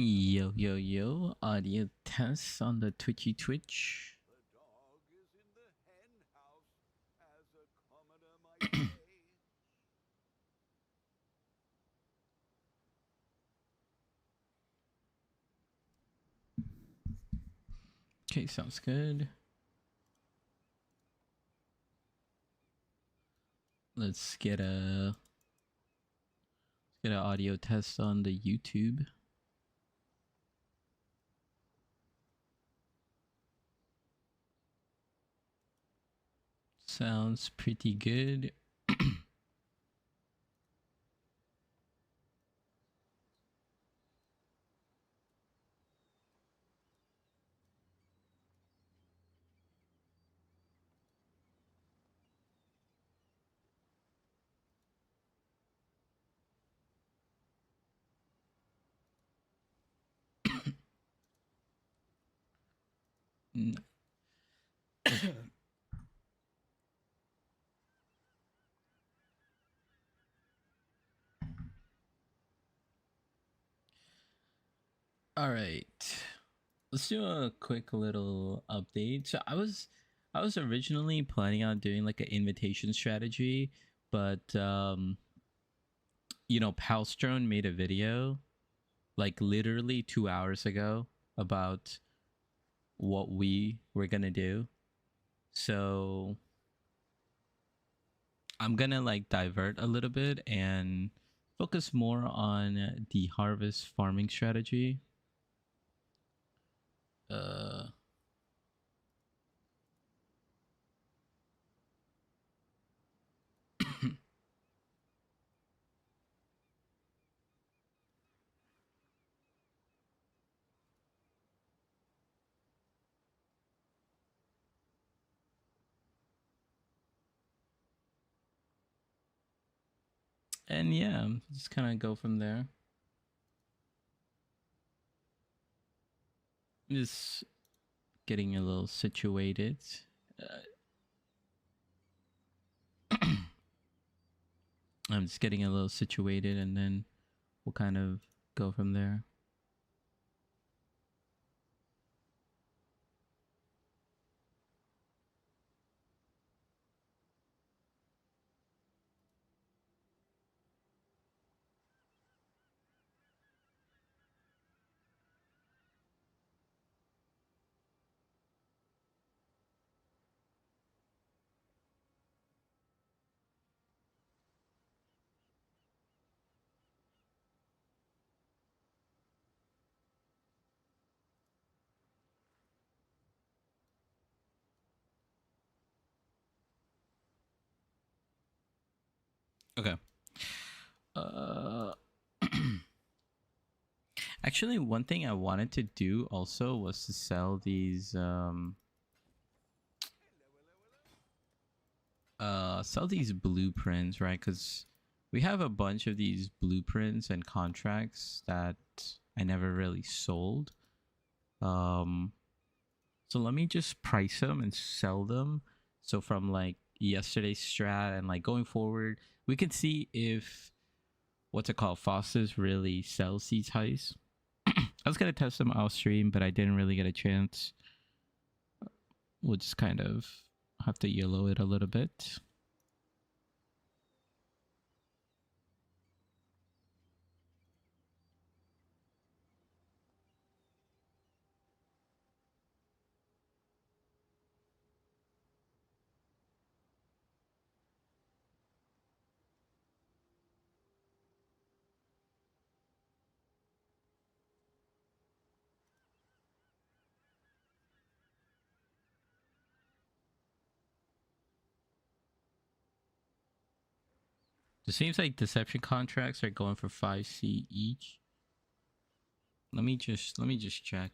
Yo, yo, yo, audio tests on the Twitchy Twitch. The dog is in the hen house, as a commoner might say. Okay, sounds good. Let's get an audio test on the YouTube. Sounds pretty good. All right, let's do a quick little update. So I was originally planning on doing like an invitation strategy, but you know, Palstrone made a video like literally 2 hours ago about what we were gonna do. So I'm gonna like divert a little bit and focus more on the harvest farming strategy. Uh and yeah, just kind of go from there. Just getting a little situated. I'm just getting a little situated and then we'll kind of go from there. Okay. Uh Actually, one thing I wanted to do also was to sell these sell these blueprints, right? Because we have a bunch of these blueprints and contracts that I never really sold. Um so let me just price them and sell them. So from like yesterday's strat and like going forward, we can see if what's it called, Fosses really sells these heists. I was gonna test them off stream, but I didn't really get a chance. We'll just kind of have to yellow it a little bit. It seems like deception contracts are going for 5C each. Let me just check.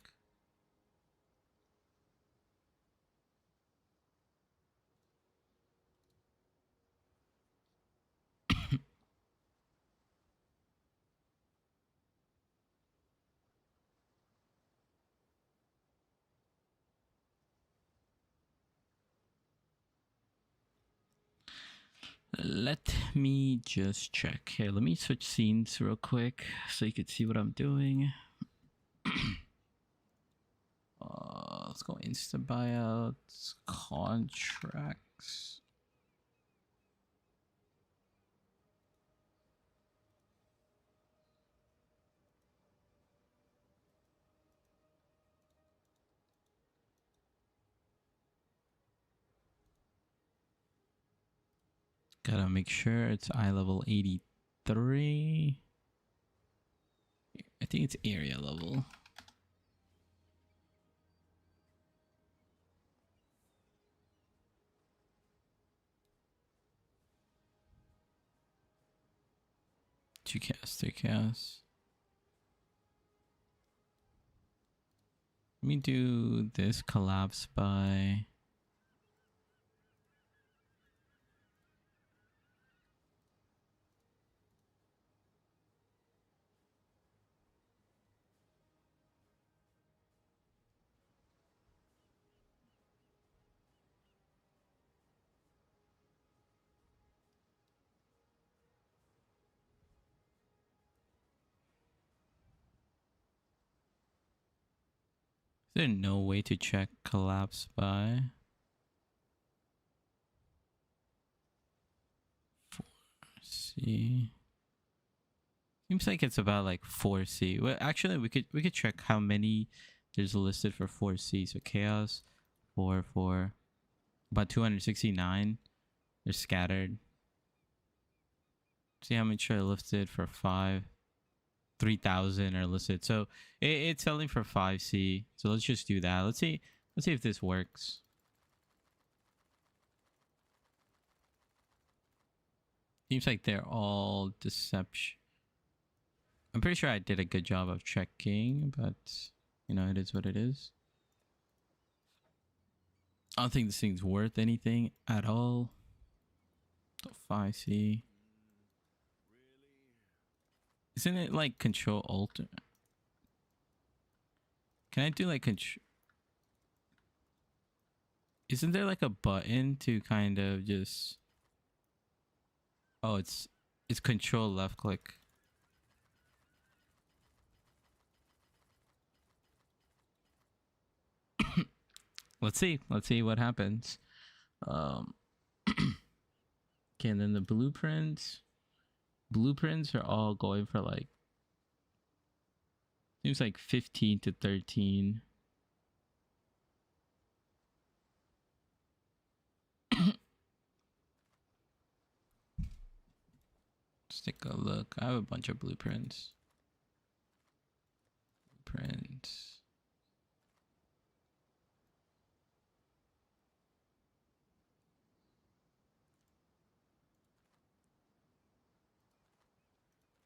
Let me just check. Here, let me switch scenes real quick so you can see what I'm doing. Let's go insta buyouts, contracts. Gotta make sure it's eye level 83. I think it's area level. Two cast, three cast. Let me do this collapse by. Is there no way to check collapse by? 4C. Seems like it's about like 4C. Well, actually, we could check how many there's listed for 4C. So chaos, 4, about 269. They're scattered. See how much are listed for 5. 3,000 are listed. So it's selling for 5C. So let's just do that. Let's see if this works. Seems like they're all deception. I'm pretty sure I did a good job of checking, but you know, it is what it is. I don't think this thing's worth anything at all. So 5C. Isn't it like control alt? Can I do like control? Isn't there like a button to kind of just? Oh, it's control left click. Let's see what happens. Okay, and then the blueprints are all going for like, seems like 15 to 13. Let's take a look. I have a bunch of blueprints.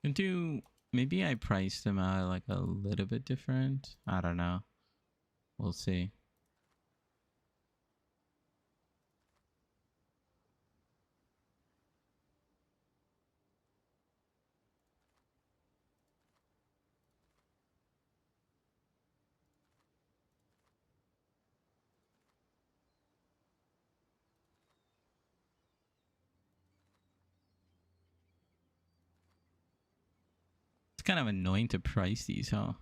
And do maybe I priced them out like a little bit different. I don't know. We'll see. It's kind of annoying to price these, huh?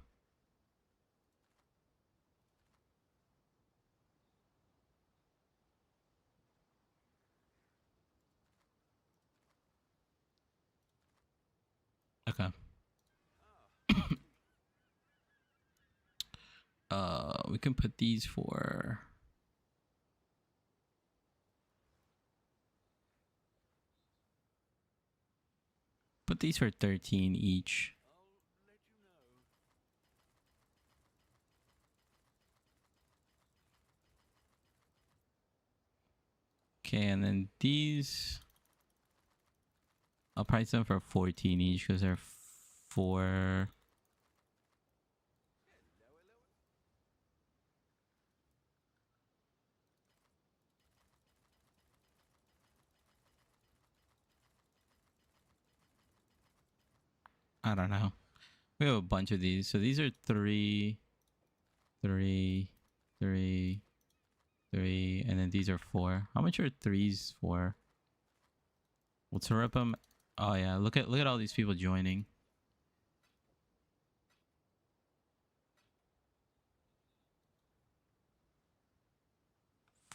Okay. We can put these for. Put these for 13 each. Okay, and then these. I'll price them for 14 each because they're 4. I don't know. We have a bunch of these. So these are 3, 3, 3, 3, and then these are 4. How much are 3s for? Let's rip them. Oh yeah, look at all these people joining.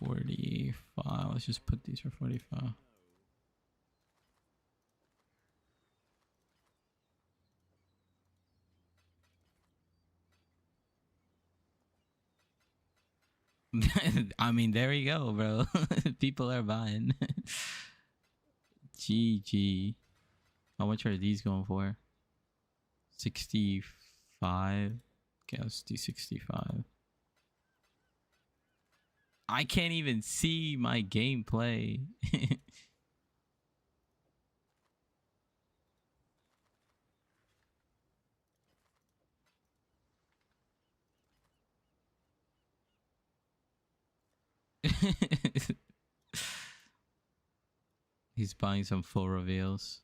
$45. Let's just put these for 45. I mean, there you go, bro. People are buying. GG. How much are these going for? 65. Okay, let's do 65. I can't even see my gameplay. He's buying some full reveals.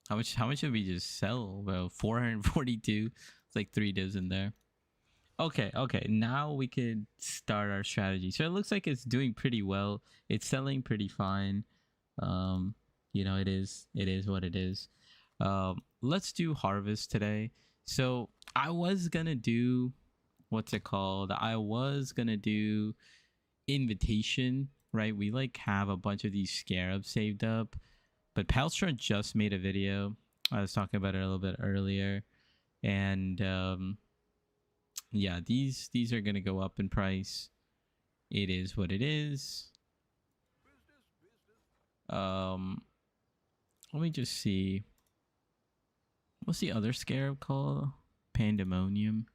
How much did we just sell, bro? 442. It's like 3 divs in there. Okay, now we could start our strategy. So it looks like it's doing pretty well. It's selling pretty fine. You know, it is what it is. Let's do harvest today. So I was gonna do, what's it called? I was gonna do invitation, right? We like have a bunch of these scarabs saved up, but Palstra just made a video. I was talking about it a little bit earlier, and yeah, these are gonna go up in price. It is what it is. Let me just see. What's the other scarab called? Pandemonium.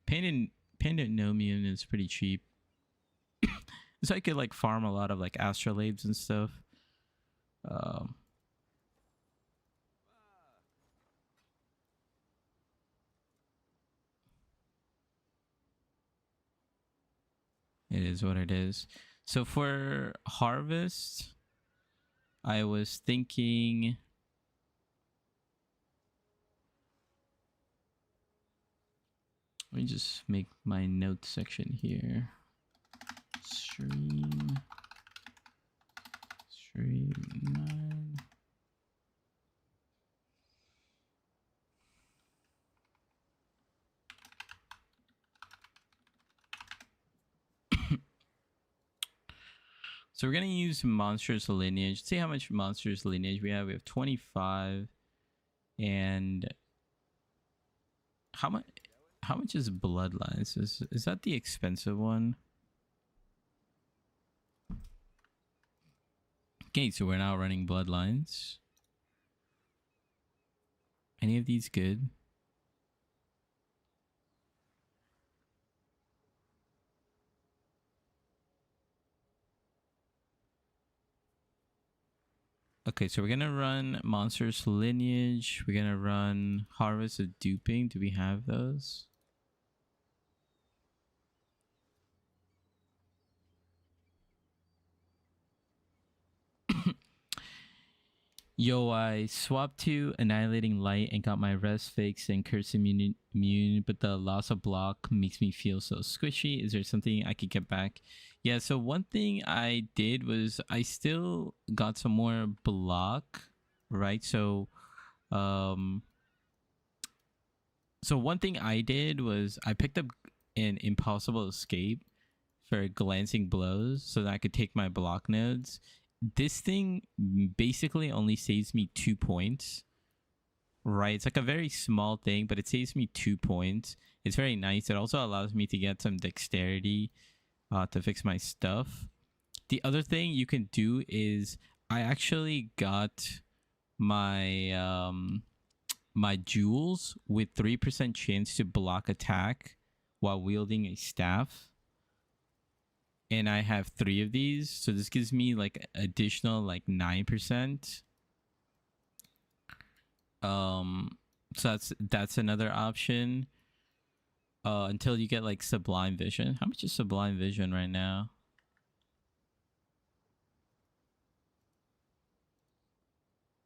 Pandemonium is pretty cheap. So I could like farm a lot of like astrolabes and stuff. It is what it is. So for harvest, I was thinking, let me just make my notes section here. Stream 9. So we're gonna use monstrous lineage. Let's see how much monstrous lineage we have. We have 25, and how much is bloodlines? Is that the expensive one? Okay, so we're now running bloodlines. Any of these good? Okay, so we're gonna run monstrous lineage. We're gonna run harvest of duping. Do we have those? Yo, I swapped to Annihilating Light and got my rest fixed and curse immune, but the loss of block makes me feel so squishy. Is there something I could get back? Yeah, so one thing I did was I still got some more block, right? So one thing I did was I picked up an impossible escape for glancing blows so that I could take my block nodes. This thing basically only saves me 2 points, right? It's like a very small thing, but it saves me 2 points. It's very nice. It also allows me to get some dexterity to fix my stuff. The other thing you can do is I actually got my my jewels with 3% chance to block attack while wielding a staff. and I have 3 of these, so this gives me like additional like 9%. So that's another option. Until you get like Sublime Vision. How much is Sublime Vision right now?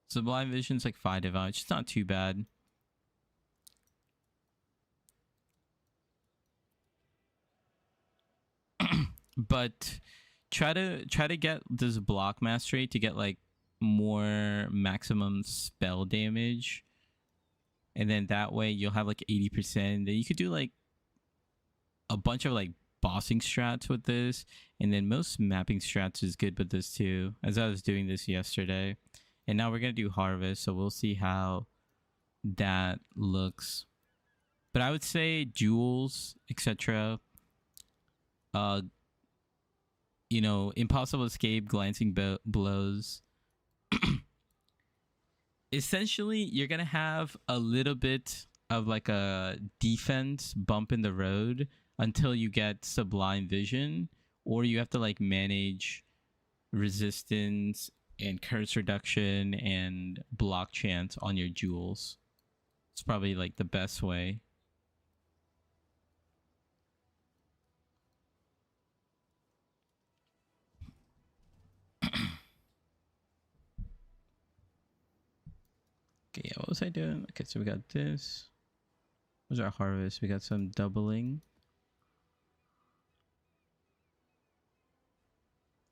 Sublime Vision's like 5 divine, which is not too bad. But try to get this block mastery to get like more maximum spell damage, and then that way you'll have like 80%. Then you could do like a bunch of like bossing strats with this, and then most mapping strats is good with this too, as I was doing this yesterday. And now we're gonna do harvest, so we'll see how that looks. But I would say jewels, etc. You know, impossible escape, glancing blows. Essentially, you're gonna have a little bit of like a defense bump in the road until you get Sublime Vision, or you have to like manage resistance and curse reduction and block chance on your jewels. It's probably like the best way. Okay, yeah, what was I doing? Okay, so we got this. What was our harvest? We got some doubling.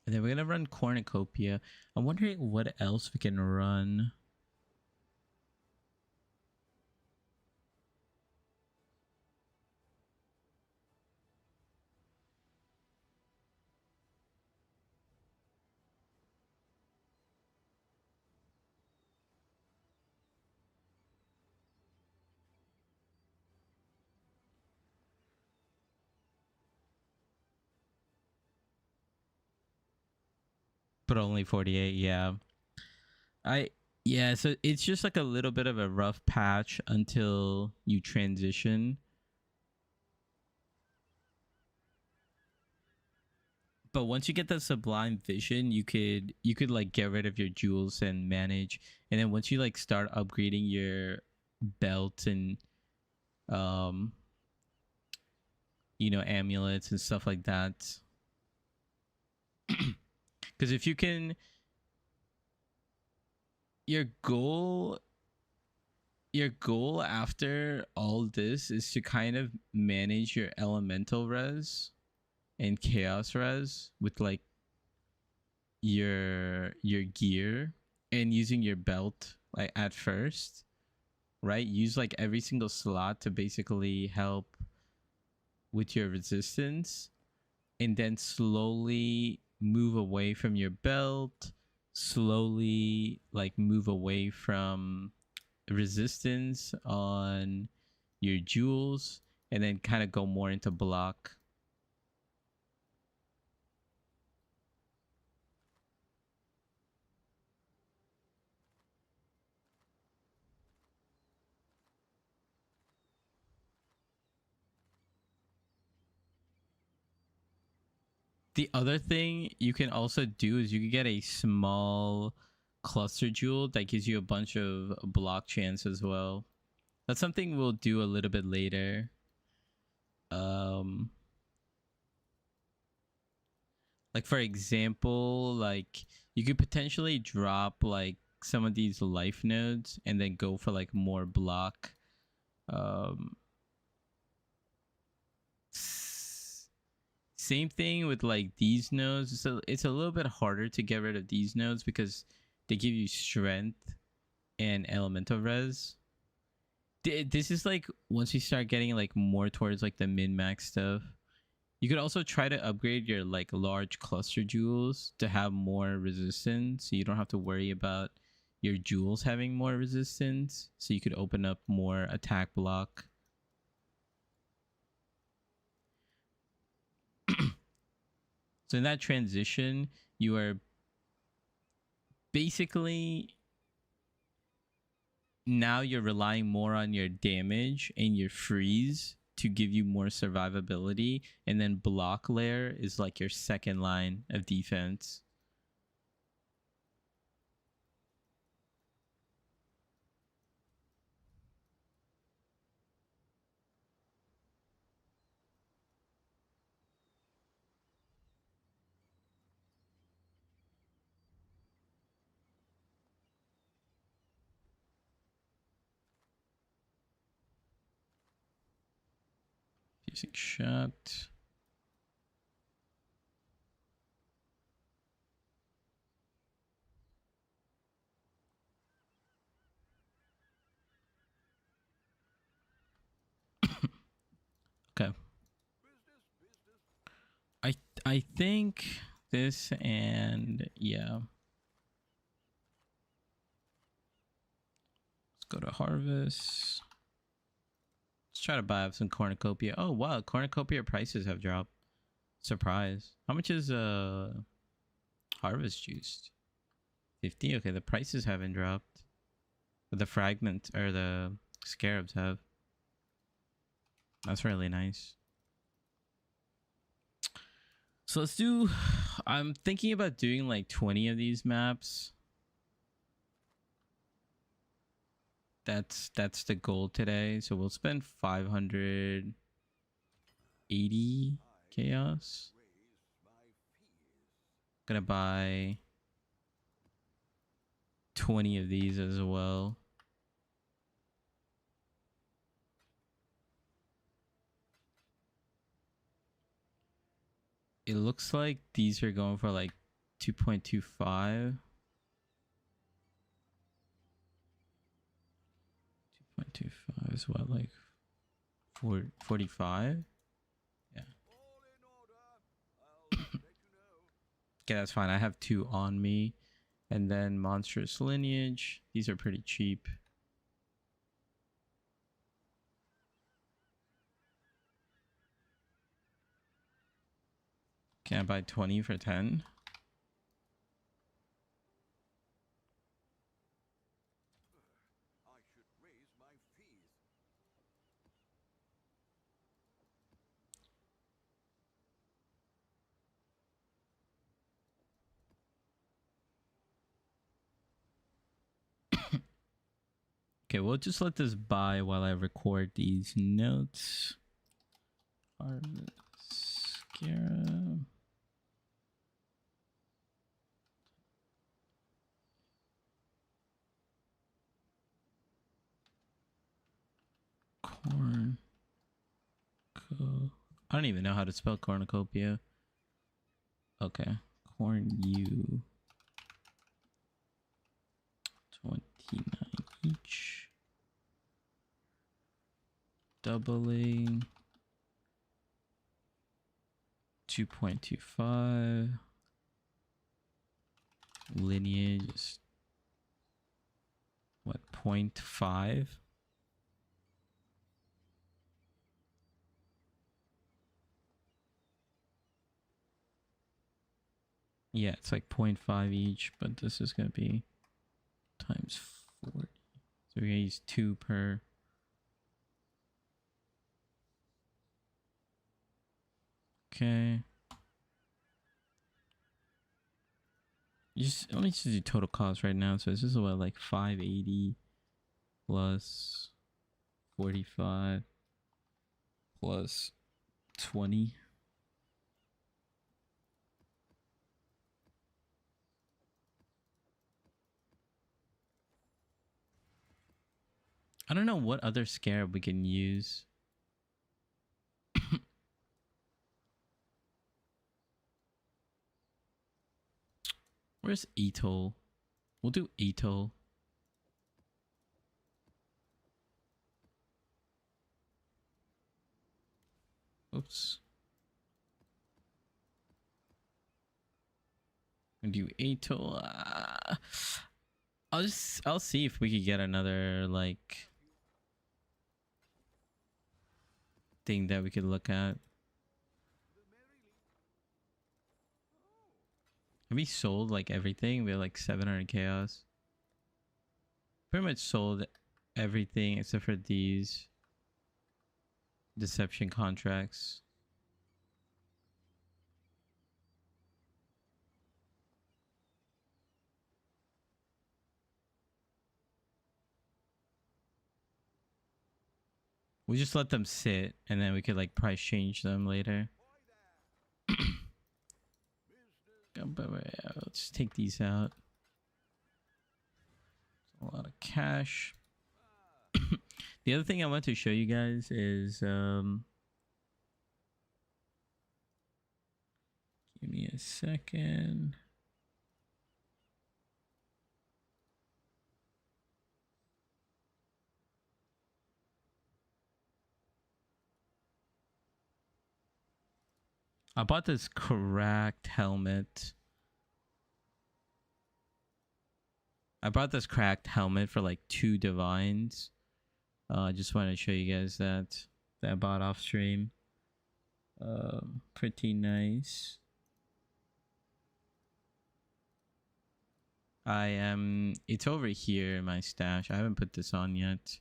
And then we're gonna run cornucopia. I'm wondering what else we can run. But only 48, yeah. Yeah, so it's just like a little bit of a rough patch until you transition. But once you get the Sublime Vision, you could like get rid of your jewels and manage. And then once you like start upgrading your belt and um you know, amulets and stuff like that. Because if you can, your goal your goal after all this is to kind of manage your elemental res and chaos res with like your gear and using your belt like at first, right? Use like every single slot to basically help with your resistance, and then slowly move away from your belt, slowly like move away from resistance on your jewels, and then kind of go more into block. The other thing you can also do is you can get a small cluster jewel that gives you a bunch of block chance as well. That's something we'll do a little bit later. Like for example, like you could potentially drop like some of these life nodes and then go for like more block. Um, Same thing with like these nodes. So it's a little bit harder to get rid of these nodes because they give you strength and elemental res. This is like once you start getting like more towards like the min max stuff. You could also try to upgrade your like large cluster jewels to have more resistance, so you don't have to worry about your jewels having more resistance. So you could open up more attack block. So in that transition, you are basically now you're relying more on your damage and your freeze to give you more survivability, and then block layer is like your second line of defense. Using shot. Okay. I think this, and yeah. Let's go to harvest. Let's try to buy up some cornucopia. Oh wow, cornucopia prices have dropped. Surprise. How much is harvest juiced? 50. Okay, the prices haven't dropped. But the fragment or the scarabs have. That's really nice. So let's do, I'm thinking about doing like 20 of these maps. That's the goal today. So we'll spend 580 chaos. Gonna buy 20 of these as well. It looks like these are going for like 2.25. 2.25 is what, like 45? Yeah. Okay, that's fine. I have 2 on me. And then monstrous lineage. These are pretty cheap. Can I buy 20 for 10? Okay, we'll just let this buy while I record these notes. Harvest Scarab. Corn. I don't even know how to spell cornucopia. Okay. Corn U. 29 each. Doubling. 2.25. Lineage is what, 0.5? Yeah, it's like 0.5 each, but this is going to be times 40. So we're going to use 2 per. Okay. Let me just do total cost right now. So this is what, like 580 plus 45 plus 20. I don't know what other scarab we can use. Where's Etol? We'll do Etol. Oops. And do Etol. I'll see if we could get another like thing that we could look at. Have we sold like everything? We have like 700 chaos. Pretty much sold everything except for these. Deception contracts. We just let them sit, and then we could like price change them later. Let's take these out. A lot of cash. The other thing I want to show you guys is give me a second. I bought this cracked helmet. I bought this cracked helmet for like 2 divines. I just wanted to show you guys that I bought off stream. Pretty nice. It's over here in my stash. I haven't put this on yet.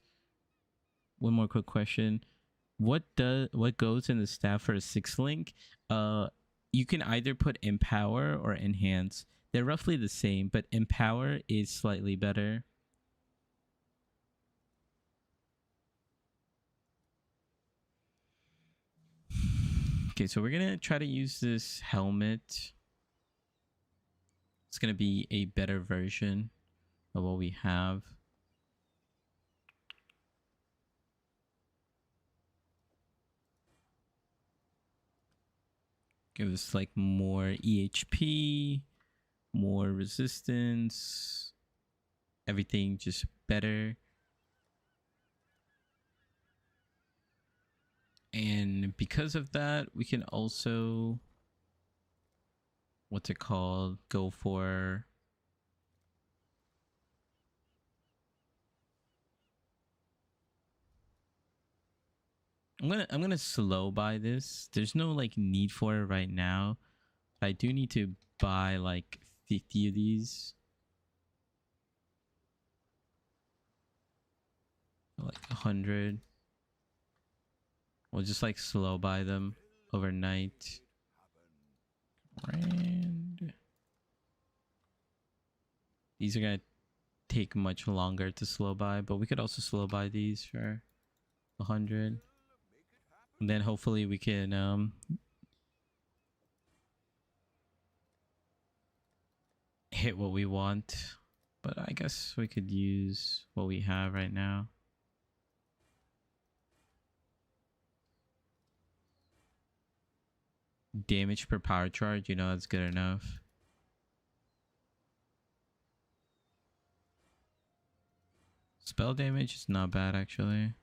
One more quick question. What goes in the staff for a 6 link? You can either put empower or enhance. They're roughly the same, but empower is slightly better. Okay, so we're gonna try to use this helmet. It's gonna be a better version of what we have. Give us like more EHP, more resistance, everything just better. And because of that, we can also, what's it called, go for I'm gonna slow buy this. There's no like need for it right now. I do need to buy like 50 of these. Like 100. We'll just like slow buy them overnight. And these are gonna take much longer to slow buy, but we could also slow buy these for 100. And then hopefully we can hit what we want. But I guess we could use what we have right now. Damage per power charge, you know, that's good enough. Spell damage is not bad actually.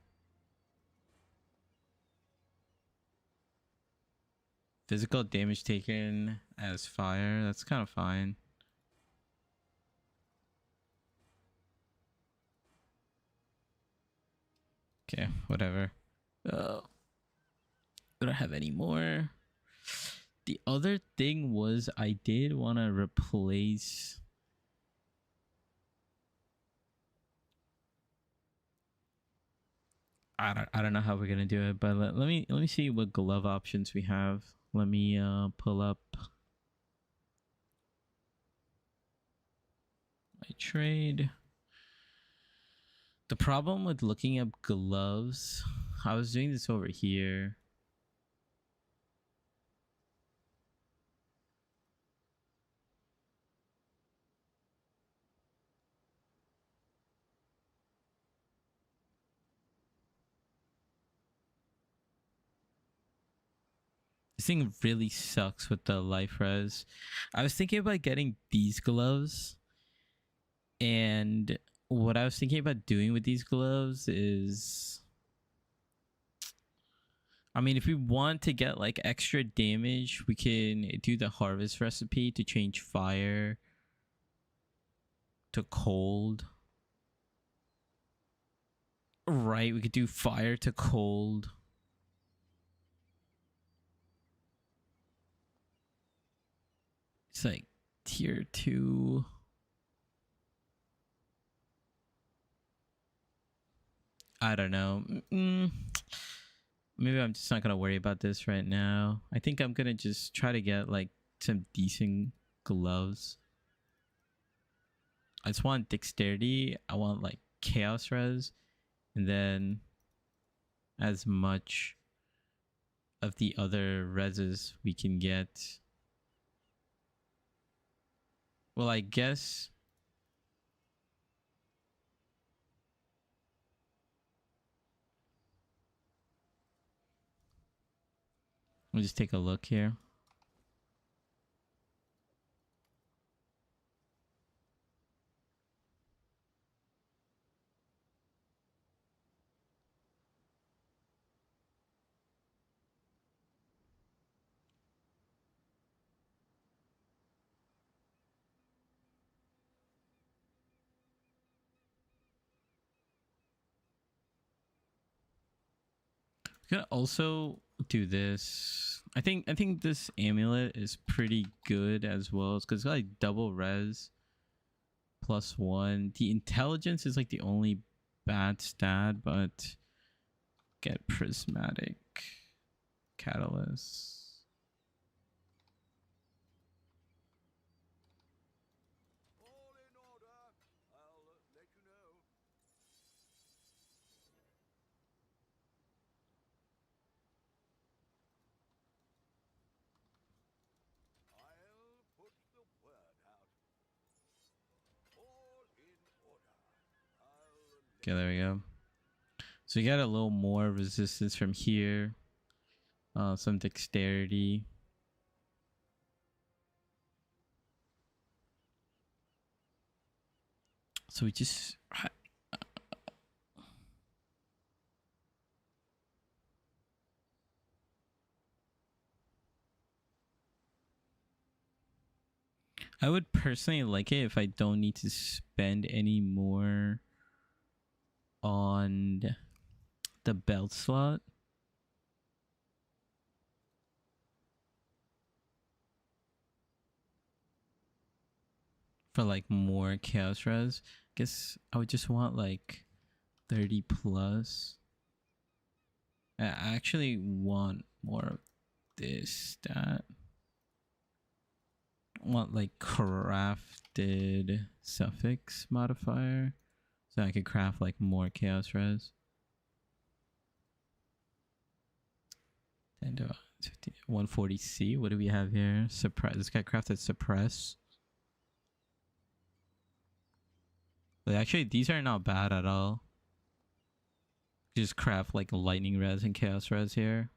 Physical damage taken as fire, that's kind of fine. Okay, whatever. I don't have any more. The other thing was I did want to replace I don't know how we're gonna do it, but let me see what glove options we have. Let me pull up my trade. The problem with looking up gloves, I was doing this over here. This thing really sucks with the life res. I was thinking about getting these gloves, and what I was thinking about doing with these gloves is, I mean, if we want to get like extra damage, we can do the harvest recipe to change fire to cold. Right, we could do fire to cold. It's like tier 2. I don't know. maybe I'm just not gonna worry about this right now. I think I'm gonna just try to get like some decent gloves. I just want dexterity. I want like chaos res, and then as much of the other reses we can get. Well, I guess we'll just take a look here. We can also do this. I think this amulet is pretty good as well. It's because it's got like double res +1. The intelligence is like the only bad stat, but get prismatic catalyst. All in order. I'll let you know. I'll put the word out. All in order. Okay, there we go. So you got a little more resistance from here. Some dexterity. So we just I would personally like it if I don't need to spend any more on the belt slot. For like more chaos res. Guess I would just want like 30 plus. I actually want more of this stat. I want like crafted suffix modifier. So I could craft like more chaos res. 10 to 15, 140C. What do we have here? Suppress. This guy crafted suppress. But actually, these are not bad at all. Just craft like lightning res and chaos res here.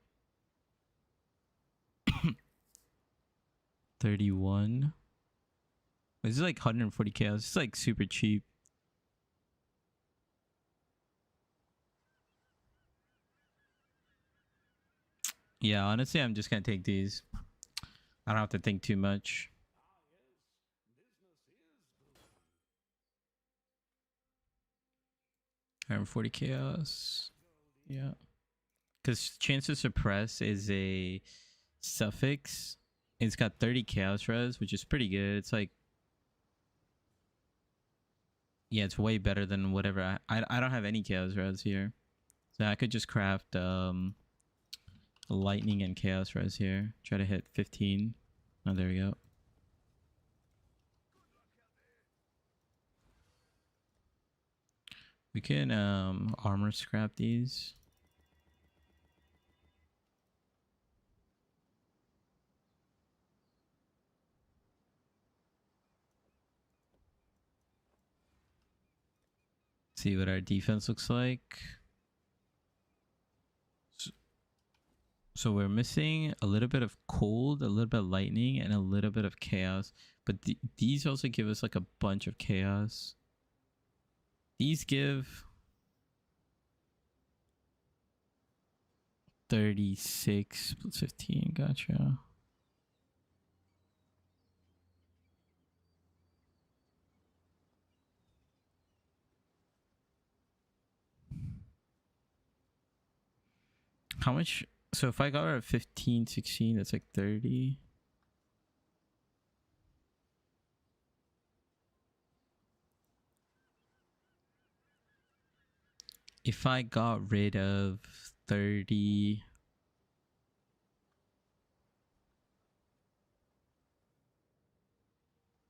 31. This is like 140 chaos. It's like super cheap. Yeah, honestly, I'm just gonna take these. I don't have to think too much. 140 chaos. Yeah. Because chance to suppress is a suffix. It's got 30 chaos res, which is pretty good. It's like, yeah, it's way better than whatever. I don't have any chaos res here. So I could just craft lightning and chaos res here. Try to hit 15. Oh, there we go. We can armor scrap these. See what our defense looks like. So we're missing a little bit of cold, a little bit of lightning, and a little bit of chaos. But these also give us like a bunch of chaos. These give 36 plus 15. Gotcha. How much? So if I got her at 15, 16, that's like 30. If I got rid of 30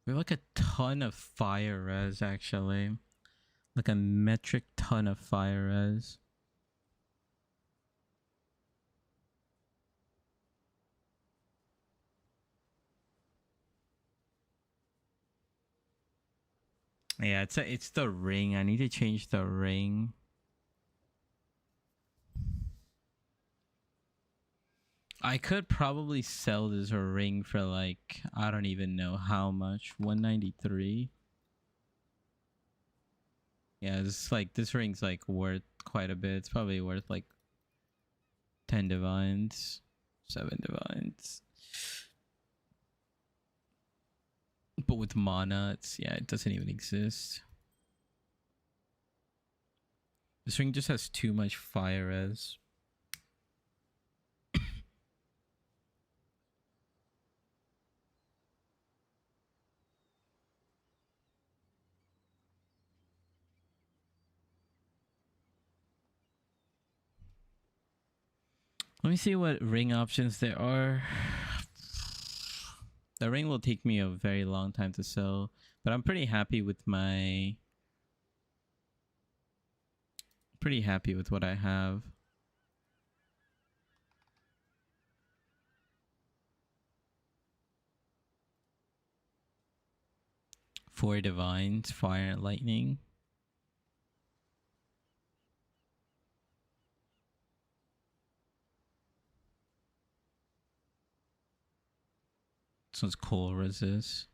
We have like a ton of fire res actually. Like a metric ton of fire res. Yeah, it's the ring. I need to change the ring. I could probably sell this ring for like, I don't even know how much. 193. Yeah, it's like this ring's like worth quite a bit. It's probably worth like 10 divines, 7 divines. But with mana, it's yeah, it doesn't even exist. This ring just has too much fire res. Let me see what ring options there are. The ring will take me a very long time to sell, but I'm pretty happy with my... Pretty happy with what I have. Four divines, fire and lightning. This one's cold resist.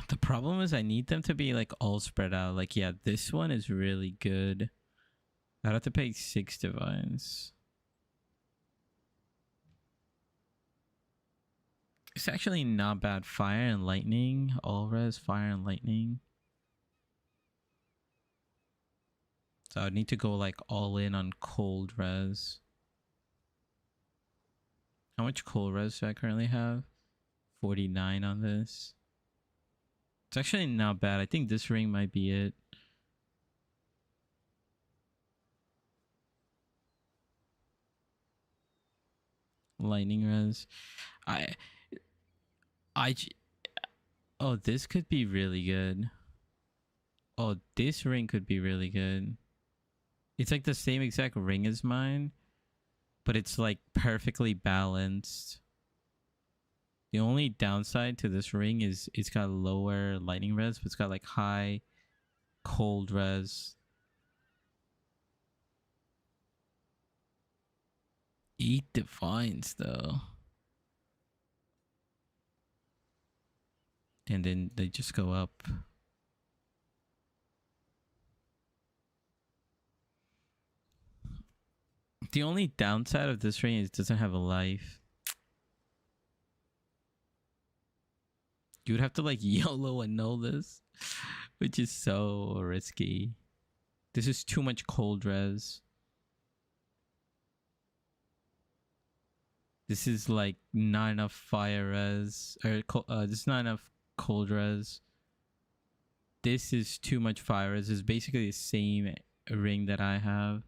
The problem is I need them to be like all spread out. Like, yeah, this one is really good. I'd have to pay 6 divines. It's actually not bad. Fire and lightning. All res, fire and lightning. So I'd need to go like all in on cold res. How much cold res do I currently have? 49 on this. It's actually not bad. I think this ring might be it. Lightning res. I oh, this could be really good. Oh, this ring could be really good. It's like the same exact ring as mine, but it's like perfectly balanced. The only downside to this ring is it's got lower lightning res, but it's got like high cold res. 8 divines though. And then they just go up. The only downside of this ring is it doesn't have a life. You would have to like YOLO and null this, which is so risky. This is too much cold res. This is like not enough fire res, or this is not enough cold res. This is too much fire res. It's basically the same ring that I have.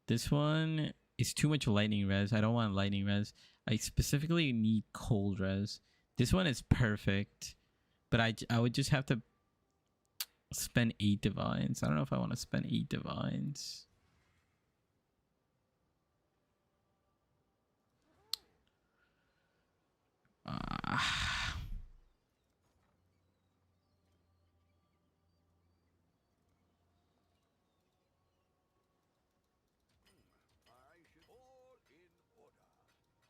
This one is too much lightning res. I don't want lightning res. I specifically need cold res. This one is perfect, but I would just have to spend 8 divines. I don't know if I want to spend 8 divines. I should all in order.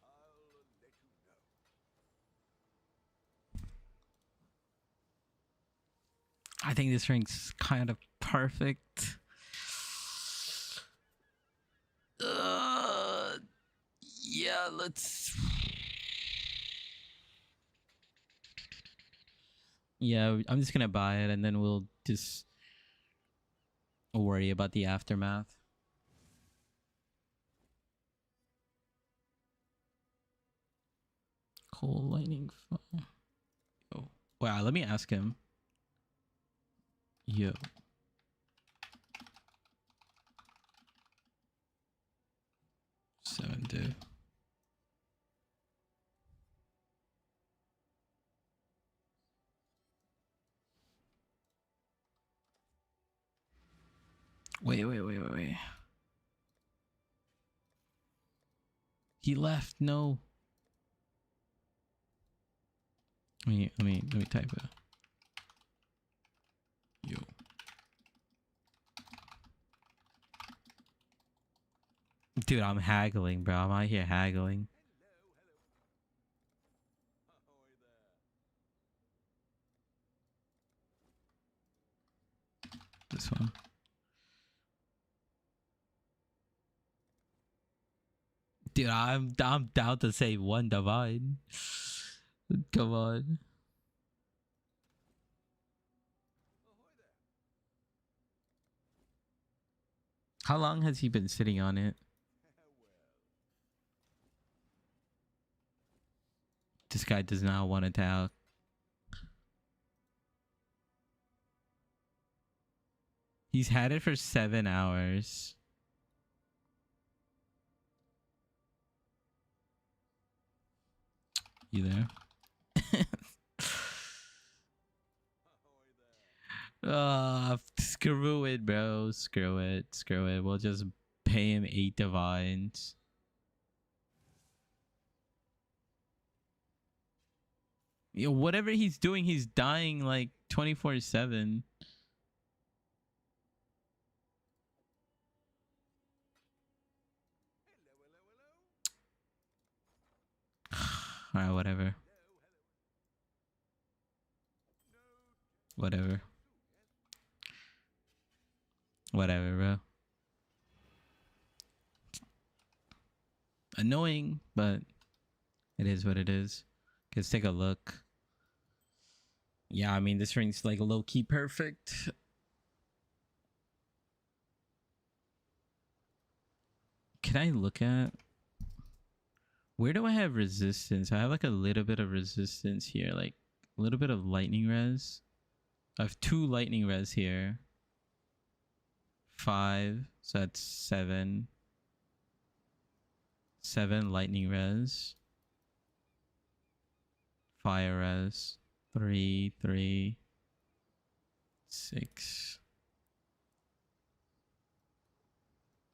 I'll let you know. I think this ring's kind of perfect. Yeah, let's... Yeah, I'm just gonna buy it and then we'll just worry about the aftermath. Cold lightning fire. Oh, wow, let me ask him. Yo. dude. Wait. He left. No. Let me type it. Yo. Dude, I'm haggling, bro. I'm out here haggling. This one. Dude, I'm down to say one divine. Come on. How long has he been sitting on it? This guy does not want to talk. He's had it for 7 hours. You there? Screw it, bro. Screw it. We'll just pay him 8 divines. You know, whatever he's doing, he's dying like 24/7. Alright, whatever. Whatever, bro. Annoying, but it is what it is. Let's take a look. Yeah, I mean, this ring's like low-key perfect. Can I look at... Where do I have resistance? I have like a little bit of resistance here. Like a little bit of lightning res. I have 2 lightning res here. 5. So that's 7. 7 lightning res. Fire res. 3. 6.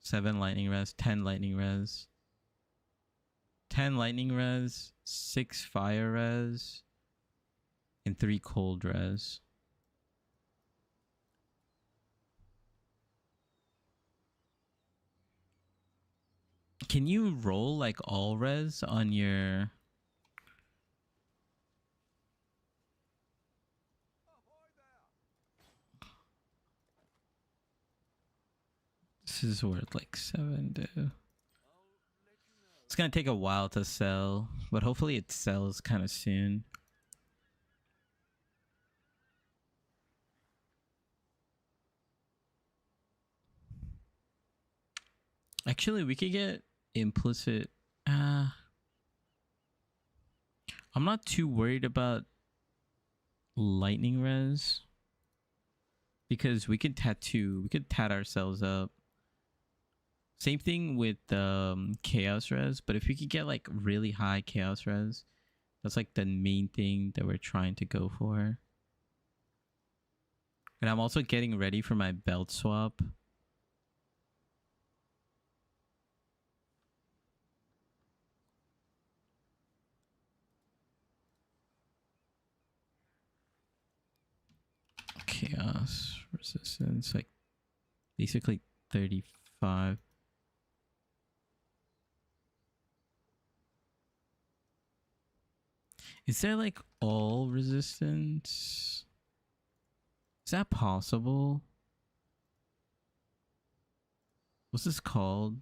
7 lightning res. 10 lightning res. 10 lightning res. 6 fire res. And 3 cold res. Can you roll like all res on your... This is worth like 7, dude. It's gonna take a while to sell, but hopefully it sells kind of soon. Actually, we could get implicit. I'm not too worried about lightning res because we could tat ourselves up. Same thing with chaos res, but if we could get like really high chaos res, that's like the main thing that we're trying to go for. And I'm also getting ready for my belt swap. Chaos resistance, like basically 35. Is there like all resistance? Is that possible? What's this called?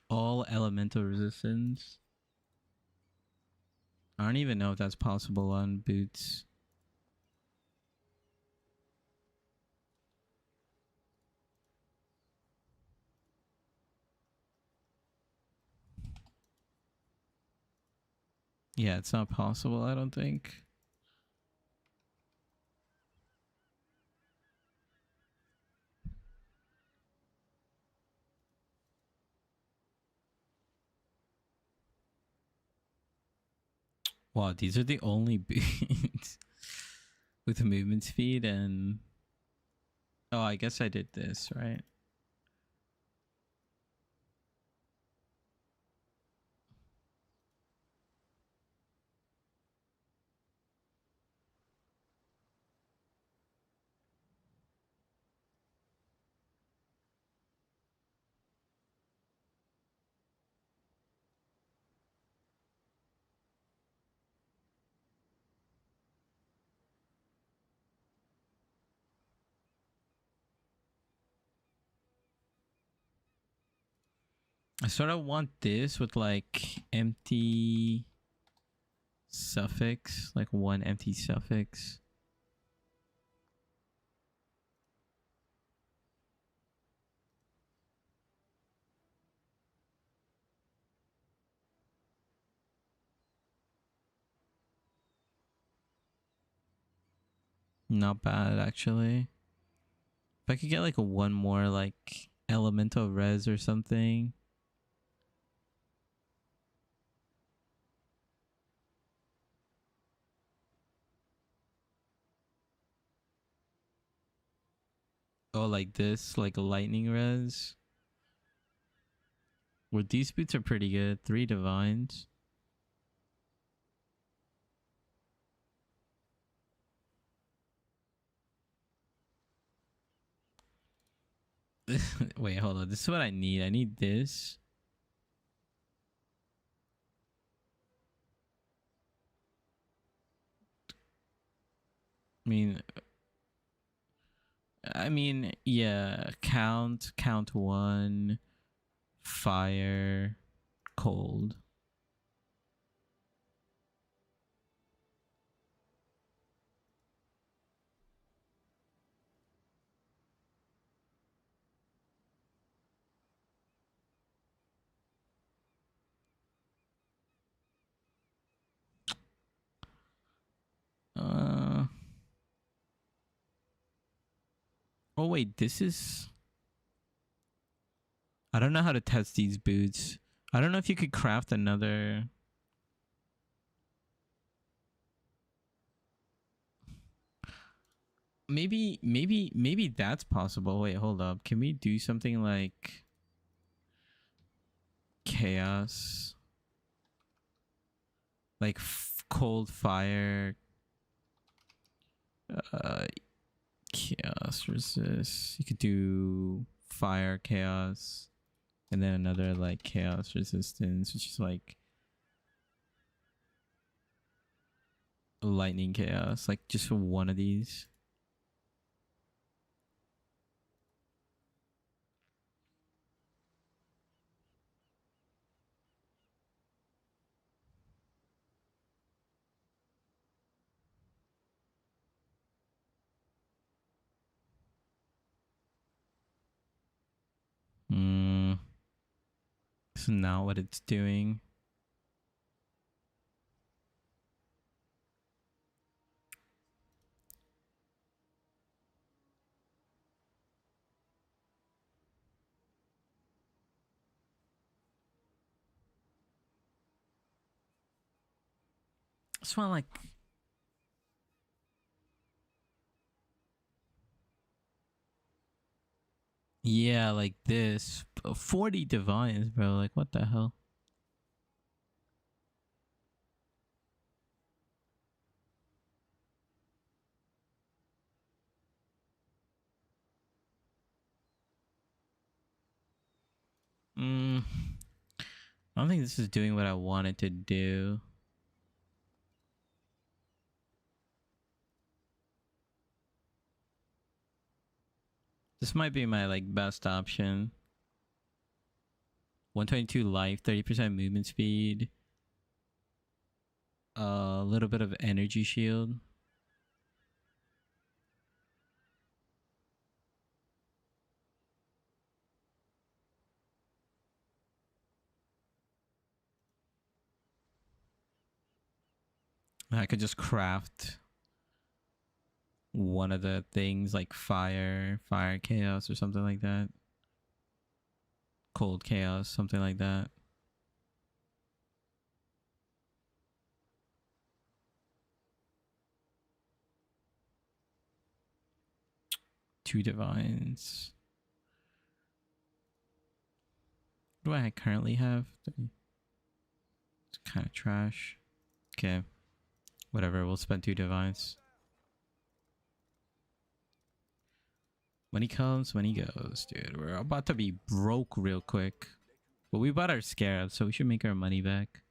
All elemental resistance? I don't even know if that's possible on boots. Yeah, it's not possible, I don't think. Wow, these are the only beats with movement speed and... Oh, I guess I did this, right? I sort of want this with like empty suffix, like one empty suffix. Not bad, actually. If I could get like a one more like elemental res or something. Oh, like this, like a lightning res. Well, these boots are pretty good. 3 divines. Wait, hold on. This is what I need. I need this. I mean, yeah. Count 1, fire, cold. Uh. Oh wait, this is. I don't know how to test these boots. I don't know if you could craft another. Maybe that's possible. Wait, hold up. Can we do something like chaos? Like cold fire. Uh, chaos resist. You could do fire chaos, and then another like chaos resistance, which is like lightning chaos. Like just for one of these. Hmm. So now what it's doing. Just want like. Yeah, like this. 40 divines, bro. Like, what the hell? I don't think this is doing what I wanted to do. This might be my like best option. 122 life, 30% movement speed. A little bit of energy shield. I could just craft one of the things like fire chaos or something like that. Cold chaos, something like that. 2 divines. What do I currently have? It's kind of trash. Okay. Whatever, we'll spend 2 divines. Money comes, money goes, dude. We're about to be broke real quick. But we bought our scarab, so we should make our money back.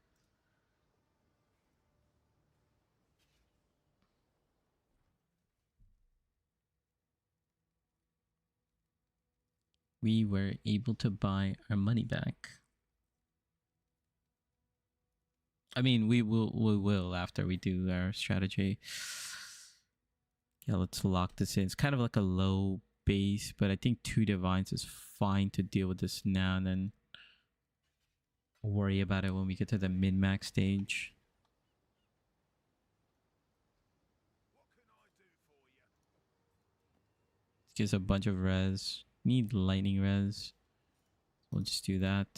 We were able to buy our money back. I mean, we will after we do our strategy. Yeah, let's lock this in. It's kind of like a low base, but I think 2 divines is fine to deal with this now, and then worry about it when we get to the min-max stage. Gives a bunch of res. Need lightning res. We'll just do that.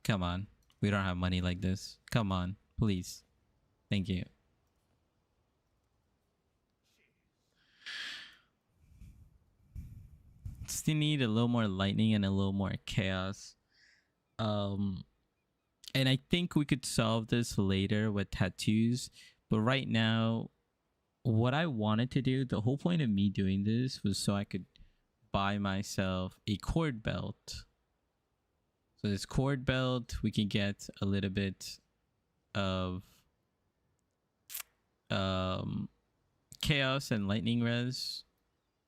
Come on. We don't have money like this. Come on. Please. Thank you. Still need a little more lightning and a little more chaos. And I think we could solve this later with tattoos. But right now, what I wanted to do, the whole point of me doing this was so I could buy myself a cord belt. So this cord belt, we can get a little bit of chaos and lightning res.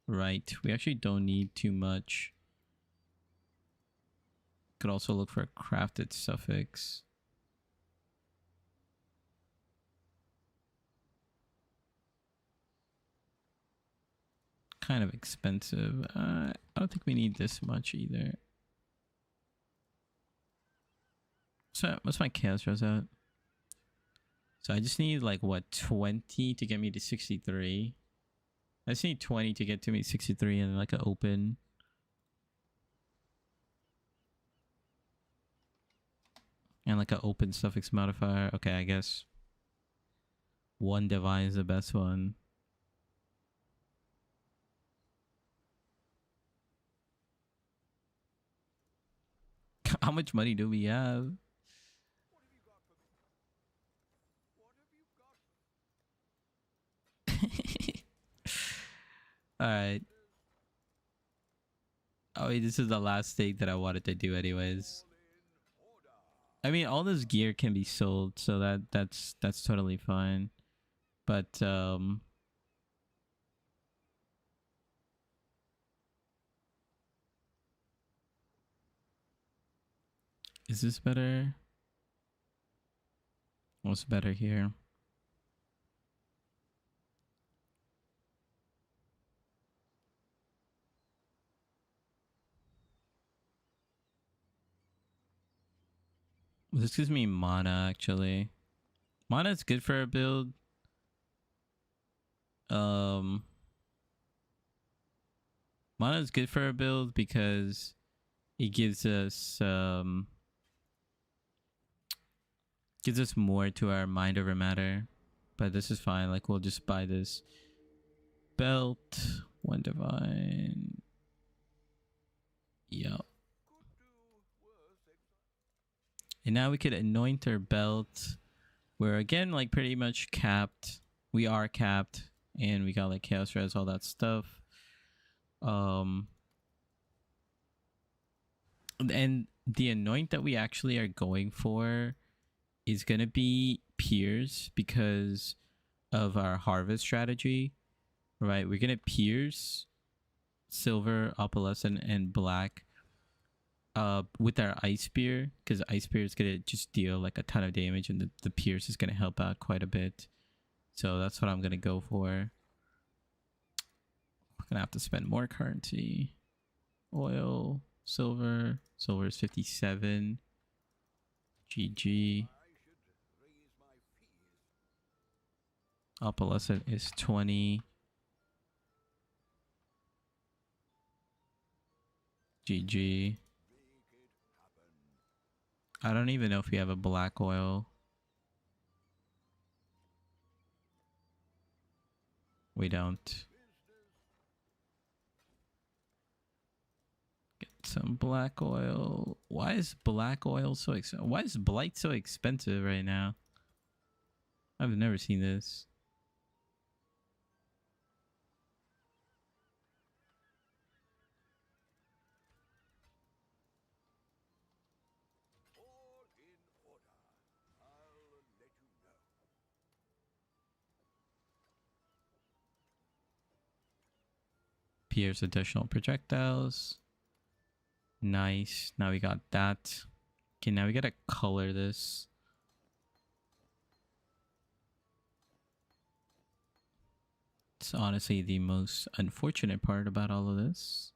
Right, we actually don't need too much. Could also look for a crafted suffix. Kind of expensive. I don't think we need this much either. So what's my chaos res at? So I just need like what, 20 to get me to 63. I just need 20 to get to me 63 and like an open. And like an open suffix modifier. Okay, I guess 1 divine is the best one. How much money do we have? Alright. Oh wait, this is the last thing that I wanted to do anyways. I mean, all this gear can be sold, so that's totally fine. But is this better? What's better here? This gives me mana actually. Mana is good for a build. Mana is good for a build because it gives us more to our mind over matter. But this is fine. Like we'll just buy this belt. 1 divine. Yep. And now we could anoint our belt. We're again like pretty much capped. We are capped. And we got like chaos res, all that stuff. And the anoint that we actually are going for is gonna be pierce because of our harvest strategy. Right? We're gonna pierce silver, opalescent, and black with our ice spear, because ice spear is gonna just deal like a ton of damage, and the pierce is gonna help out quite a bit. So that's what I'm gonna go for. I'm gonna have to spend more currency. Oil, silver is 57. GG. Opalescent is 20. GG. I don't even know if we have a black oil. We don't. Get some black oil. Why is black oil so expensive? Why is blight so expensive right now? I've never seen this. All in order. I'll let you know. Pierce additional projectiles. Nice. Now we got that. Okay, now we gotta color this. It's honestly the most unfortunate part about all of this.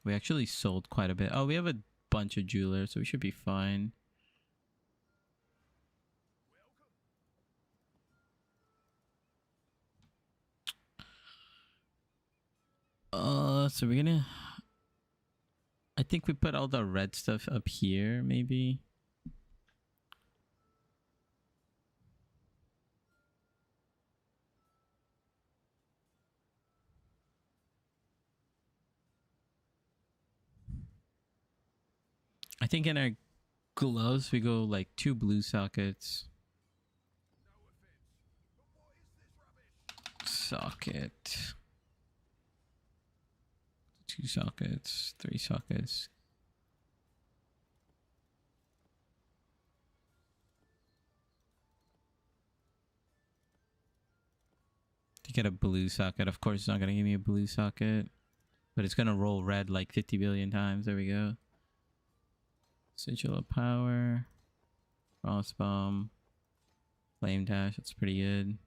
We actually sold quite a bit. Oh, we have a bunch of jewelers, so we should be fine. So we're gonna... I think we put all the red stuff up here, maybe. I think in our gloves, we go like 2 blue sockets. Socket. 2 sockets. 3 sockets. To get a blue socket. Of course, it's not going to give me a blue socket. But it's going to roll red like 50 billion times. There we go. Sigil of Power. Frost Bomb. Flame Dash. That's pretty good.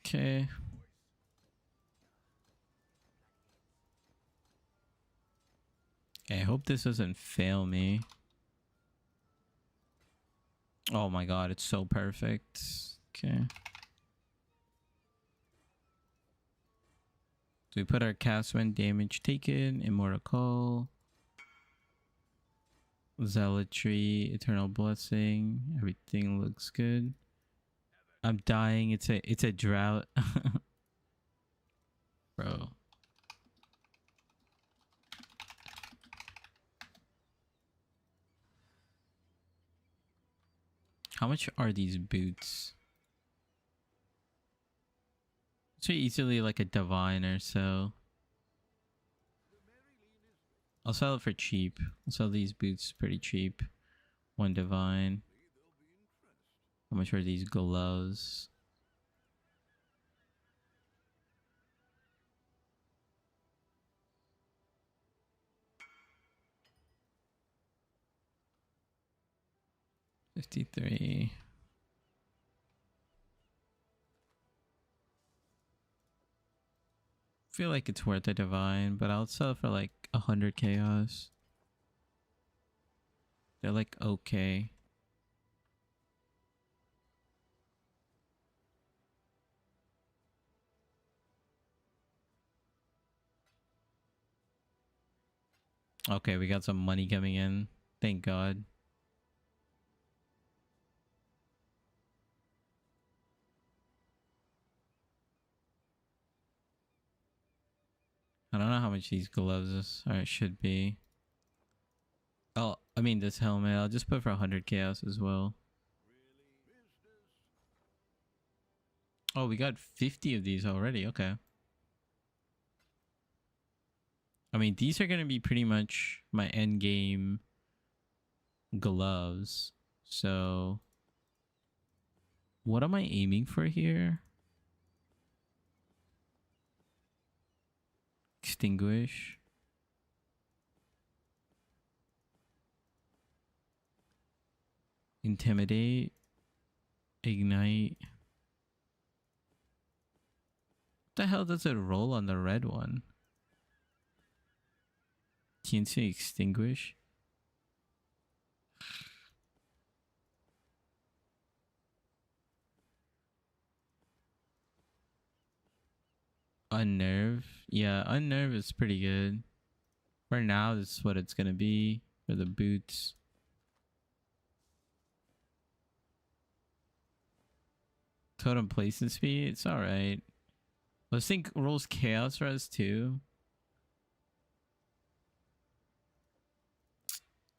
Okay. Okay, I hope this doesn't fail me. Oh my god, it's so perfect. Okay. So we put our cast when damage taken, Immortal Call, Zealotry, Eternal Blessing. Everything looks good. I'm dying. It's a drought. Bro. How much are these boots? It's easily like a divine or so. I'll sell it for cheap. I'll sell these boots pretty cheap. 1 divine. How much are these gloves? $53. Feel like it's worth a divine, but I'll sell it for like 100 chaos. They're like okay. Okay, we got some money coming in. Thank God. I don't know how much these gloves should be. Oh, I mean this helmet. I'll just put for 100 chaos as well. Oh, we got 50 of these already. Okay. I mean, these are going to be pretty much my end game gloves. So, what am I aiming for here? Extinguish. Intimidate. Ignite. What the hell does it roll on the red one? TNT extinguish. Unnerve. Yeah, unnerve is pretty good. For now, this is what it's gonna be for the boots. Totem placement speed, it's alright. I think rolls chaos res too.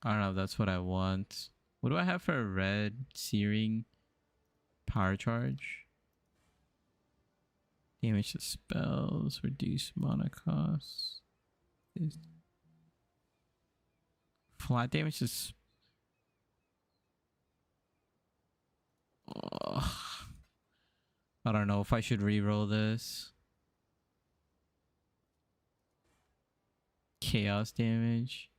I don't know if that's what I want. What do I have for a red searing power charge? Damage to spells, reduce mana costs. Flat damage is. Ugh. I don't know if I should re-roll this. Chaos damage.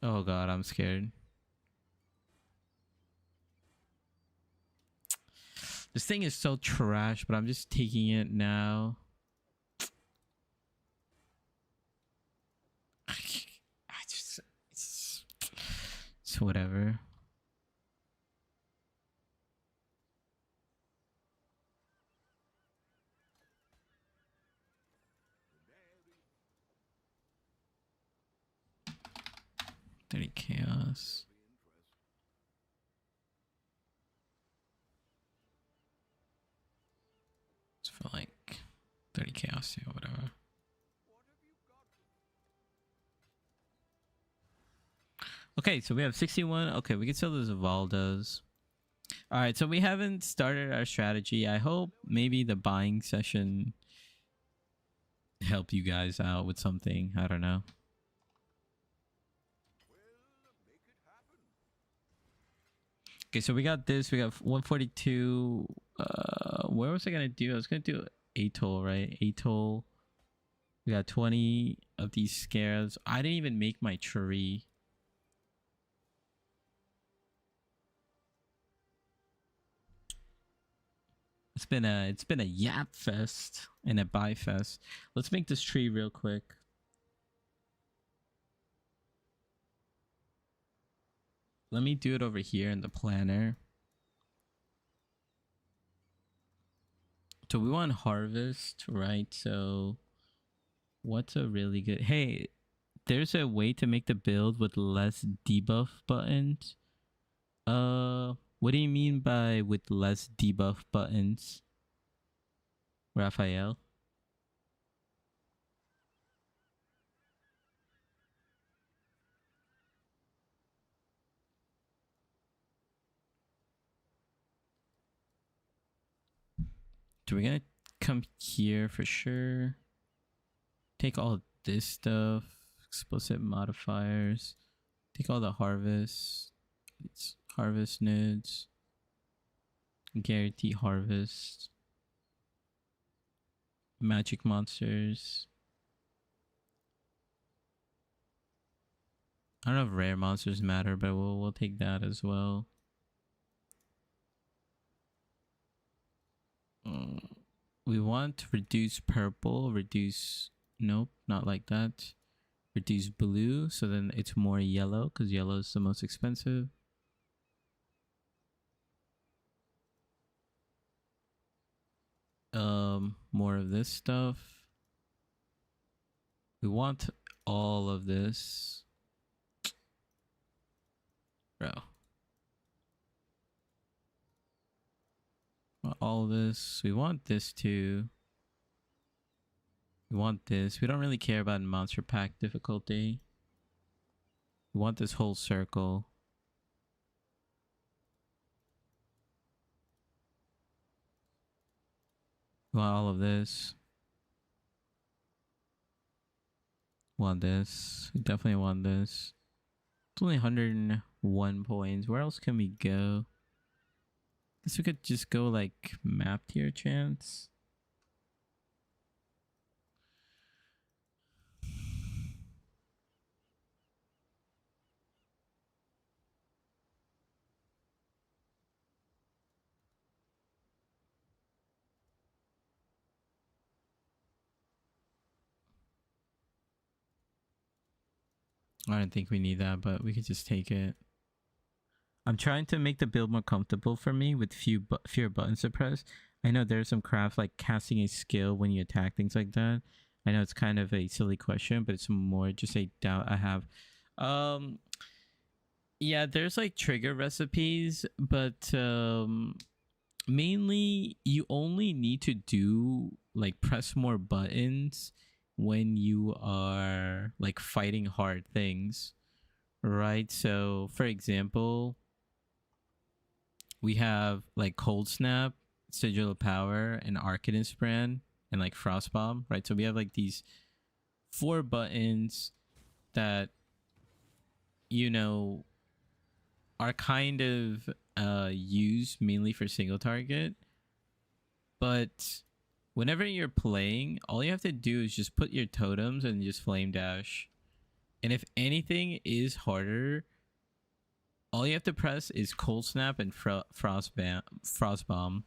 Oh god, I'm scared. This thing is so trash, but I'm just taking it now. It's whatever. Dirty chaos. It's for like 30 chaos, yeah, whatever. Okay, so we have 61. Okay, we can sell those Valdas. All right, so we haven't started our strategy. I hope maybe the buying session help you guys out with something. I don't know. Okay, so we got this. We got 142. Where was I gonna do? I was gonna do Atoll, right? Atoll. We got 20 of these scares. I didn't even make my tree. It's been a yap fest and a buy fest. Let's make this tree real quick. Let me do it over here in the planner. So we want harvest, right? So what's a really good... Hey, there's a way to make the build with less debuff buttons. What do you mean by with less debuff buttons, Raphael? So we're gonna come here for sure. Take all this stuff, explicit modifiers. Take all the harvest. It's harvest nodes. Guarantee harvest. Magic monsters. I don't know if rare monsters matter, but we'll take that as well. We want to reduce purple, reduce... Nope, not like that. Reduce blue, so then it's more yellow, because yellow is the most expensive. More of this stuff. We want all of this. Bro. All this. We want this too. We want this. We don't really care about monster pack difficulty. We want this whole circle. We want all of this. Want this. We definitely want this. It's only 101 points. Where else can we go? Guess we could just go like map tier chance. I don't think we need that, but we could just take it. I'm trying to make the build more comfortable for me with fewer buttons to press. I know there's some craft like casting a skill when you attack, things like that. I know it's kind of a silly question, but it's more just a doubt I have. Um, yeah, there's like trigger recipes, but mainly you only need to do like press more buttons when you are like fighting hard things, right? So, for example, we have like Cold Snap, Sigil of Power, and Arcanist Brand, and like Frost Bomb, right? So we have like these 4 buttons that, you know, are kind of used mainly for single target. But whenever you're playing, all you have to do is just put your totems and just flame dash. And if anything is harder, all you have to press is Cold Snap and Frost Bomb.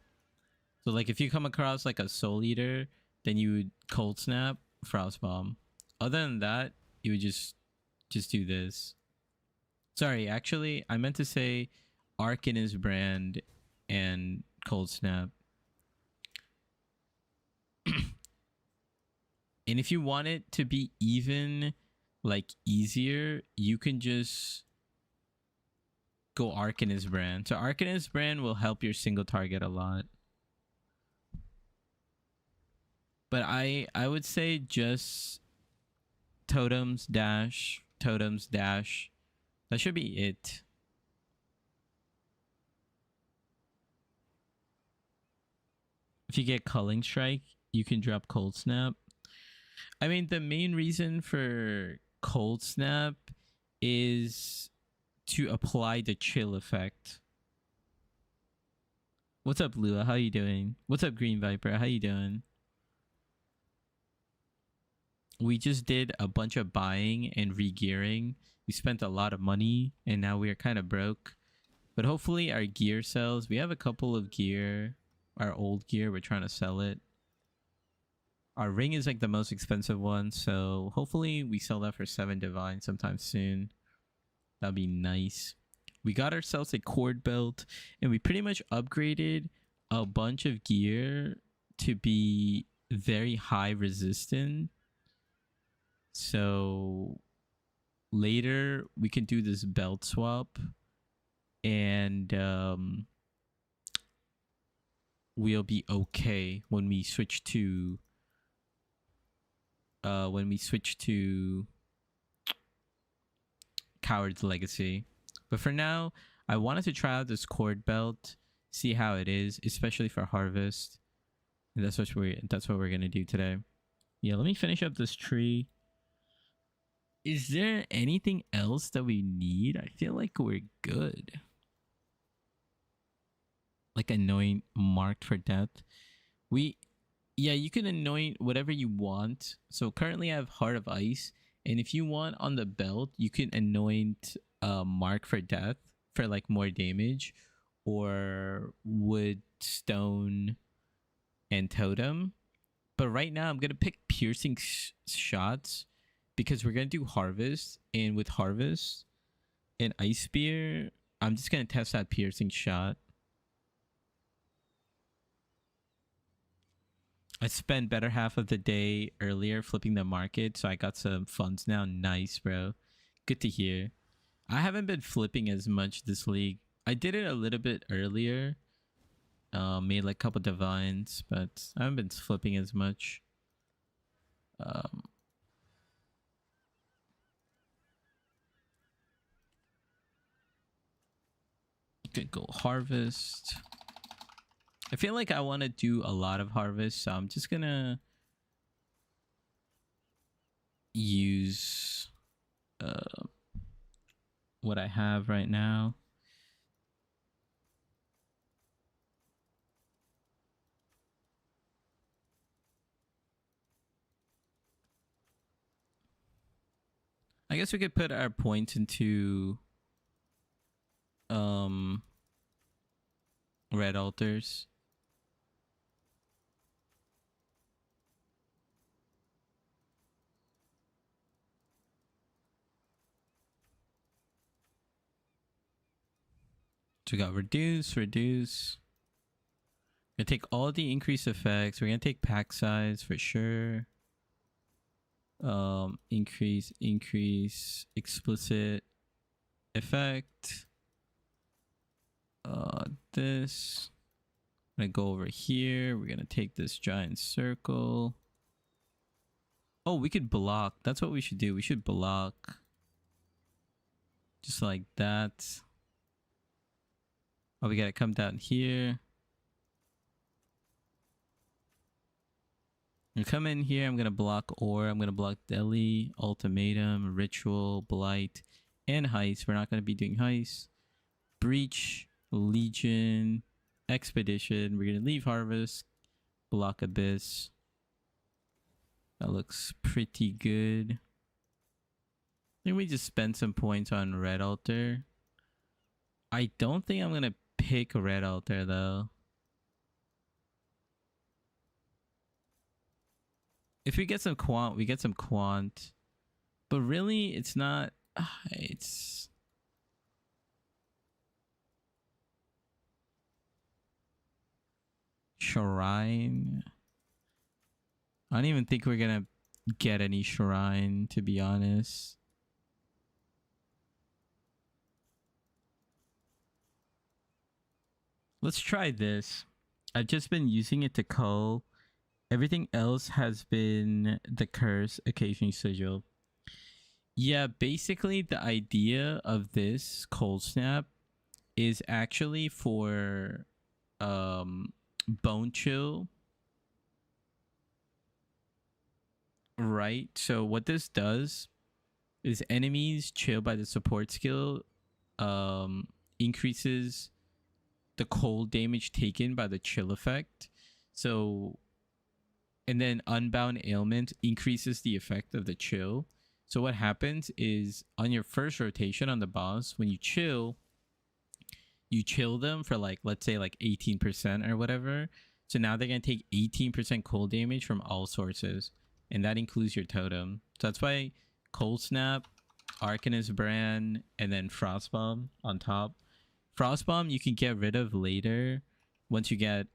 So like if you come across like a Soul Eater, then you would Cold Snap, Frost Bomb. Other than that, you would just do this. Sorry, actually, I meant to say Arcanist Brand and Cold Snap. And if you want it to be even like easier, you can just go Arcanist Brand. So Arcanist Brand will help your single target a lot. But I would say just totems dash. That should be it. If you get Culling Strike, you can drop Cold Snap. I mean, the main reason for Cold Snap is to apply the chill effect. What's up, Lua? How you doing? What's up, Green Viper? How you doing? We just did a bunch of buying and regearing. We spent a lot of money, and now we are kind of broke. But hopefully our gear sells. We have a couple of gear. Our old gear, we're trying to sell it. Our ring is like the most expensive one, so hopefully we sell that for 7 divine sometime soon. That'd be nice. We got ourselves a cord belt, and we pretty much upgraded a bunch of gear to be very high resistant. So later we can do this belt swap, and we'll be okay when we switch to Coward's Legacy. But for now, I wanted to try out this cord belt, see how it is, especially for harvest. And that's what we're gonna do today. Yeah, let me finish up this tree. Is there anything else that we need? I feel like we're good. Like anoint marked for death. Yeah, you can anoint whatever you want. So currently I have Heart of Ice. And if you want on the belt, you can anoint mark for death for like more damage, or wood, stone, and totem. But right now I'm gonna pick piercing shots because we're gonna do harvest, and with harvest and ice spear, I'm just gonna test that piercing shot. I spent better half of the day earlier flipping the market, so I got some funds now. Nice, bro. Good to hear. I haven't been flipping as much this league. I did it a little bit earlier. Made like a couple divines, but I haven't been flipping as much. Could go harvest. I feel like I want to do a lot of harvest, so I'm just gonna use what I have right now. I guess we could put our points into red altars. So we got reduce, reduce. We're gonna take all the increased effects. We're gonna take pack size for sure. Increase, increase, explicit effect. This. I'm gonna go over here. We're gonna take this giant circle. Oh, we could block. That's what we should do. We should block. Just like that. Oh, we gotta come down here. I'm gonna come in here. I'm gonna block ore. I'm gonna block deli, ultimatum, ritual, blight, and heist. We're not gonna be doing heist. Breach, legion, expedition. We're gonna leave harvest, block abyss. That looks pretty good. I think we just spend some points on red altar. I don't think I'm gonna pick red altar though. If we get some quant, we get some quant. But really, it's not... It's... Shrine. I don't even think we're gonna get any shrine, to be honest. Let's try this. I've just been using it to cull. Everything else has been the curse, occasionally sigil. Yeah, basically the idea of this cold snap is actually for bone chill. Right? So what this does is enemies chill by the support skill increases the cold damage taken by the chill effect. So, and then unbound ailment increases the effect of the chill. So what happens is on your first rotation on the boss, when you chill them for like, let's say like 18% or whatever. So now they're going to take 18% cold damage from all sources. And that includes your totem. So that's why Cold Snap, Arcanist Brand, and then Frostbomb on top. Frostbomb you can get rid of later once you get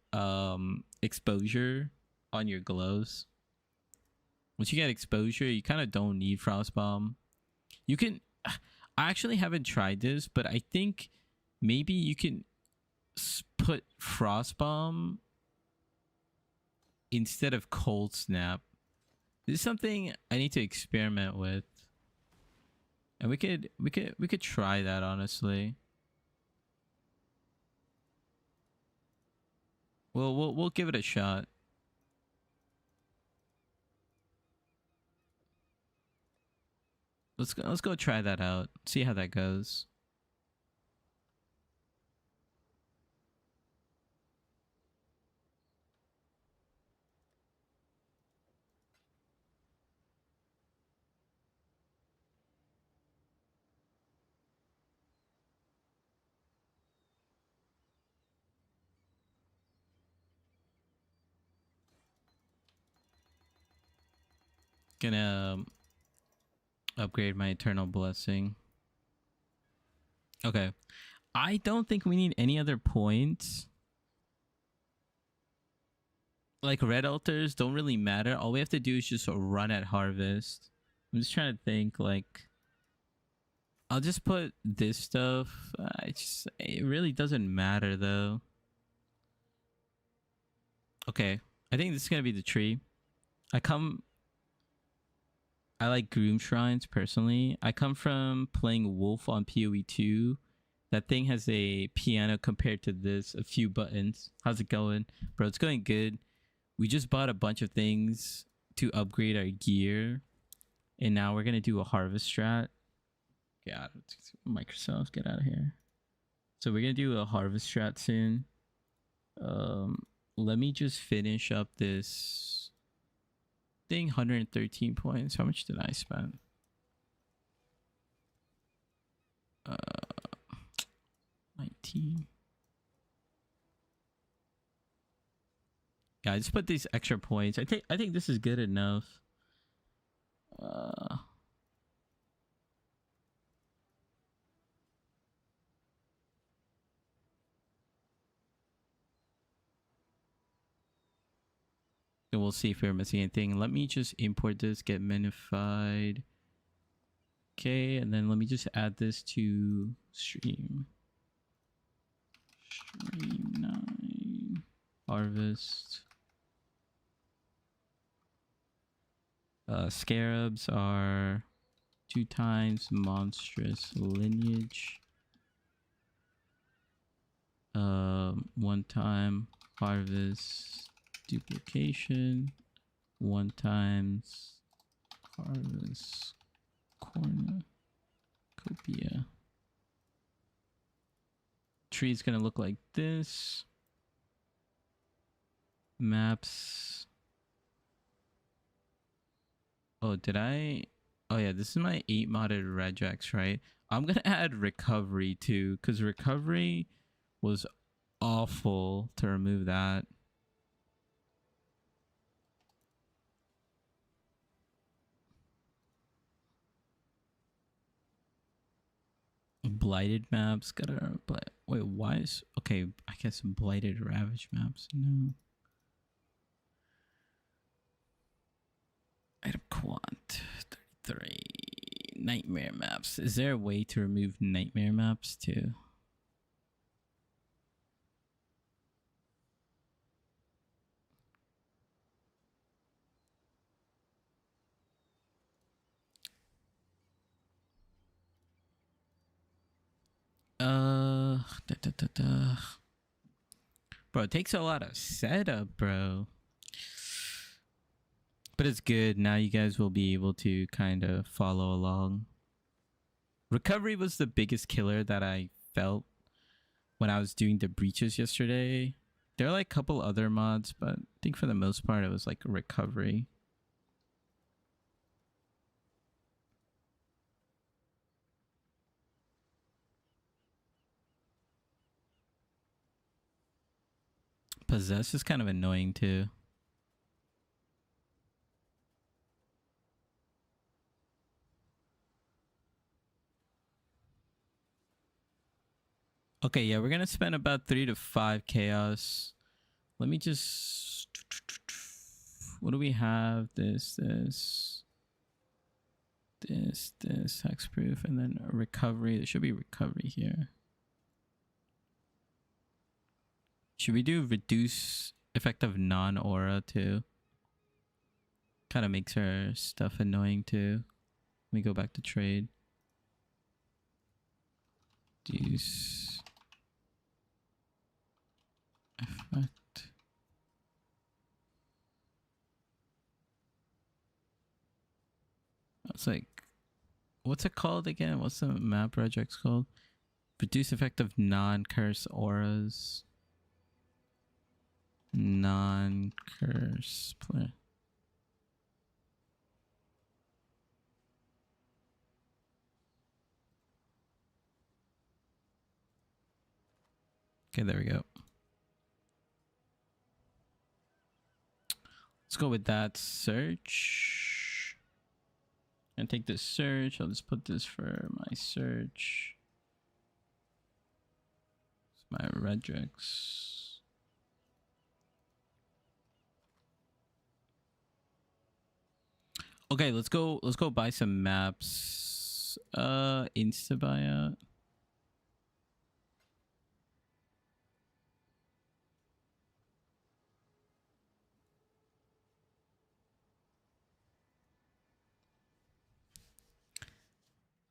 exposure on your gloves. Once you get exposure, you kind of don't need Frostbomb. You can... I actually haven't tried this, but I think maybe you can put Frostbomb instead of Cold Snap. This is something I need to experiment with. And we could try that, honestly. We'll give it a shot. Let's go try that out. See how that goes. Gonna upgrade my eternal blessing. Okay. I don't think we need any other points. Like red altars don't really matter. All we have to do is just run at harvest. I'm just trying to think like I'll just put this stuff. It really doesn't matter though. Okay. I think this is gonna be the tree. I like Groom Shrines personally. I come from playing Wolf on PoE 2. That thing has a piano compared to this, a few buttons. How's it going? Bro, it's going good. We just bought a bunch of things to upgrade our gear. And now we're going to do a harvest strat. Get out of Microsoft, get out of here. So we're going to do a harvest strat soon. Let me just finish up this thing. 113 points. How much did I spend? 19. Yeah, I just put these extra points. I think this is good enough. And we'll see if we're missing anything. Let me just import this, get minified. Okay, and then let me just add this to stream. Stream 9. Harvest. Scarabs are 2 times monstrous lineage. 1 time harvest duplication. 1 times harvest cornucopia. Tree is gonna look like this. Maps. Oh, did I? Oh yeah, this is my 8 modded regex, right? I'm gonna add recovery too, because recovery was awful to remove that. Blighted maps, gotta wait, why is okay, I guess blighted ravage maps, no. Item quant 33. Nightmare maps. Is there a way to remove nightmare maps too? Bro, it takes a lot of setup, bro. But it's good. Now you guys will be able to kind of follow along. Recovery was the biggest killer that I felt when I was doing the breaches yesterday. There are like a couple other mods, but I think for the most part it was like recovery. Possess is kind of annoying too. Okay, yeah, we're gonna spend about 3 to 5 chaos. Let me just... What do we have? This, hexproof, and then a recovery. There should be recovery here. Should we do reduce effect of non-aura too? Kind of makes our stuff annoying too. Let me go back to trade. Reduce effect. It's like, what's it called again? What's the map project's called? Reduce effect of non-curse auras. Non-curse player. Okay, there we go. Let's go with that search. And take this search. I'll just put this for my search. It's my regex. Okay, let's go buy some maps. Insta buyout.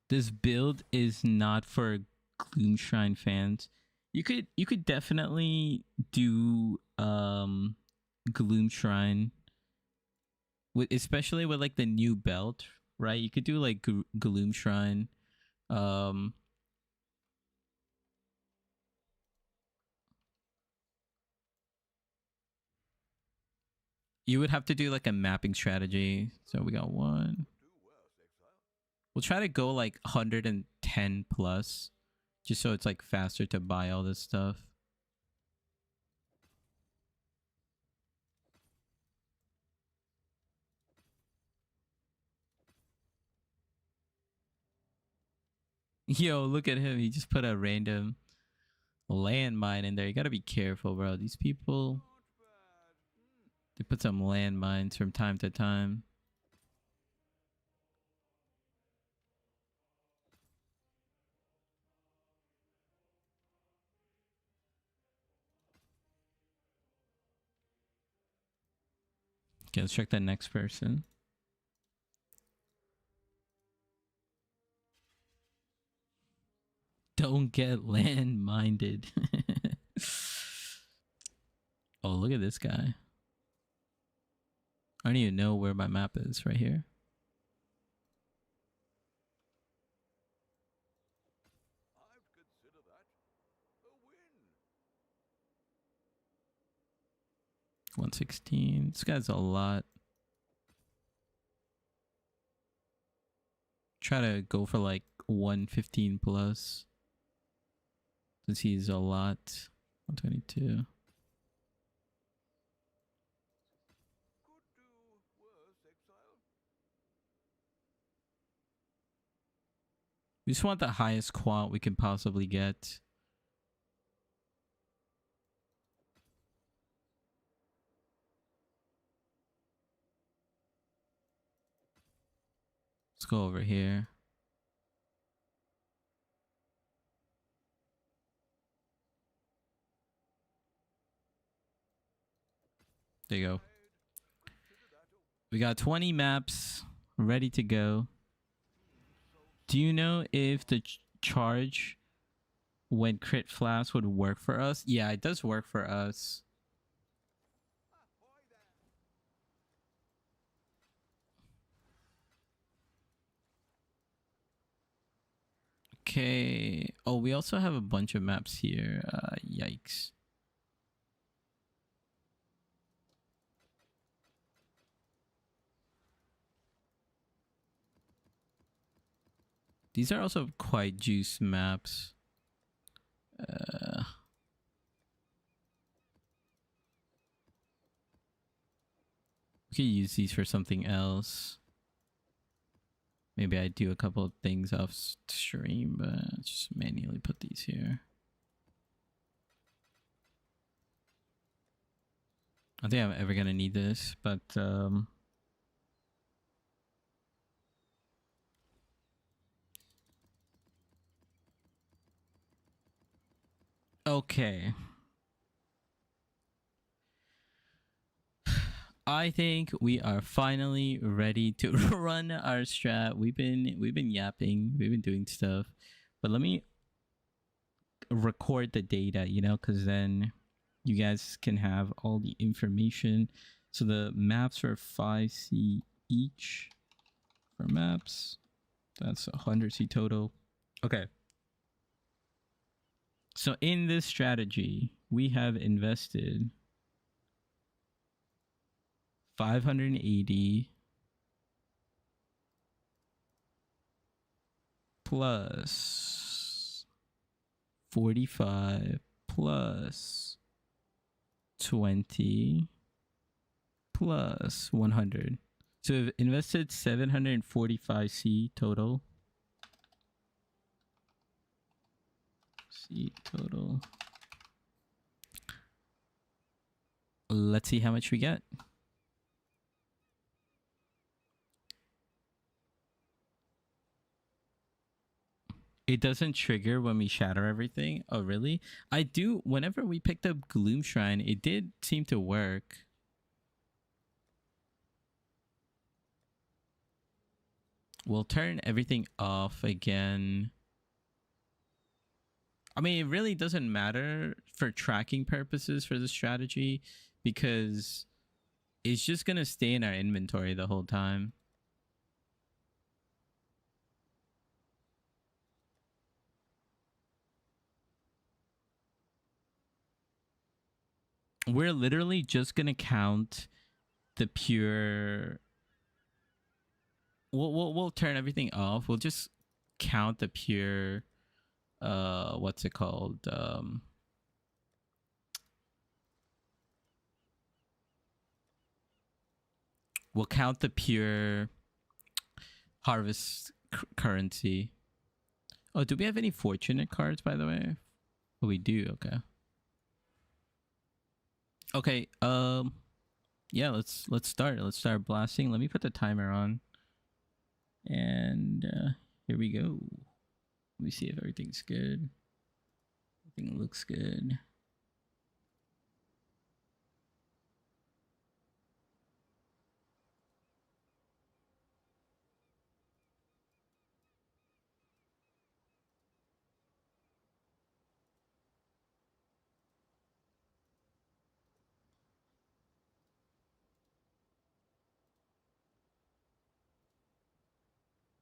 This build is not for Gloomshrine fans. You could definitely do Gloomshrine with, especially with like the new belt, right? You could do like Gloomshrine. You would have to do like a mapping strategy. So we got one. We'll try to go like 110 plus, just so it's like faster to buy all this stuff. Yo, look at him. He just put a random landmine in there. You gotta be careful, bro. These people, they Put some landmines from time to time. Okay, let's check the next person. Don't get land-minded. Oh, look at this guy. I don't even know where my map is. Right here. I'd consider that a win. 116. This guy's a lot. Try to go for like 115 plus. Since he's a lot. 122. Could do worse, exile. We just want the highest quant we can possibly get. Let's go over here. There you go. Consider that a We got 20 maps ready to go. Do you know if the charge when crit flash would work for us? Yeah, it does work for us. ahoy there. Okay. Oh, we also have a bunch of maps here. Yikes. These are also quite juice maps. We could use these for something else. Maybe I do a couple of things off stream, but just manually put these here. I think I'm ever gonna need this, but okay. I think we are finally ready to run our strat. We've been yapping, we've been doing stuff, but let me record the data, you know, because then you guys can have all the information. So the maps are 5C each for maps. That's 100C total. Okay. So in this strategy, we have invested 580 plus 45 plus 20 plus 100. So we've invested 745C total. C total. Let's see how much we get. It doesn't trigger when we shatter everything. Oh, really? I do. Whenever we picked up Gloom Shrine, it did seem to work. We'll turn everything off again. I mean, it really doesn't matter for tracking purposes for the strategy because it's just going to stay in our inventory the whole time. We're literally just going to count the pure... We'll turn everything off. We'll just count the pure... what's it called? We'll count the pure harvest currency. Oh, do we have any fortunate cards, by the way? Oh, we do. Okay. Okay. yeah, let's start. Let's start blasting. Let me put the timer on. And here we go. Let me see if everything's good. Everything looks good.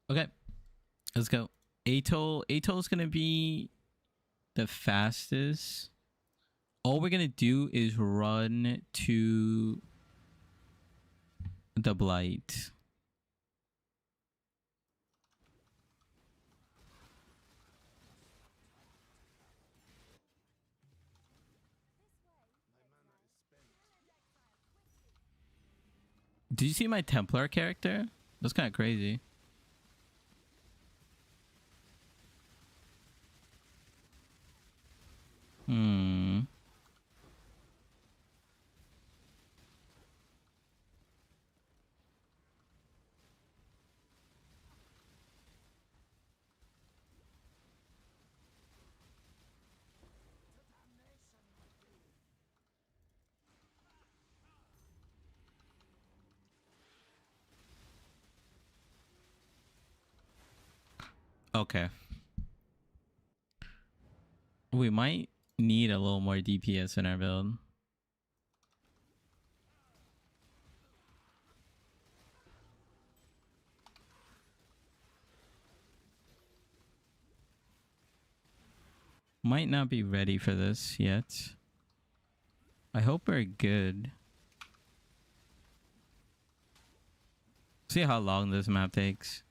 Okay, let's go. Atol's gonna be the fastest. All we're gonna do is run to the blight. Did you see my Templar character? That's kind of crazy. Okay. We might need a little more DPS in our build. Might not be ready for this yet. I hope we're good. See how long this map takes.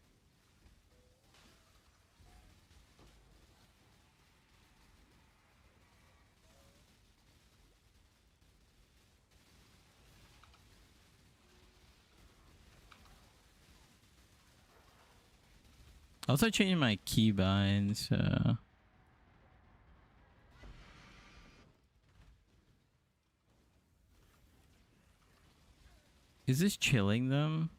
Also changing my keybinds. Is this chilling them?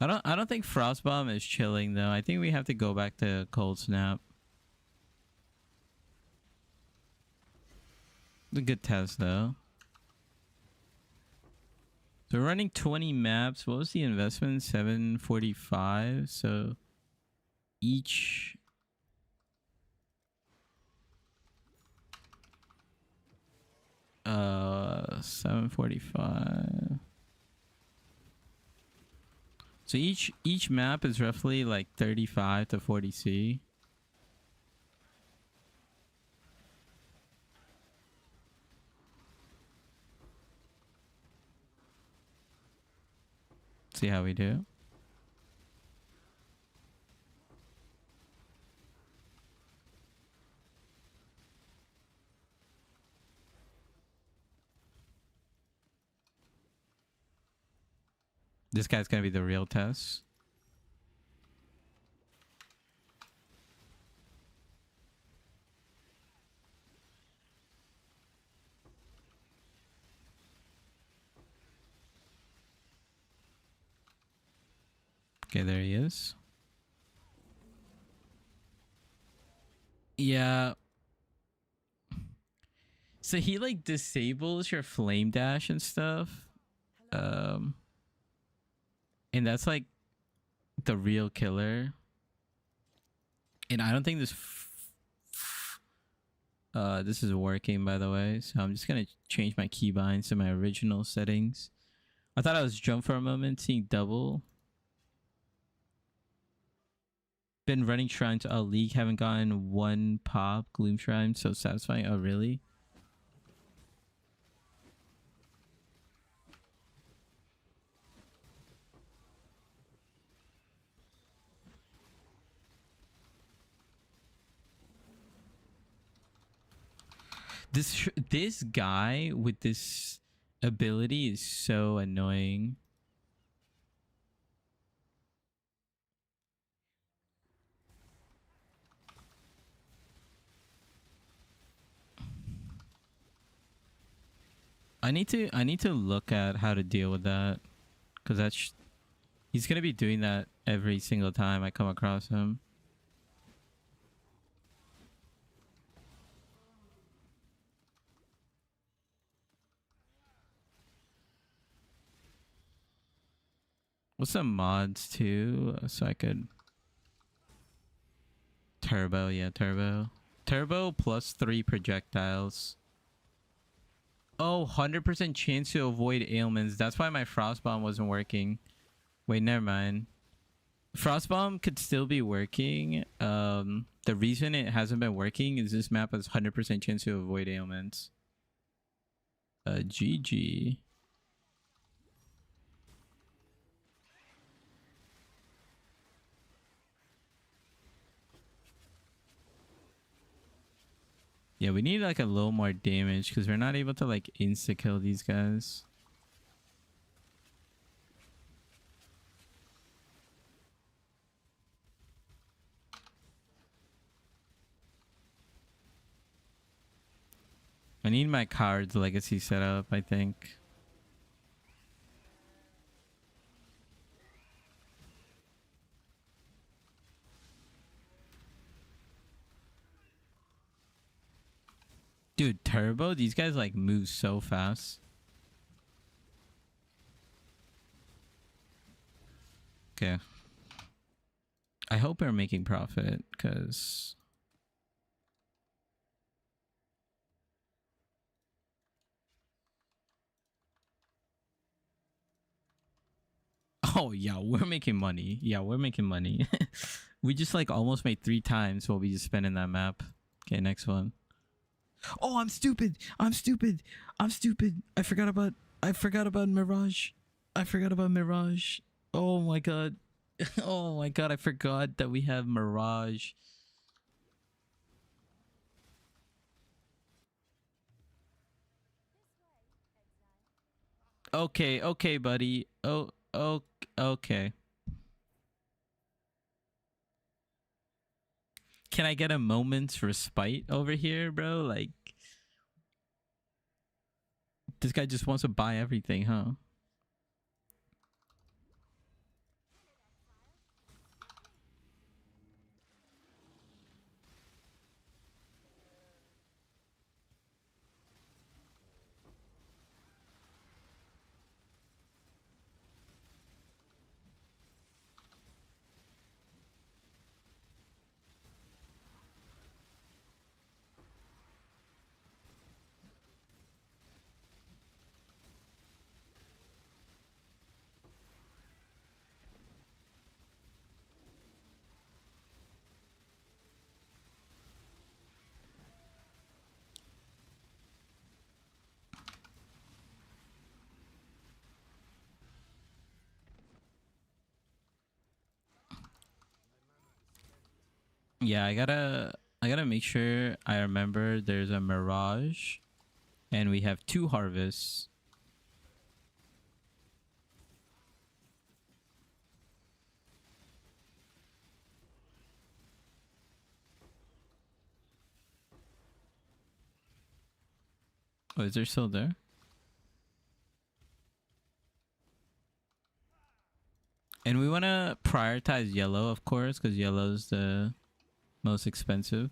I don't think Frostbomb is chilling though. I think we have to go back to Cold Snap. It's a good test though. So we're running 20 maps. What was the investment? 745. So each 745. So each map is roughly like 35 to 40 C. See how we do. This guy's gonna be the real test. Okay, there he is. Yeah. So he like disables your flame dash and stuff. And that's like the real killer. And I don't think this is working, by the way. So I'm just gonna change my keybinds to my original settings. I thought I was jumped for a moment, seeing double. Been running shrine to a league, haven't gotten one pop. Gloom shrine, so satisfying. Oh really? This guy with this ability is so annoying. I need to look at how to deal with that, because he's gonna be doing that every single time I come across him. What's some mods too, so I could turbo? Yeah, turbo plus 3 projectiles. Oh, 100% chance to avoid ailments. That's why my frost bomb wasn't working. Wait, never mind. Frost bomb could still be working. The reason it hasn't been working is this map has 100% chance to avoid ailments. GG. Yeah, we need like a little more damage because we're not able to like insta kill these guys. I need my cards legacy set up, I think. Dude, turbo, these guys like move so fast. Okay. I hope we're making profit, because oh yeah, we're making money. Yeah, we're making money. We just like almost made 3 times what we just spent in that map. Okay, next one. Oh, I'm stupid. I'm stupid. I'm stupid. I forgot about Mirage. I forgot about Mirage. Oh my god. Oh my god, I forgot that we have Mirage. Okay, okay, buddy. Oh, okay. Can I get a moment's respite over here, bro? Like, this guy just wants to buy everything, huh? Yeah, I gotta make sure I remember there's a Mirage and we have 2 harvests. Oh, is there still there? And we want to prioritize yellow, of course, because yellow is the most expensive.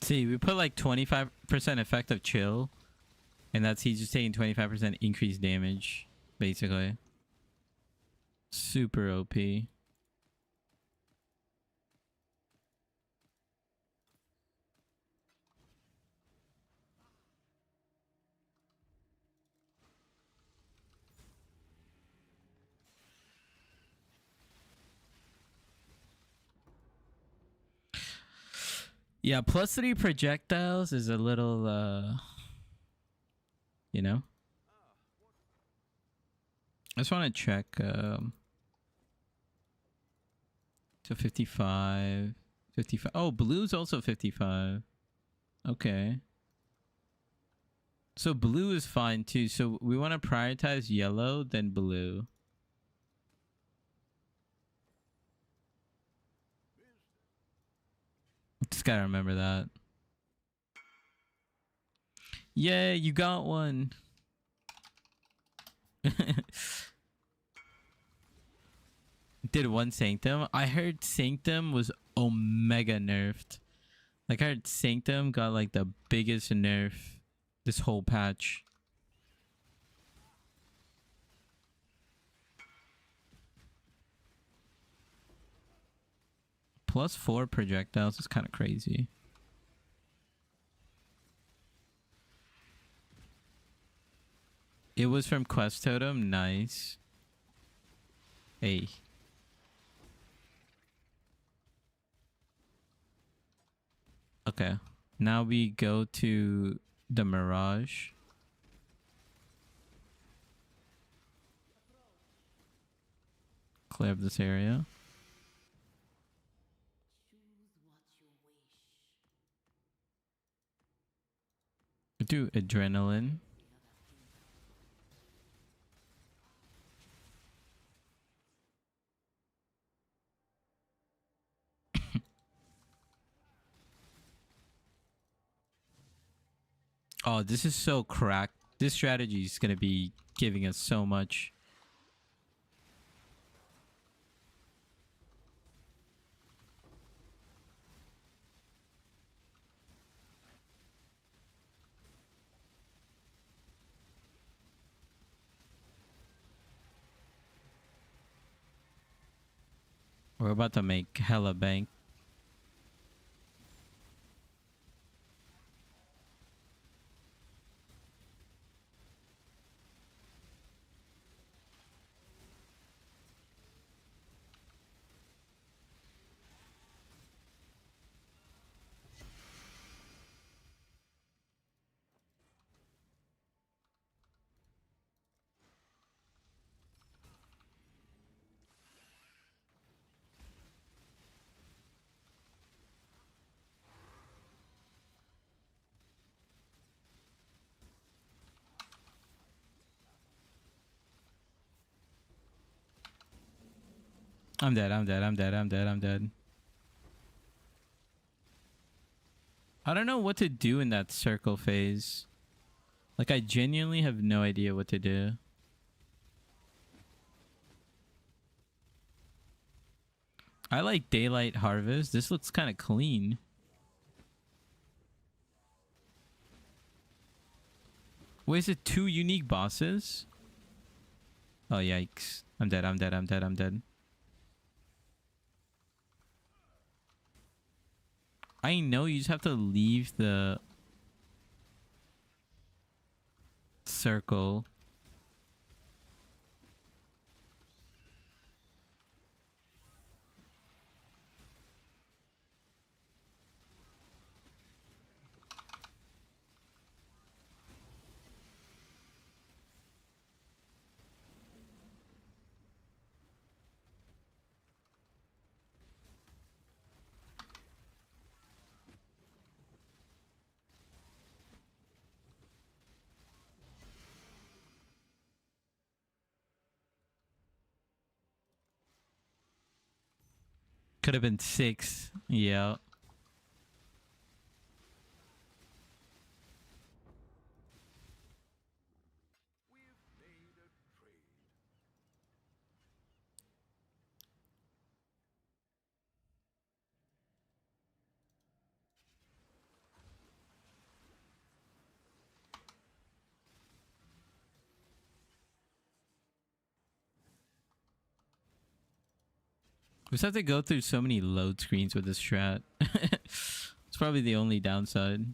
See, we put like 25% effective chill, and that's he's just taking 25% increased damage, basically. Super OP. Yeah, +3 projectiles is a little, you know. I just want to check. So 55, 55. Oh, blue's also 55. Okay. So blue is fine too. So we want to prioritize yellow, then blue. Just gotta remember that. Yeah, you got one. Did one Sanctum? I heard Sanctum was omega nerfed. Like I heard Sanctum got like the biggest nerf this whole patch. +4 projectiles is kind of crazy. It was from Quest Totem. Nice. Hey. Okay. Now we go to the Mirage. Clear up this area. Do adrenaline. Oh, this is so cracked. This strategy is going to be giving us so much. We're about to make hella bank. I'm dead. I'm dead. I'm dead. I'm dead. I'm dead. I don't know what to do in that circle phase. Like, I genuinely have no idea what to do. I like Daylight Harvest. This looks kind of clean. Wait, is it 2 unique bosses? Oh, yikes. I'm dead. I'm dead. I'm dead. I'm dead. I know you just have to leave the circle. Could have been 6. Yeah. We've made a trade. We just have to go through so many load screens with this strat. It's probably the only downside.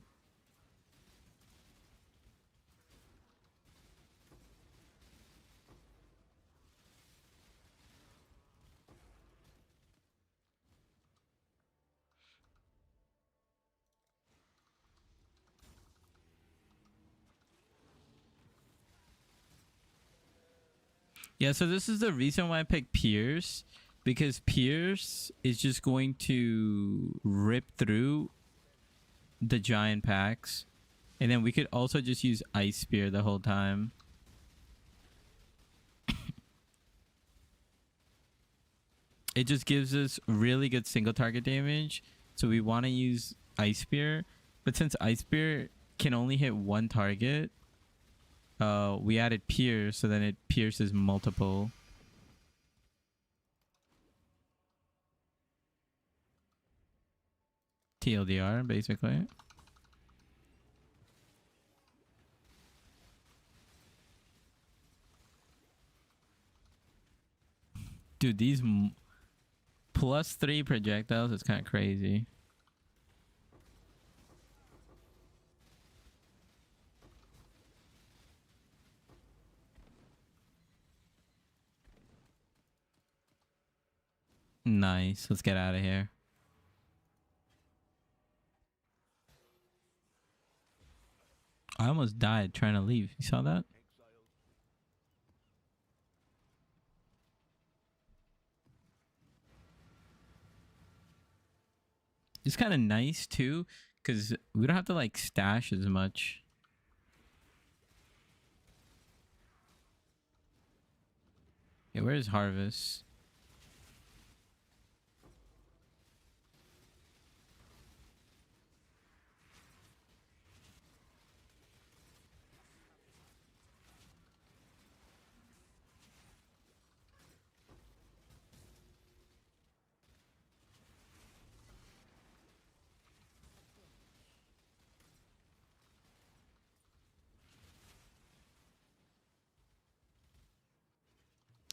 Yeah, so this is the reason why I picked Pierce, because Pierce is just going to rip through the giant packs, and then we could also just use Ice Spear the whole time. It just gives us really good single target damage, so we want to use Ice Spear, but since Ice Spear can only hit one target, we added Pierce, so then it pierces multiple. TLDR, basically. Dude, these +3 projectiles is kind of crazy. Nice. Let's get out of here. I almost died trying to leave. You saw that? It's kind of nice too, because we don't have to like stash as much. Yeah, where's Harvest?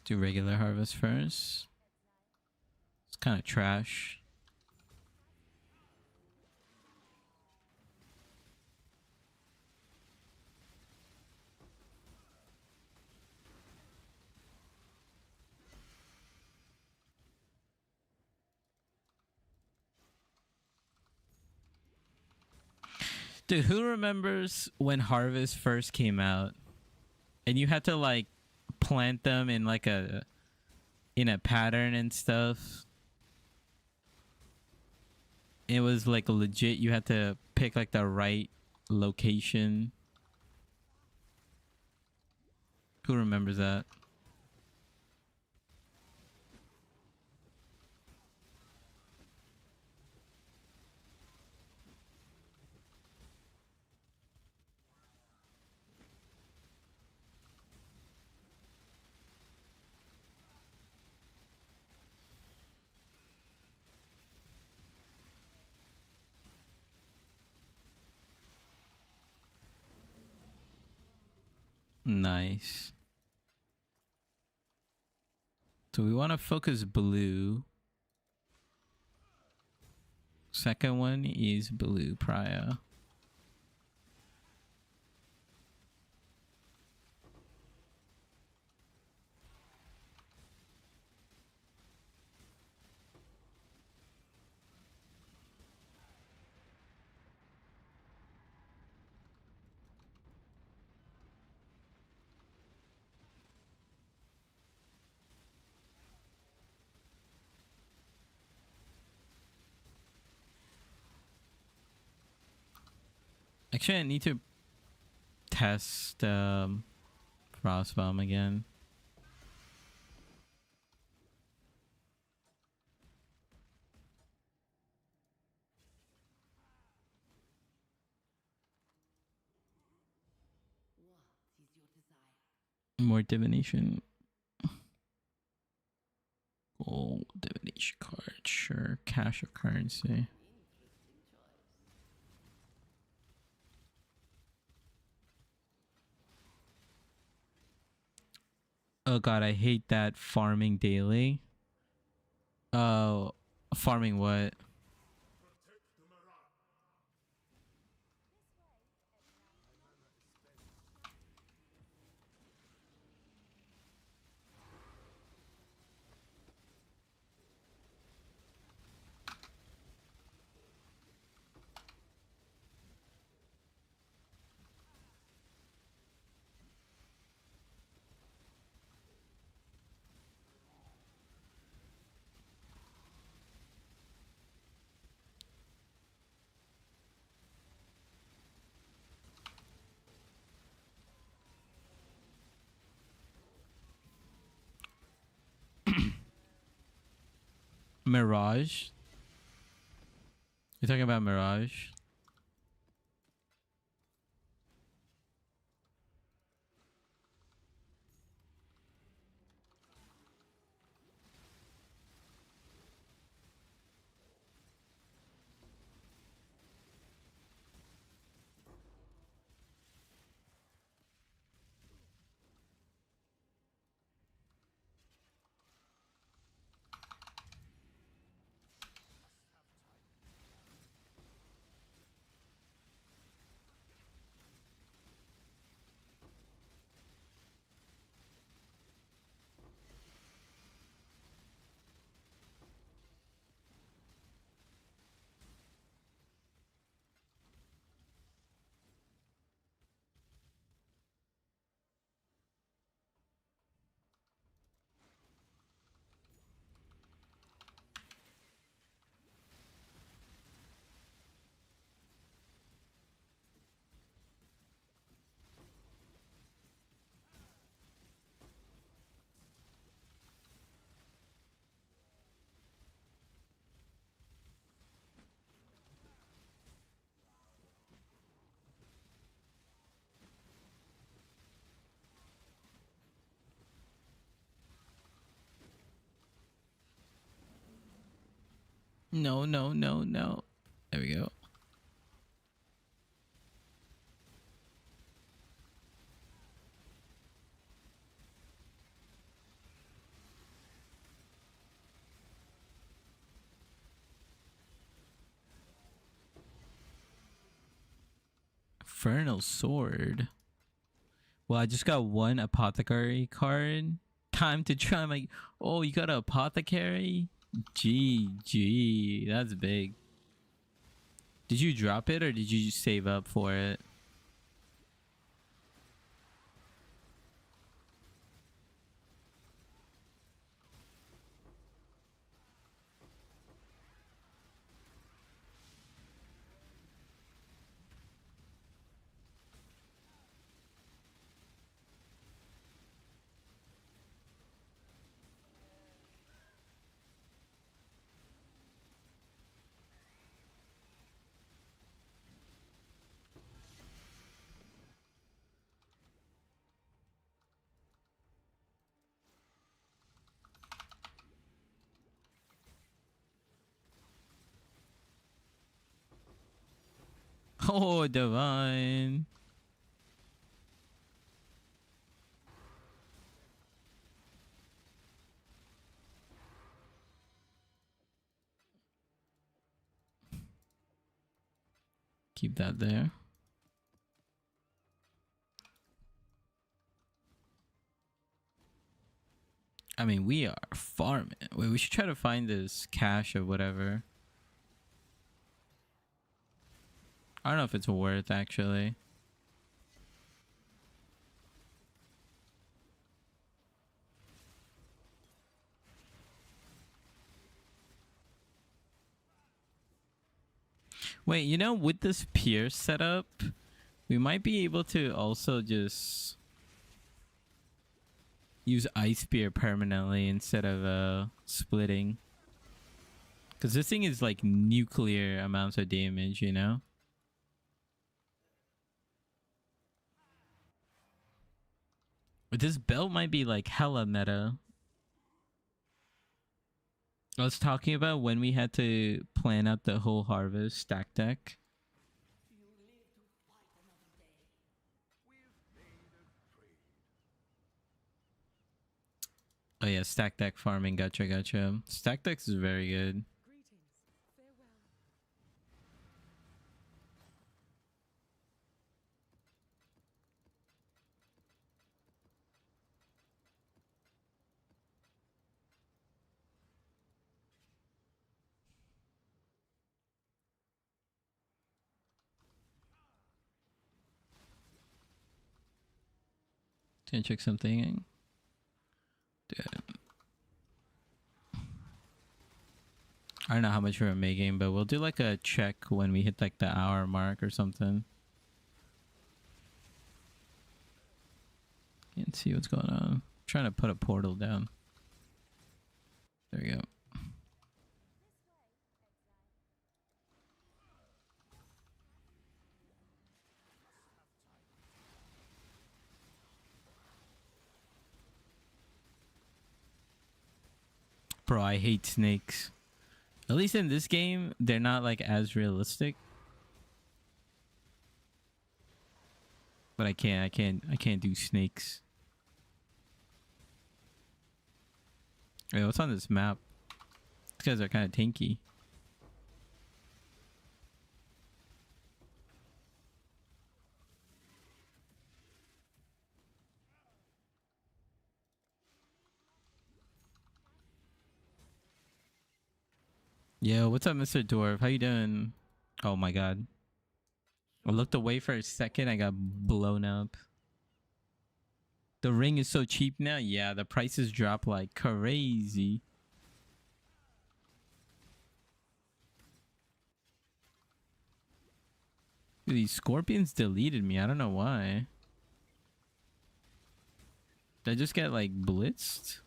Do regular Harvest first. It's kind of trash. Dude, who remembers when Harvest first came out and you had to like plant them in like in a pattern and stuff? It was like legit, you had to pick like the right location. Who remembers that? Nice. So we want to focus blue. Second one is blue Priya. Actually, I need to test Frost Bomb again. More divination. Gold divination card, sure. Cash or currency. Oh god, I hate that farming daily. Oh, farming what? Mirage? You're talking about Mirage? No, no, no, no. There we go. Infernal Sword. Well, I just got one apothecary card. Time to try. I'm like, oh, you got an apothecary? GG. That's big. Did you drop it or did you save up for it? Oh, divine. Keep that there. I mean, we are farming. Wait, we should try to find this cache or whatever. I don't know if it's worth actually. Wait, you know, with this pier setup, we might be able to also just use ice spear permanently instead of splitting. Because this thing is like nuclear amounts of damage, you know? But this belt might be like hella meta. I was talking about when we had to plan out the whole harvest stack deck. Oh yeah, stack deck farming. Gotcha, gotcha. Stack decks is very good. Can I check something? Dude. I don't know how much we're making, but we'll do like a check when we hit like the hour mark or something. Can't see what's going on. I'm trying to put a portal down. There we go. Bro, I hate snakes. At least in this game, they're not like as realistic. But I can't do snakes. Wait, what's on this map? These guys are kind of tanky. Yo, what's up, Mr. Dwarf? How you doing? Oh my god. I looked away for a second, I got blown up. The ring is so cheap now. Yeah, the prices drop like crazy. Dude, these scorpions deleted me. I don't know why. Did I just get like blitzed?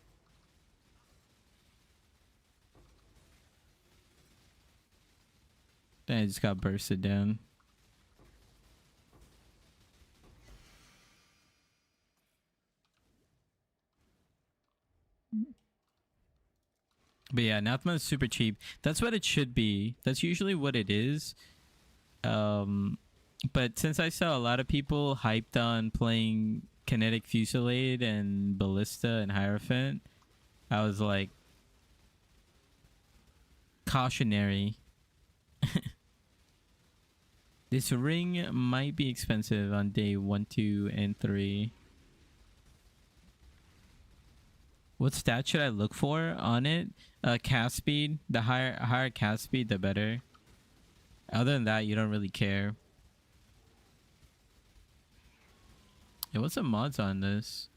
Then I just got bursted down. But yeah, Nathma is super cheap. That's what it should be. That's usually what it is. But since I saw a lot of people hyped on playing Kinetic Fusillade and Ballista and Hierophant, I was like, cautionary. This ring might be expensive on day 1, 2, and 3. What stat should I look for on it? Cast speed. The higher cast speed, the better. Other than that, you don't really care. Yeah, what's the mods on this?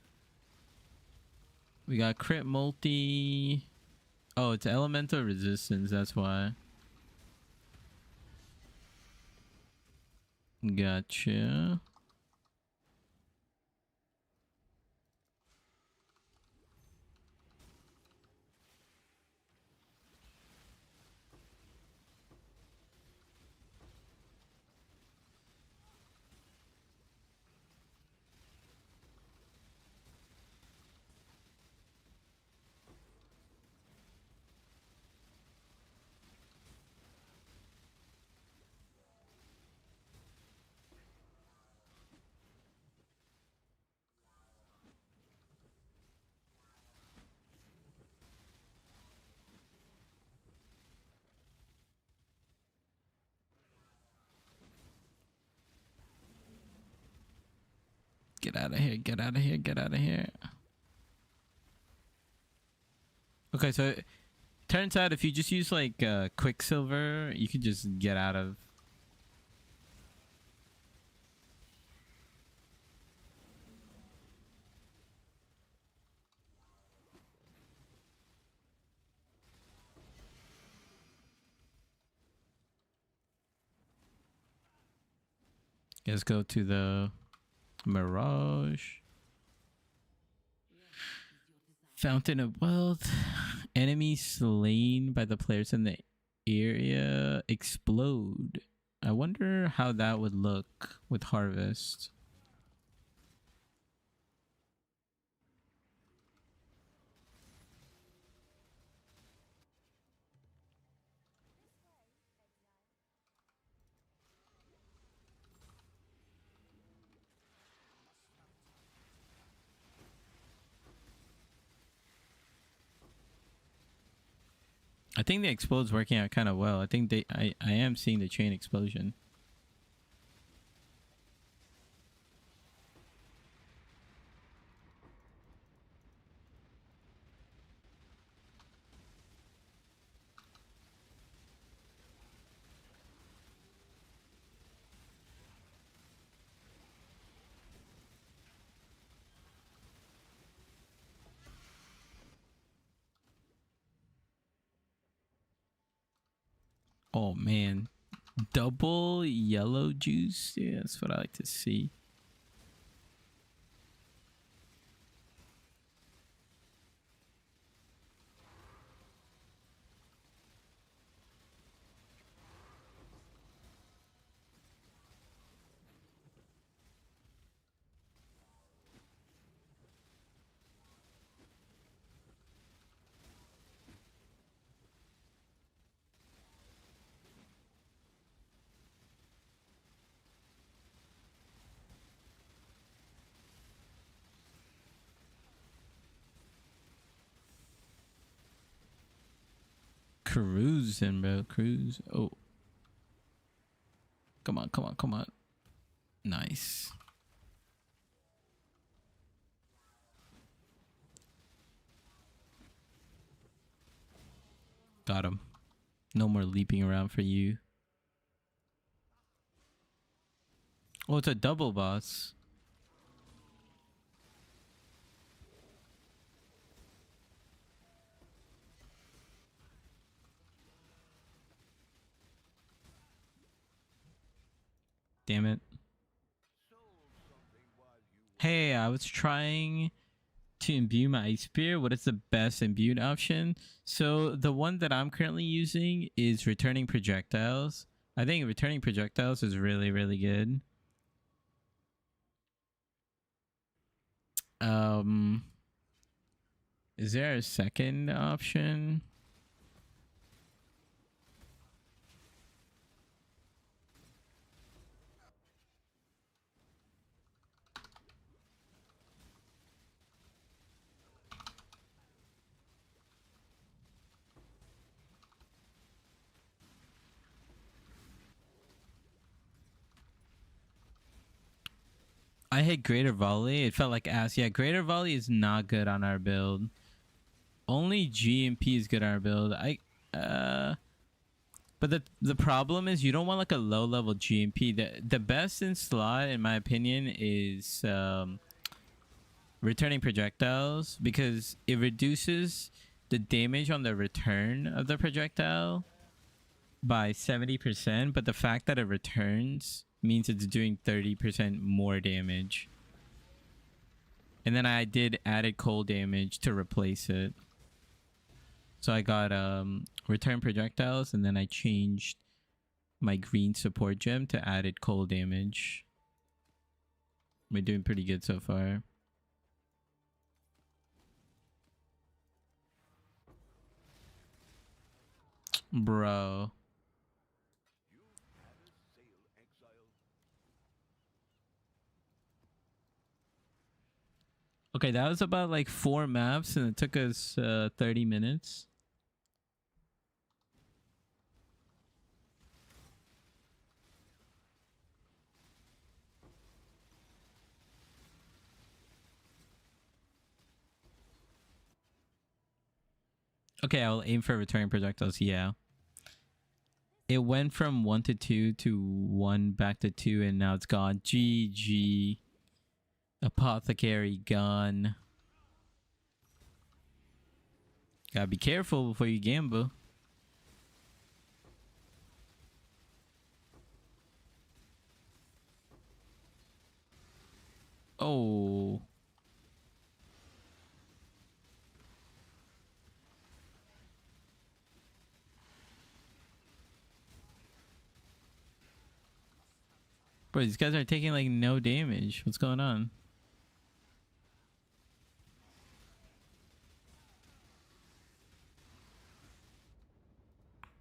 We got crit multi. Oh, it's elemental resistance. That's why. Gotcha. Get out of here. Get out of here. Get out of here. Okay, so it turns out if you just use like Quicksilver, you could just get out of. Let's go to the Mirage. Fountain of Wealth. Enemies slain by the players in the area explode. I wonder how that would look with Harvest. I think the explode's working out kind of well. I think I am seeing the chain explosion. Oh man, double yellow juice. Yeah, that's what I like to see. Cruising, bro. Cruise. Oh. Come on, come on, come on. Nice. Got him. No more leaping around for you. Oh, it's a double boss. Damn it. Hey, I was trying to imbue my ice spear. What is the best imbued option? So the one that I'm currently using is returning projectiles. I think returning projectiles is really, really good. Is there a second option? I hit Greater Volley. It felt like ass. Yeah, Greater Volley is not good on our build. Only GMP is good on our build. But the problem is you don't want like a low level GMP. The best in slot, in my opinion, is returning projectiles, because it reduces the damage on the return of the projectile by 70%, but the fact that it returns means it's doing 30% more damage. And then I did added cold damage to replace it. So I got return projectiles, and then I changed my green support gem to added cold damage. We're doing pretty good so far. Bro. Okay, that was about like 4 maps, and it took us 30 minutes. Okay, I'll aim for returning projectiles. Yeah. It went from 1 to 2 to 1 back to 2, and now it's gone. GG. Apothecary gone. Gotta be careful before you gamble. Oh. Bro, these guys are taking like no damage. What's going on?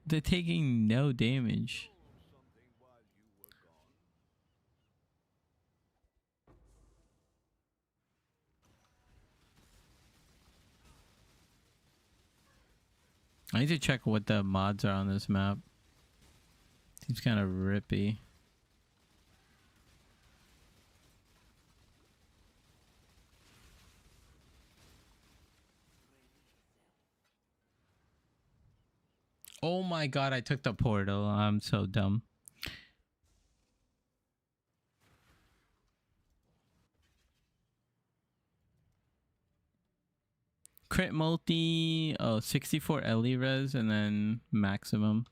They're taking no damage. I need to check what the mods are on this map. Seems kind of rippy. Oh my god, I took the portal. I'm so dumb. Crit multi, 64 LE res, and then maximum.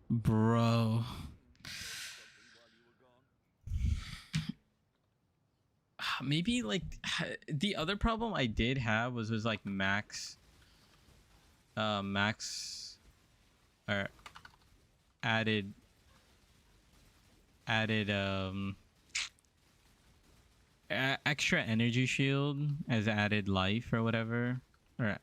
Bro. Maybe like the other problem I did have was like max or added extra energy shield as added life or whatever, or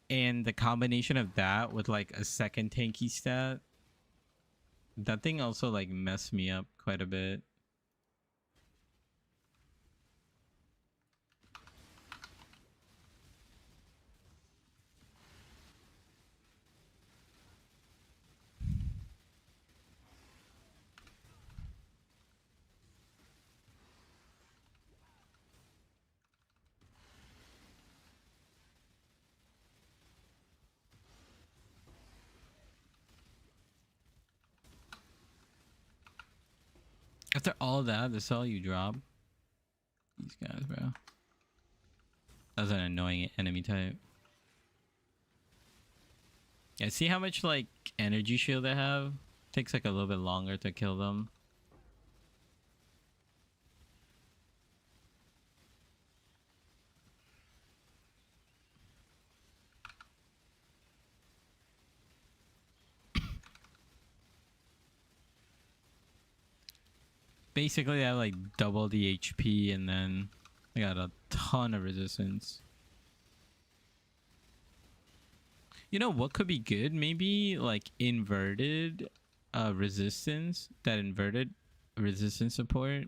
and the combination of that with like a second tanky stat That thing also like messed me up quite a bit. After all that, that's all you drop? These guys, bro. That's an annoying enemy type. Yeah, see how much like energy shield they have? Takes like a little bit longer to kill them. Basically, I have like double the HP and then I got a ton of resistance. You know what could be good? Maybe like inverted resistance. That inverted resistance support.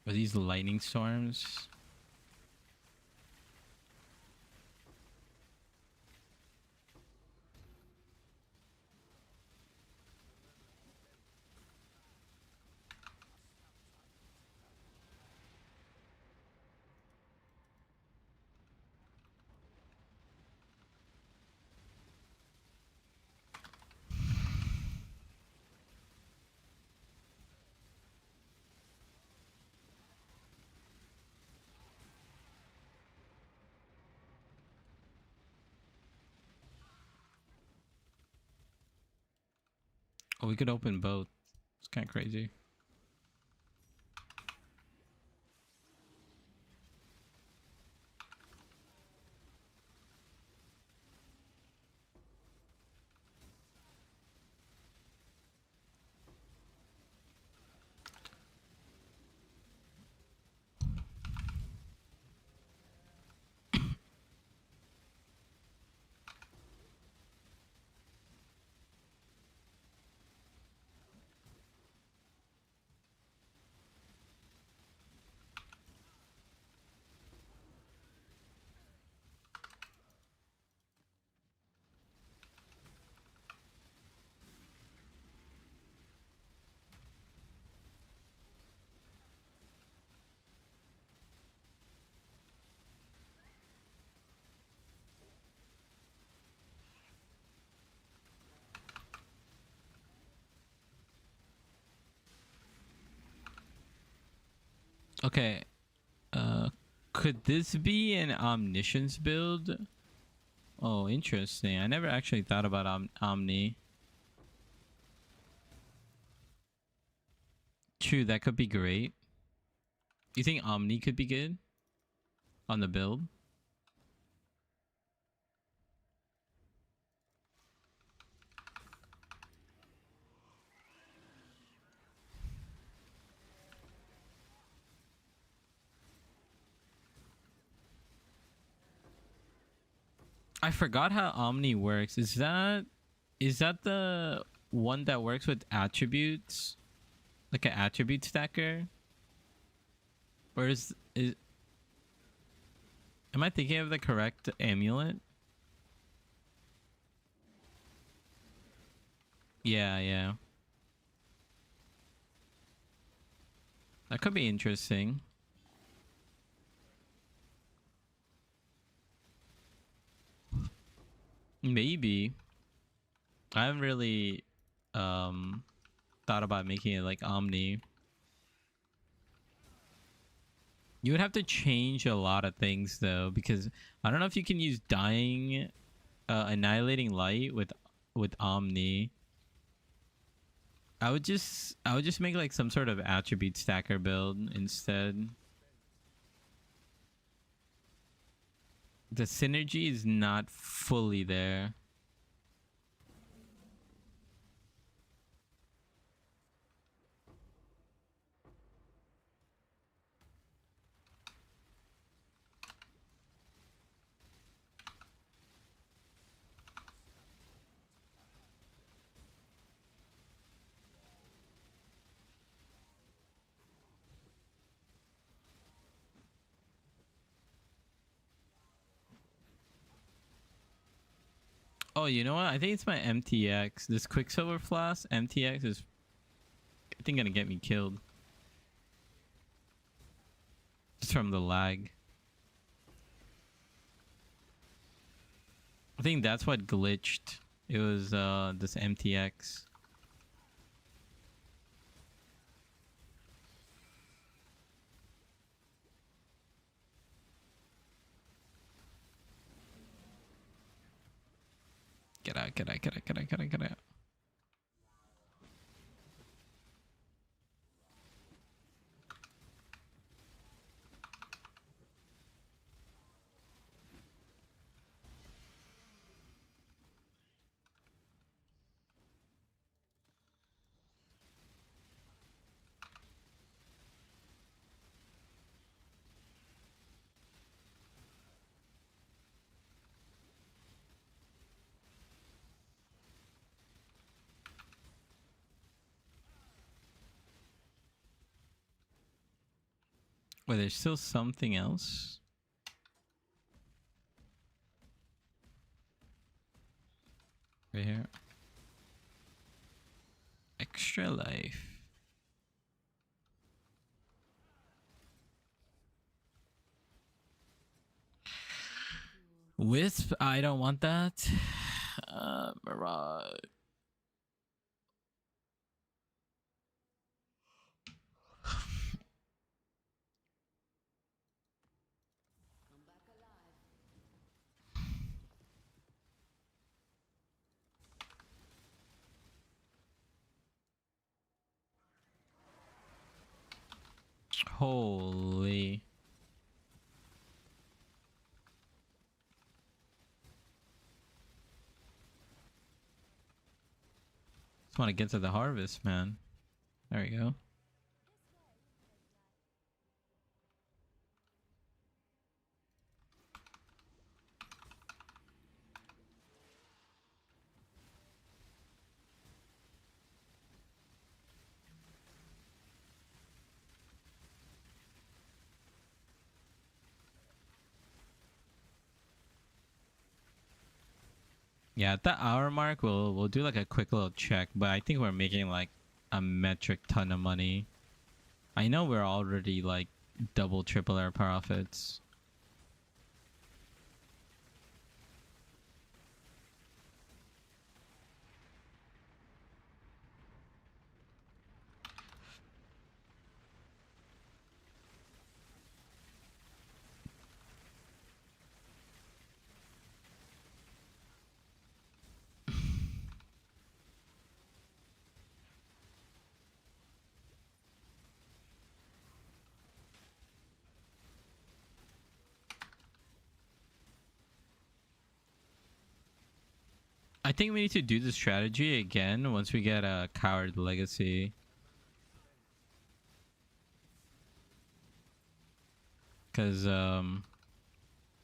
Or these lightning storms. Oh, we could open both. It's kind of crazy. Okay. Could this be an omniscience build? Oh, interesting. I never actually thought about Omni. True, that could be great. You think Omni could be good on the build? I forgot how Omni works. Is that the one that works with attributes? Like an attribute stacker? Or is am I thinking of the correct amulet? Yeah, yeah. That could be interesting. Maybe. I haven't really um thought about making it like Omni. You would have to change a lot of things though, because I don't know if you can use dying annihilating light with Omni. I would just make like some sort of attribute stacker build instead. The synergy is not fully there. Oh, you know what? I think it's my MTX. This Quicksilver Flask MTX is, I think, gonna get me killed. Just from the lag. I think that's what glitched. It was this MTX. Get out, get out, get out, get out, get out, get out. Wait, there's still something else? Right here. Extra life. Wisp, I don't want that. Mirage. Holy. Just want to get to the harvest, man. There we go. Yeah, at the hour mark, we'll do like a quick little check, but I think we're making like a metric ton of money. I know we're already like double, triple our profits. I think we need to do the strategy again once we get a Coward Legacy. Because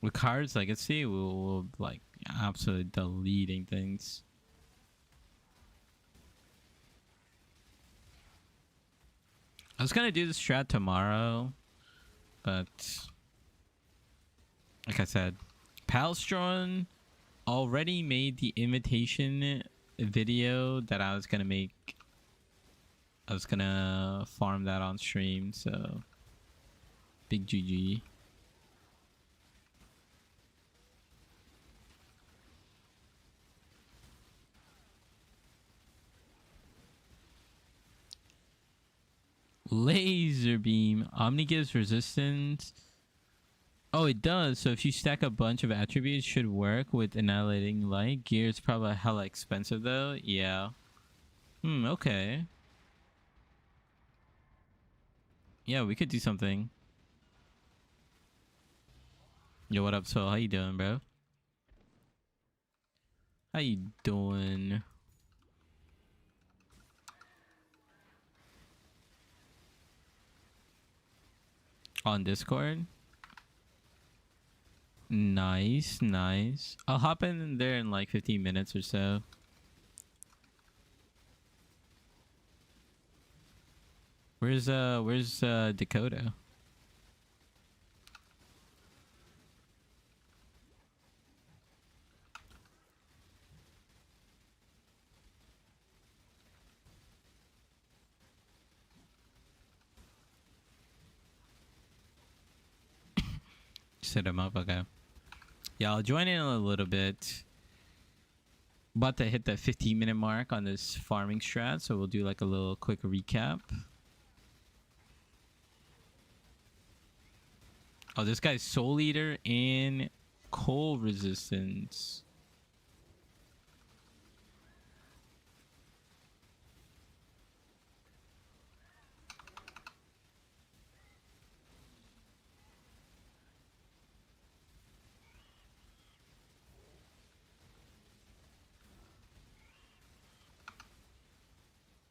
with Coward's Legacy, we'll like absolutely deleting things. I was gonna do the strat tomorrow, but like I said, Palstron already made the invitation video that I was gonna make. I was gonna farm that on stream, so big GG. Laser beam. Omni gives resistance. Oh, it does. So if you stack a bunch of attributes, it should work with annihilating light. Gear is probably hella expensive though. Yeah. Okay. Yeah, we could do something. Yo, what up, Soul? How you doing, bro? How you doing? On Discord? Nice, nice. I'll hop in there in like 15 minutes or so. Where's Dakota? Set him up. Okay. Yeah, I'll join in a little bit. About to hit the 15-minute mark on this farming strat, so we'll do like a little quick recap. Oh, this guy's Soul Eater and Cold Resistance.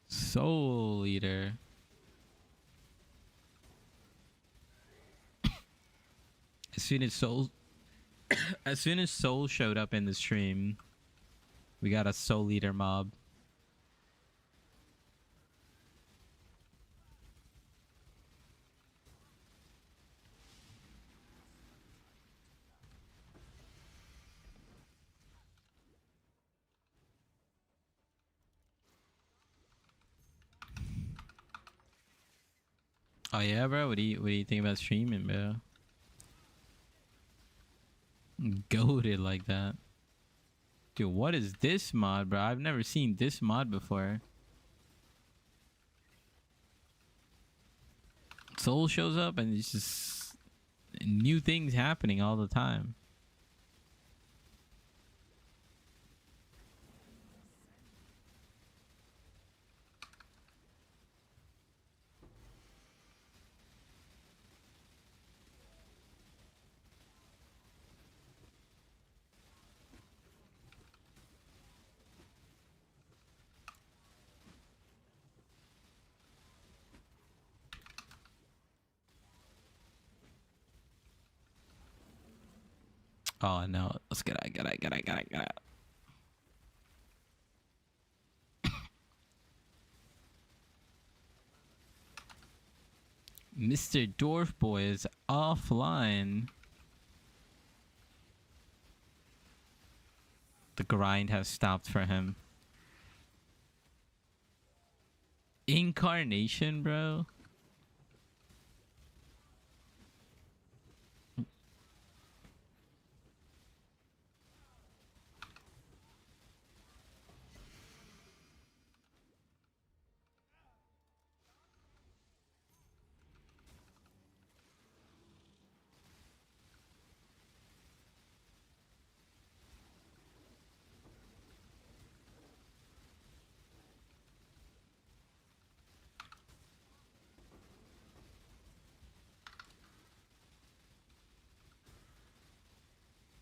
Soul Eater. As soon as Soul as soon as Soul showed up in the stream, we got a Soul Eater mob. Oh yeah, bro. What do you think about streaming, bro? Goated like that. Dude, what is this mod, bro? I've never seen this mod before. Soul shows up and it's just new things happening all the time. Oh no, let's get out. Mr. Dwarf Boy is offline. The grind has stopped for him. Incarnation, bro.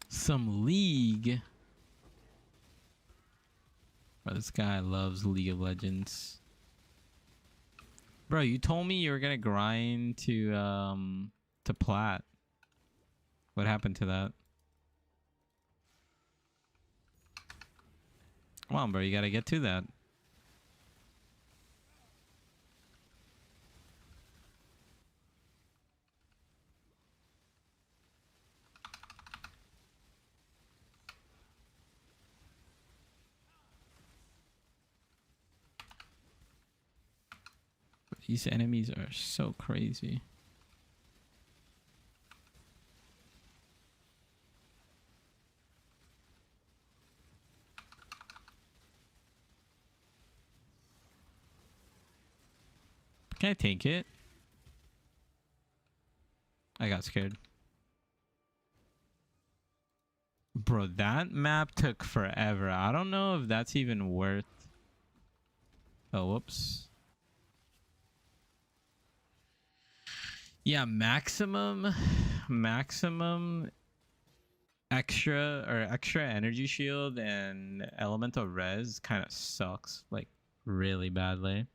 Some League. Bro, this guy loves League of Legends. Bro, you told me you were gonna grind to plat. What happened to that? Come on, bro, you gotta get to that. These enemies are so crazy. Can I take it? I got scared. Bro, that map took forever. I don't know if that's even worth... Oh, whoops. Yeah, maximum extra energy shield and elemental res kind of sucks, like really badly.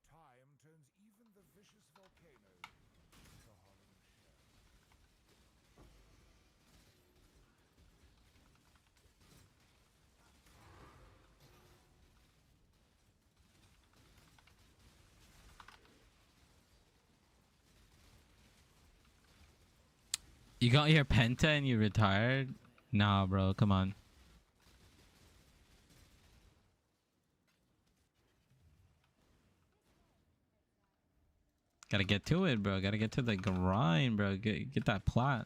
Time turns even the vicious volcano into hollow shell. You got your penta and you retired? Nah, bro, come on. Gotta get to it, bro. Gotta get to the grind, bro. Get that plat.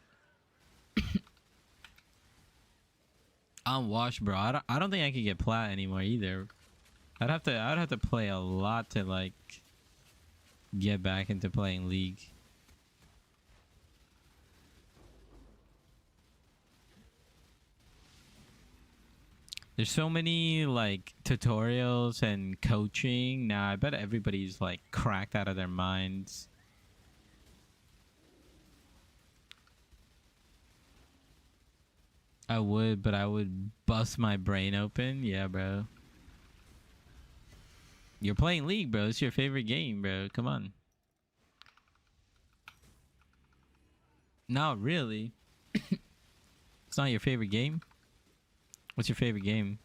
I'm washed, bro. I don't think I could get plat anymore either. I'd have to play a lot to like get back into playing League. There's so many like tutorials and coaching now. I bet everybody's like cracked out of their minds. I would, but I would bust my brain open. Yeah, bro. You're playing League, bro. It's your favorite game, bro. Come on. Not really. It's not your favorite game. What's your favorite game?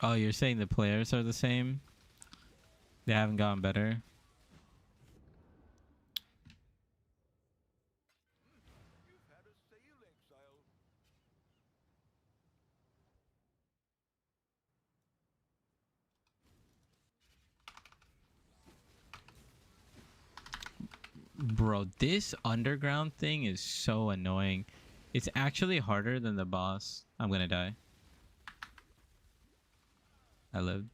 Oh, you're saying the players are the same? They haven't gotten better? You've had a sale, exile. Bro, this underground thing is so annoying. It's actually harder than the boss. I'm gonna die. I lived.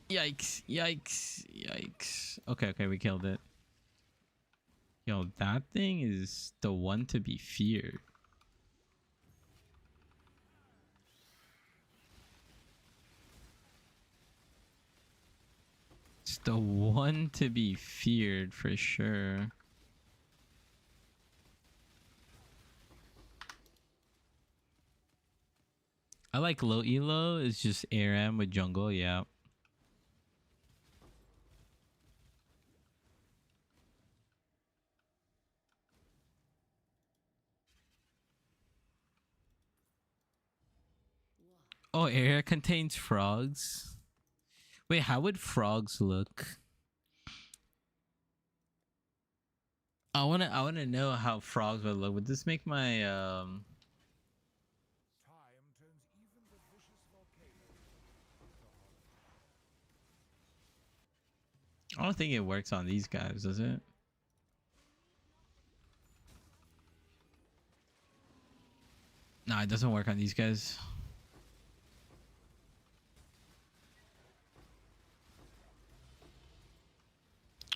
Yikes, yikes, yikes. Okay, we killed it. Yo, that thing is the one to be feared. It's the one to be feared for sure. I like low elo. It's just ARAM with jungle, yeah. Oh, area contains frogs. Wait, how would frogs look? I wanna know how frogs would look. Would this make my Time turns even the vicious volcano into I don't think it works on these guys, does it? Nah, it doesn't work on these guys.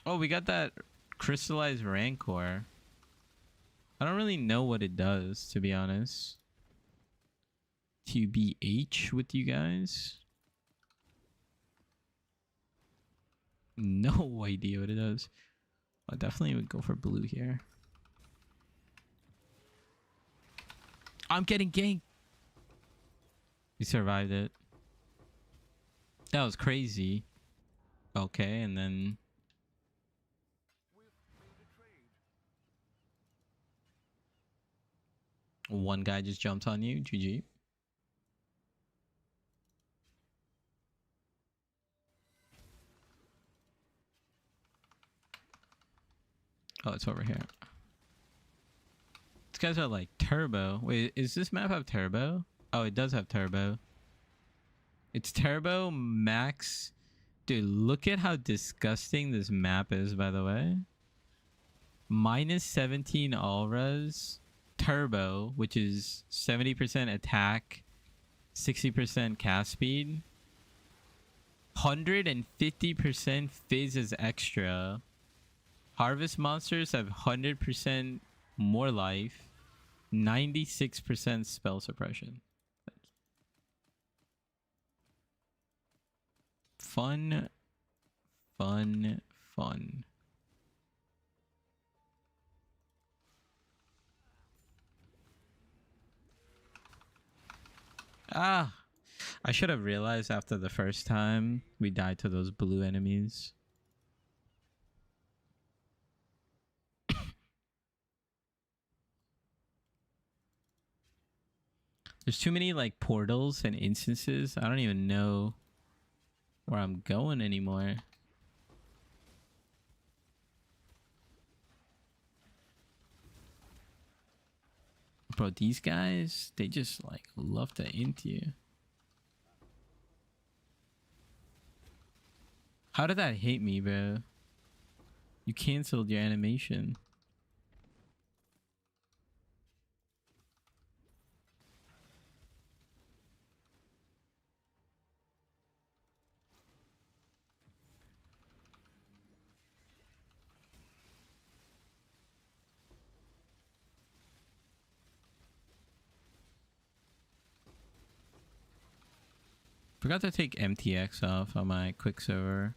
Oh, we got that crystallized rancor. I don't really know what it does, to be honest. TBH with you guys? No idea what it does. I definitely would go for blue here. I'm getting ganked. We survived it. That was crazy. Okay, and then we've made a trade. one guy just jumped on you. GG. Oh, it's over here. These guys are like turbo. Wait, is this map have turbo? Oh, it does have turbo. It's turbo max. Dude, look at how disgusting this map is, by the way. Minus 17 all res. Turbo, which is 70% attack, 60% cast speed. 150% fizz is extra. Harvest monsters have 100% more life. 96% spell suppression. Fun, fun, fun. Ah, I should have realized after the first time we died to those blue enemies. There's too many like portals and instances. I don't even know where I'm going anymore. Bro, these guys, they just like love to int you. How did that hit me, bro? You canceled your animation. Forgot to take MTX off on my quick server.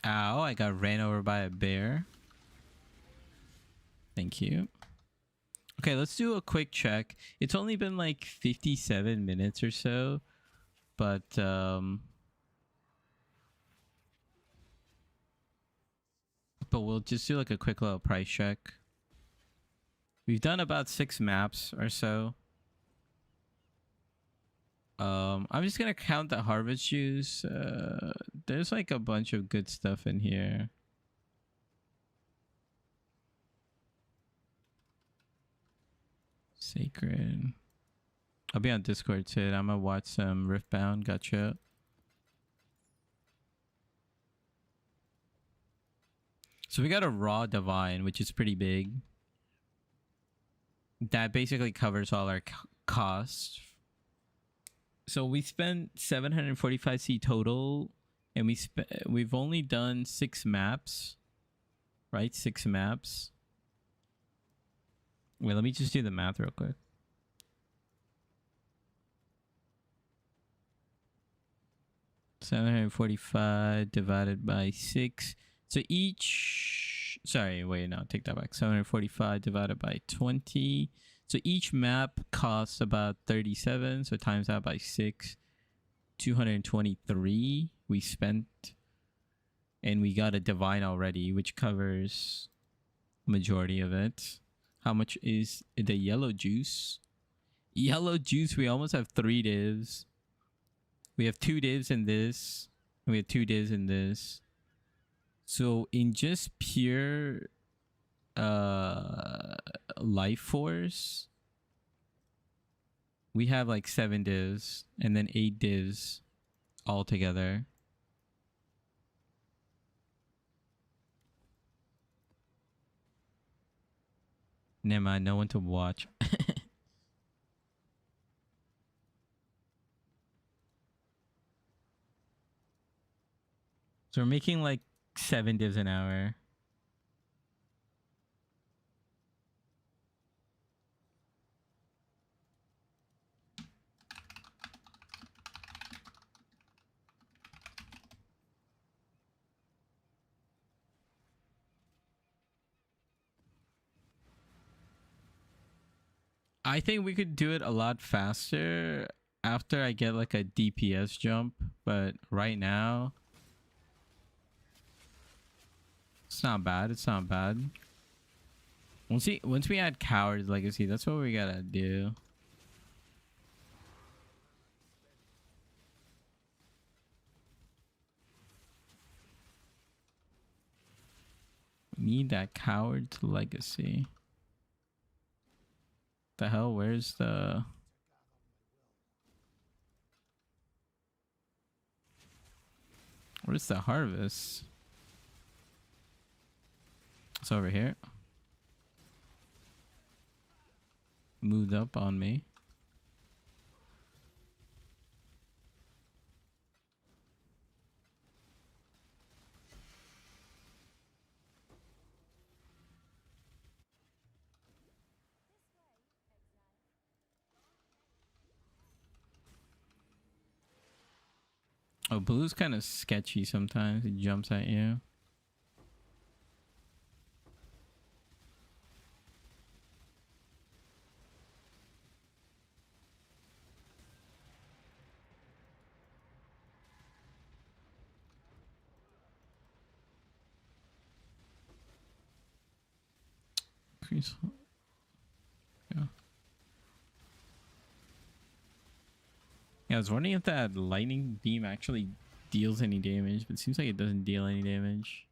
Ow, I got ran over by a bear. Thank you. Okay, let's do a quick check. It's only been like 57 minutes or so, but we'll just do like a quick little price check. We've done about 6 maps or so. I'm just gonna count the harvest juice. There's like a bunch of good stuff in here. Sacred. I'll be on Discord too. I'm gonna watch some Riftbound. Gotcha. So we got a raw divine, which is pretty big. That basically covers all our costs. So we spent 745C total, and we've only done 6 maps, right? 6 maps. Wait, let me just do the math real quick. $745 divided by 6. So each, sorry, wait, no, take that back. 745 divided by 20. So each map costs about 37. So times that by 6, 223 we spent. And we got a divine already, which covers majority of it. How much is the yellow juice? Yellow juice, we almost have 3 divs. We have 2 divs in this. And we have 2 divs in this. So in just pure life force, we have like 7 divs and then 8 divs all together. Never mind, no one to watch. So we're making like 7 divs an hour. I think we could do it a lot faster after I get like a DPS jump, but right now it's not bad. It's not bad. Once we add Coward's Legacy, that's what we gotta do. We need that Coward's Legacy. The hell? Where's the... Where's the harvest? It's over here. Moved up on me. Oh, blue's kind of sketchy sometimes. It jumps at you. Increase. Yeah. Yeah, I was wondering if that lightning beam actually deals any damage, but it seems like it doesn't deal any damage.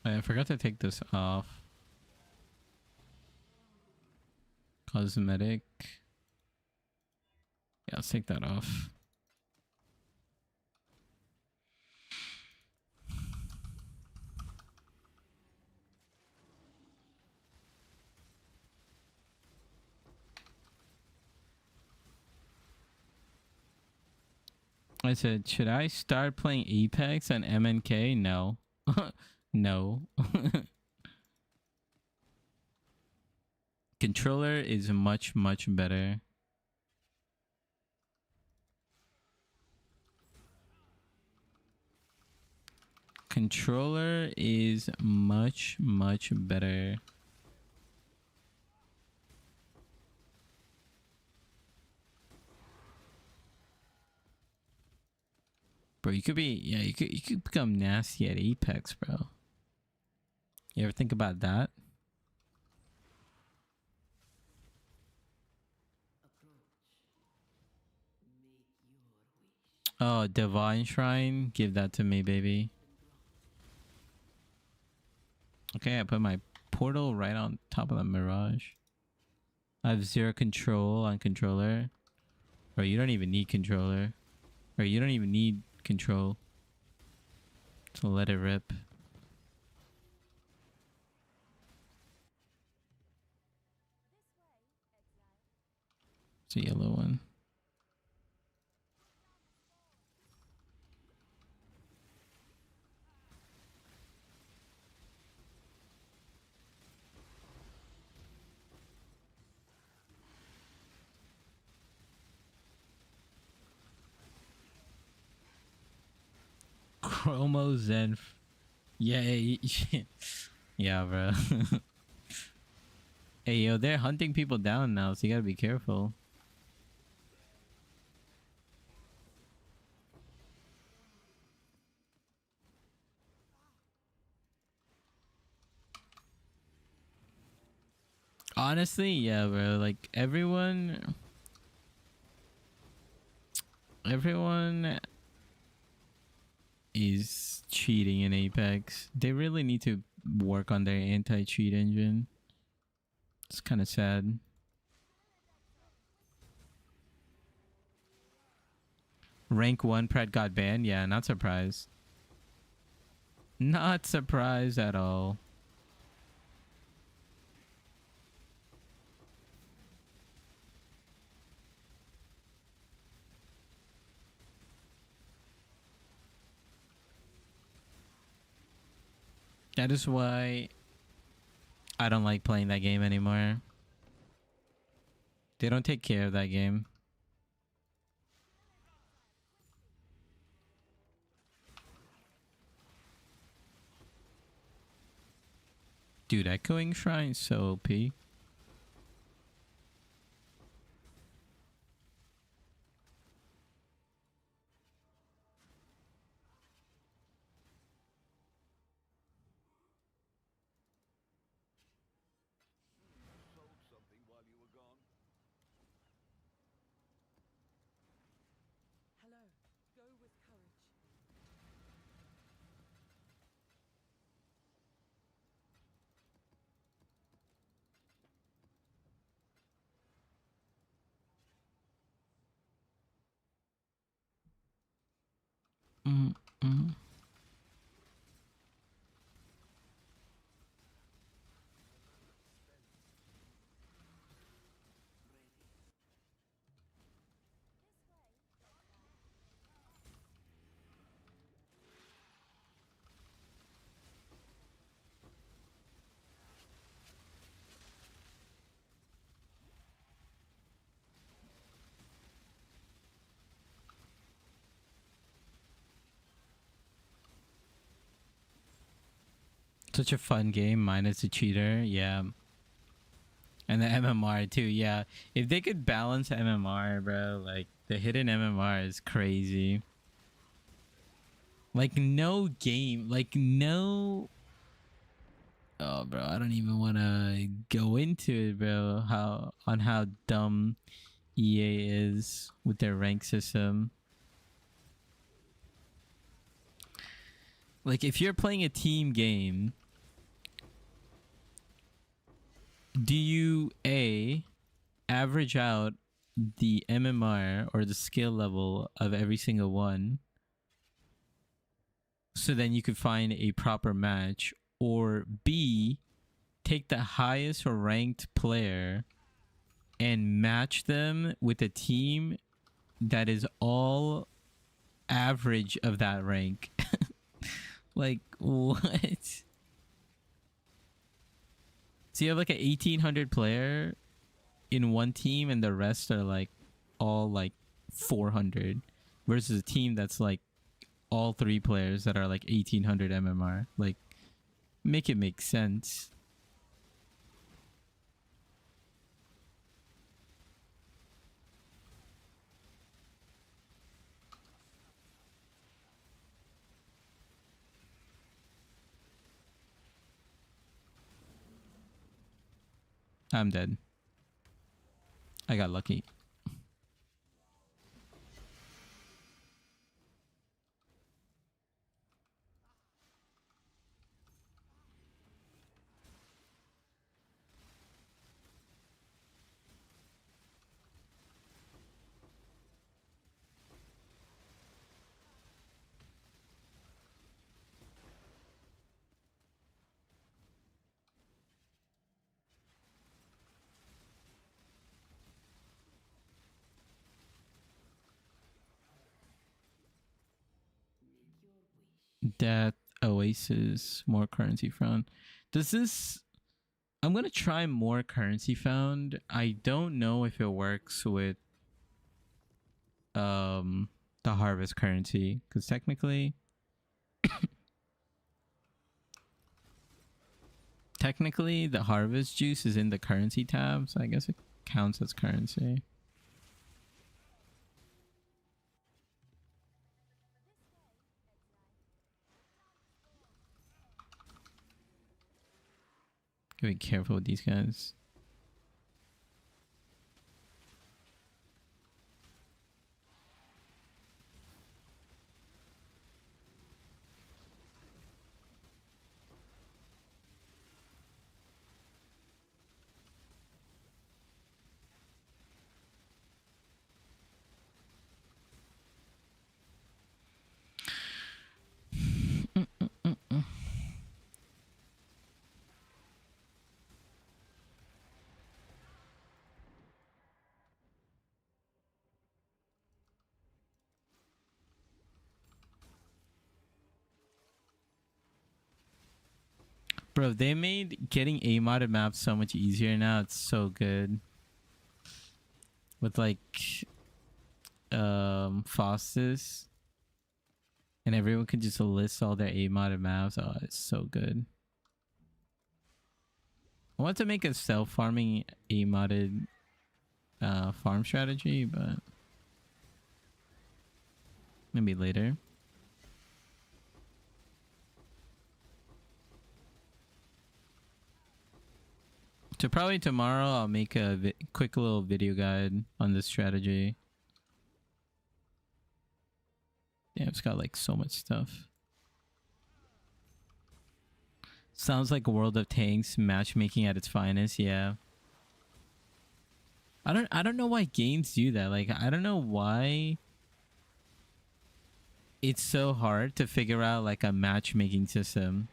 I forgot to take this off. Cosmetic. Yeah, let's take that off. I said, should I start playing Apex and MNK? No. No. Controller is much, much better. Controller is much, much better. Bro, you could be, yeah, you could become nasty at Apex, bro. You ever think about that? Oh, Divine Shrine. Give that to me, baby. Okay, I put my portal right on top of the Mirage. I have 0 control on controller. Or you don't even need controller. Or you don't even need control. So let it rip. It's a yellow one. Chromo Zen. Yeah, yeah, bro. Hey, yo, they're hunting people down now, so you gotta be careful. Honestly, yeah, bro. Like everyone is cheating in Apex. They really need to work on their anti-cheat engine. It's kind of sad. Rank 1 Pred got banned? Yeah, not surprised. Not surprised at all. That is why I don't like playing that game anymore. They don't take care of that game. Dude, Echoing Shrine is so OP. Mm-mm. Such a fun game, minus the cheater. Yeah. And the MMR too. Yeah. If they could balance MMR, bro, like the hidden MMR is crazy. Like no game, like no. Oh, bro, I don't even want to go into it, bro. How dumb EA is with their rank system. Like if you're playing a team game, do you average out the MMR or the skill level of every single one so then you could find a proper match, or B, take the highest ranked player and match them with a team that is all average of that rank? Like what? So you have like an 1800 player in one team and the rest are like all like 400, versus a team that's like all three players that are like 1800 MMR. Like make it make sense. I'm dead. I got lucky. Death Oasis, more currency found. Does this... I'm gonna try more currency found. I don't know if it works with the harvest currency, because technically the harvest juice is in the currency tab, so I guess it counts as currency. Gotta be careful with these guys. Bro, they made getting a modded maps so much easier now. It's so good. With like Faustus, and everyone can just list all their a modded maps. Oh, it's so good. I want to make a self-farming a modded farm strategy, but maybe later. So probably tomorrow I'll make a quick little video guide on this strategy. Damn, it's got like so much stuff. Sounds like World of Tanks matchmaking at its finest. Yeah. I don't know why games do that. Like I don't know why it's so hard to figure out like a matchmaking system.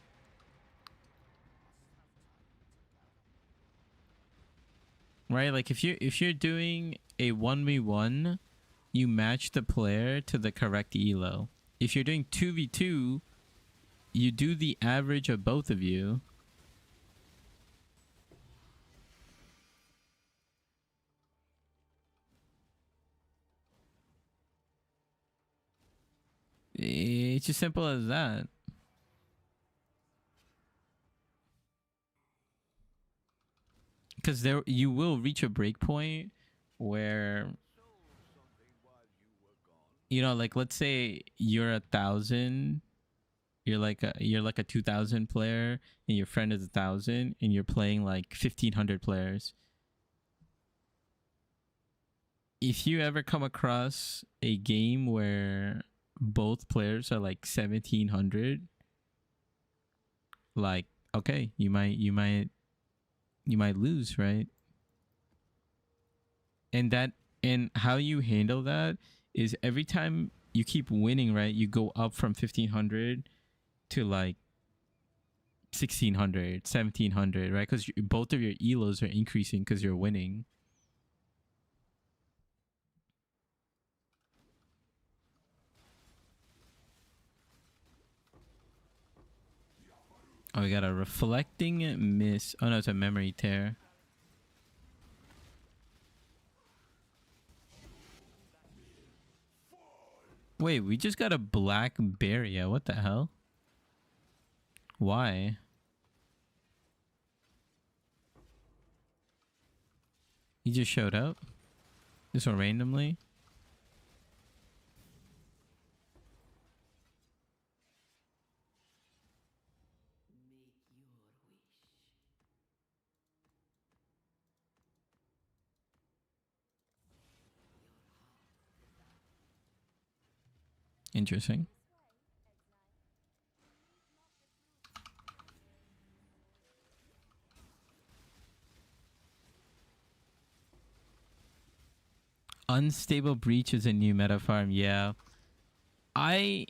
Right? Like if you're doing a 1v1, you match the player to the correct elo. If you're doing 2v2, you do the average of both of you. It's as simple as that. Because there you will reach a break point where, you know, like let's say you're 1,000, you're like a 2,000 player, and your friend is 1,000, and you're playing like 1,500 players. If you ever come across a game where both players are like 1,700, like okay, you might lose, right? And how you handle that is every time you keep winning, right, you go up from 1,500 to like 1,600, 1,700, right? Because both of your elos are increasing because you're winning. Oh, we got a reflecting miss. Oh no, it's a memory tear. Wait, we just got a black barrier. What the hell? Why? He just showed up? Just so randomly? Interesting. Unstable breach is a new meta farm. Yeah. I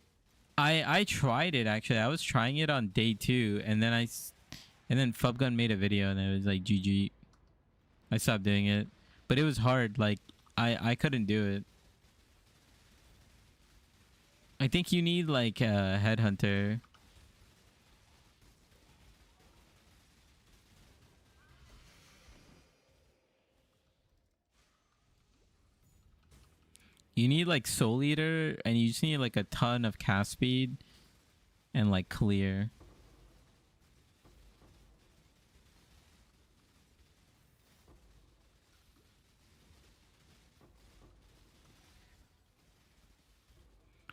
tried it actually. I was trying it on day 2, and then Fubgun made a video and it was like GG. I stopped doing it, but it was hard. Like I couldn't do it. I think you need like a headhunter. You need like Soul Eater, and you just need like a ton of cast speed and like clear.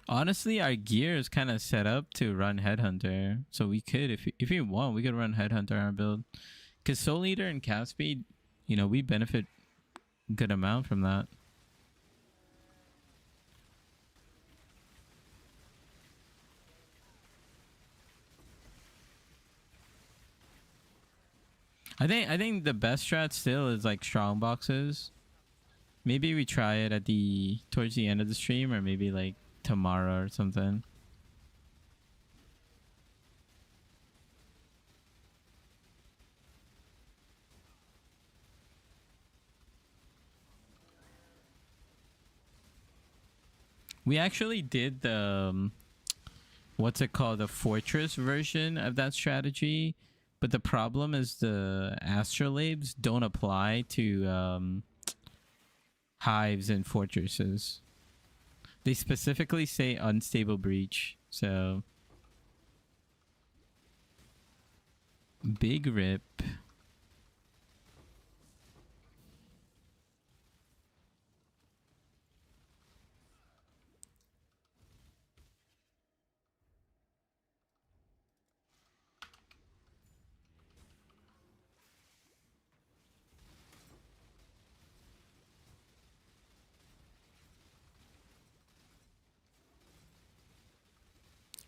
Honestly, our gear is kind of set up to run Headhunter, so we could, if you want, we could run Headhunter on our build. Because Soul Eater and cast speed, you know, we benefit a good amount from that. I think the best strat still is like strong boxes. Maybe we try it at towards the end of the stream, or maybe like tomorrow or something. We actually did the what's it called, the fortress version of that strategy, but the problem is the astrolabes don't apply to hives and fortresses. They specifically say unstable breach, so big rip.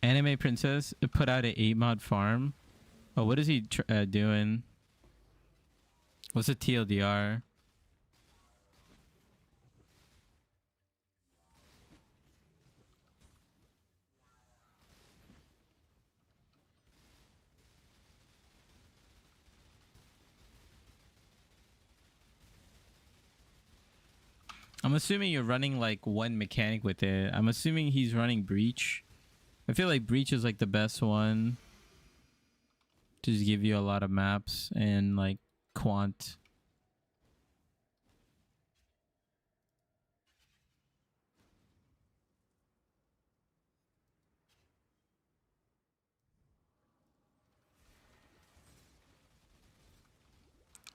Anime Princess put out a 8-mod farm. Oh, what is he doing? What's a TLDR? I'm assuming you're running like one mechanic with it. I'm assuming he's running Breach. I feel like Breach is like the best one to just give you a lot of maps and like quant.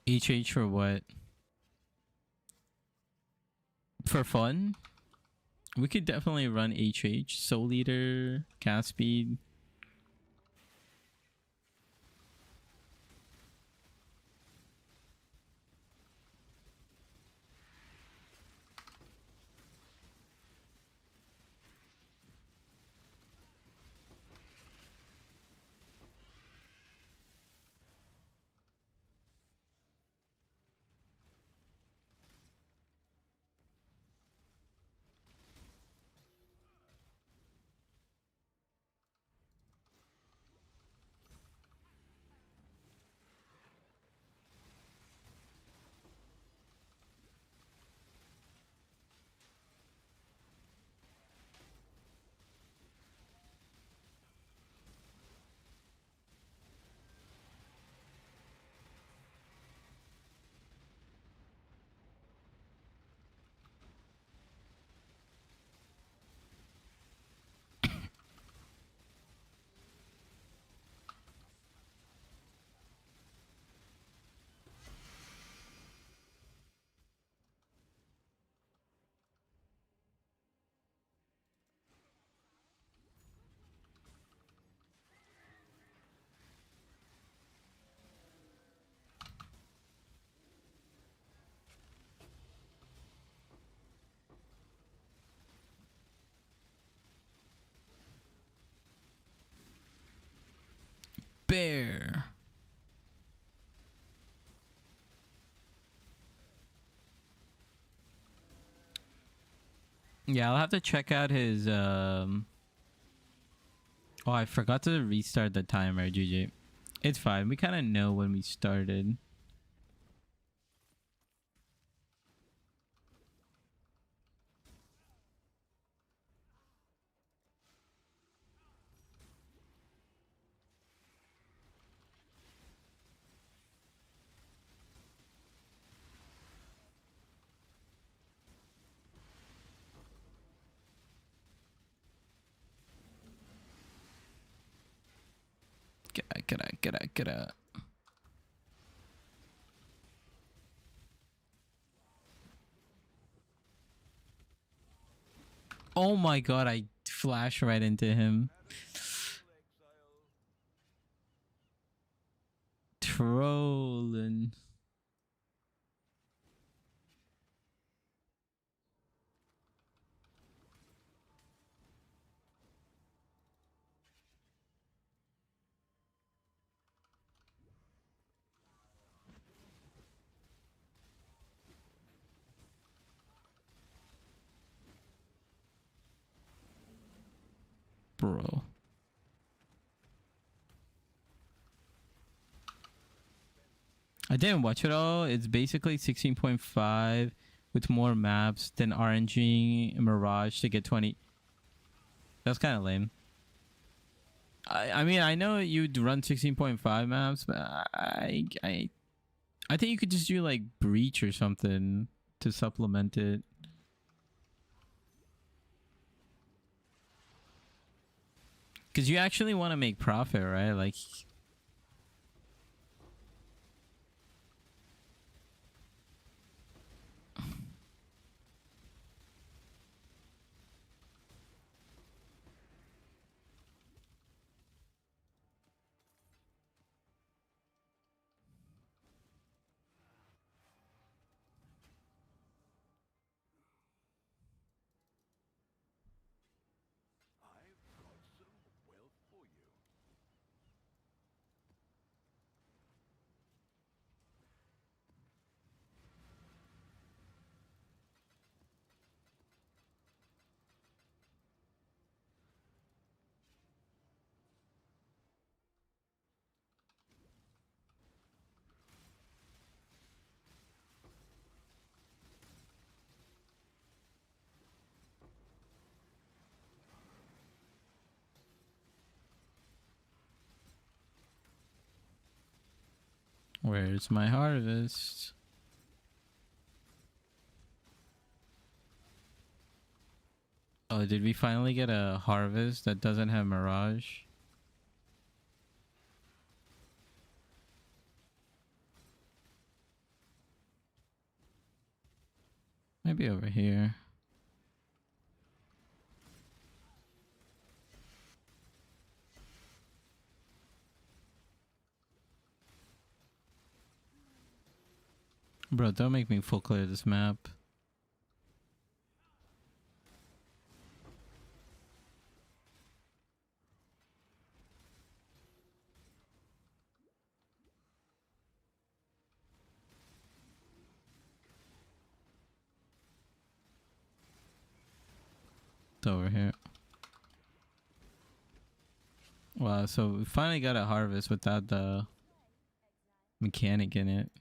HH for what? For fun? We could definitely run HH. Soul Eater, cast speed. Bear. Yeah, I'll have to check out his Oh, I forgot to restart the timer, GG. It's fine. We kind of know when we started. Get out. Oh my god, I flashed right into him. Trolling. Bro. I didn't watch it all. It's basically 16.5 with more maps than RNG Mirage to get 20. That's kind of lame. I mean, I know you'd run 16.5 maps, but I think you could just do like Breach or something to supplement it. Because you actually want to make profit, right? Like, I've got some wealth for you. Where's my harvest? Oh, did we finally get a harvest that doesn't have Mirage? Maybe over here. Bro, don't make me full clear this map. It's over here. Wow, so we finally got a harvest without the mechanic in it.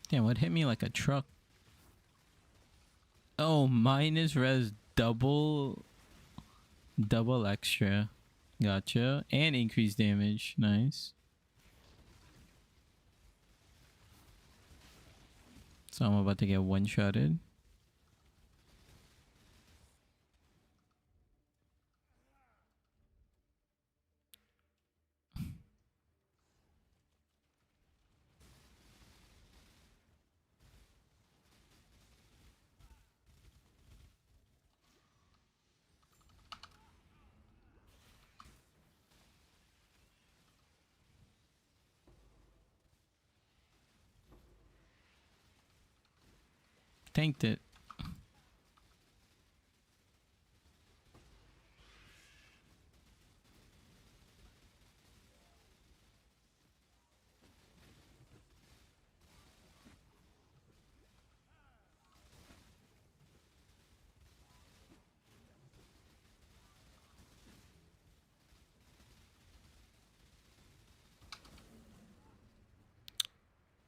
Damn, what hit me like a truck? Oh, minus res double extra. Gotcha. And increased damage. Nice. So I'm about to get one-shotted. Tanked it.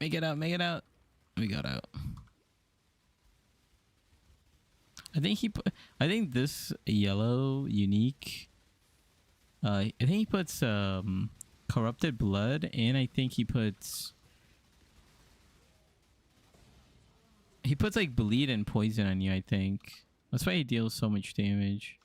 Make it out, make it out. We got out. I think this yellow unique. I think he puts corrupted blood, and I think he puts like bleed and poison on you. I think that's why he deals so much damage.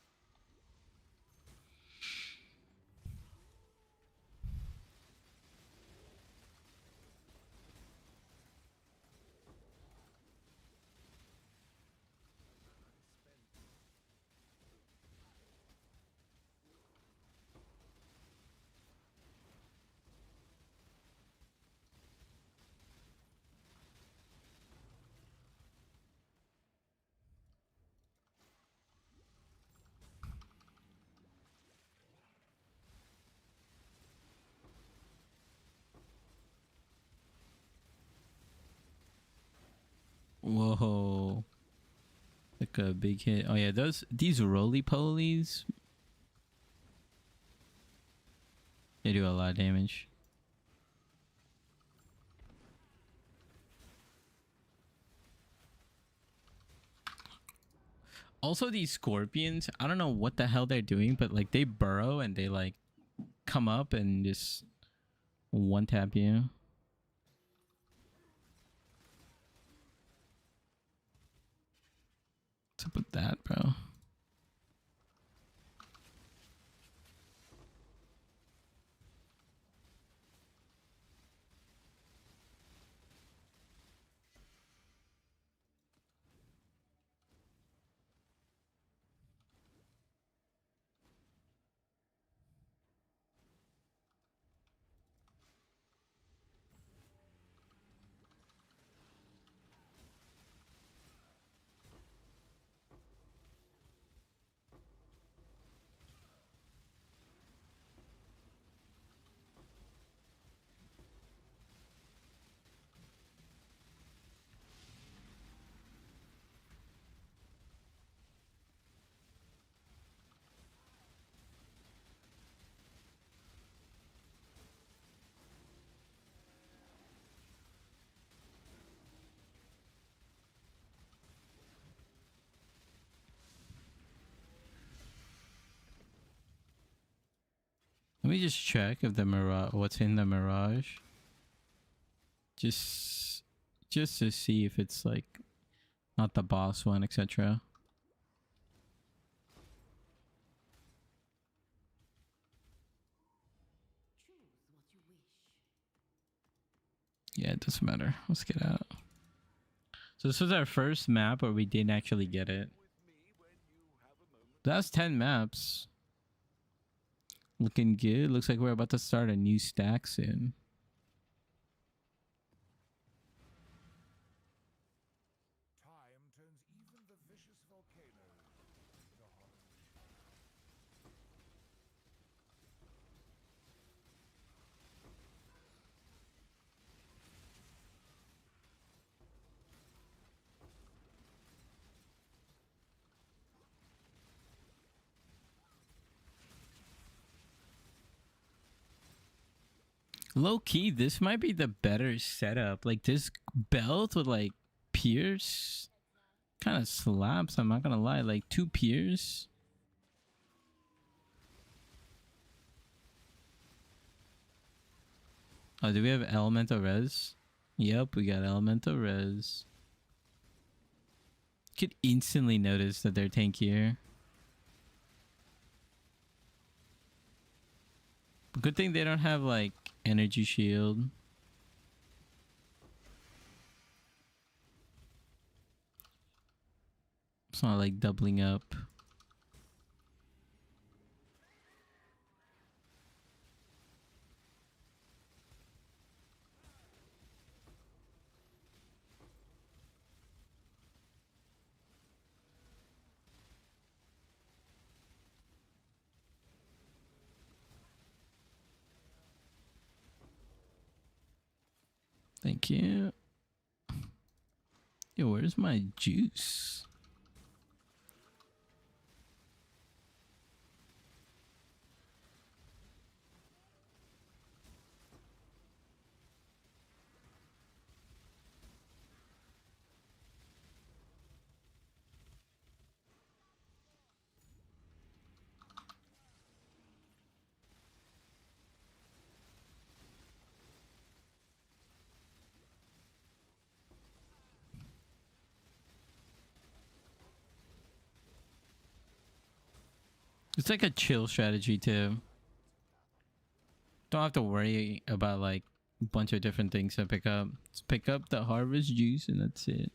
Whoa. Like a big hit. Oh yeah, these roly-polies, they do a lot of damage. Also, these scorpions, I don't know what the hell they're doing, but like they burrow and they like come up and just one tap you. What's up with that, bro? Let me just check if the mirage, what's in the mirage. Just to see if it's like not the boss one, etc. Yeah, it doesn't matter. Let's get out. So this was our first map where we didn't actually get it. That's 10 maps. Looking good. Looks like we're about to start a new stack soon. Time turns even the vicious volcano into hollow. Low key, this might be the better setup. Like this belt with like pierce kind of slaps. I'm not gonna lie. Like 2 pierce. Oh, do we have elemental res? Yep, we got elemental res. Could instantly notice that they're tankier. Good thing they don't have like energy shield. It's not like doubling up. Thank you. Yo, where's my juice? It's like a chill strategy too. Don't have to worry about like a bunch of different things to pick up. Just pick up the harvest juice and that's it.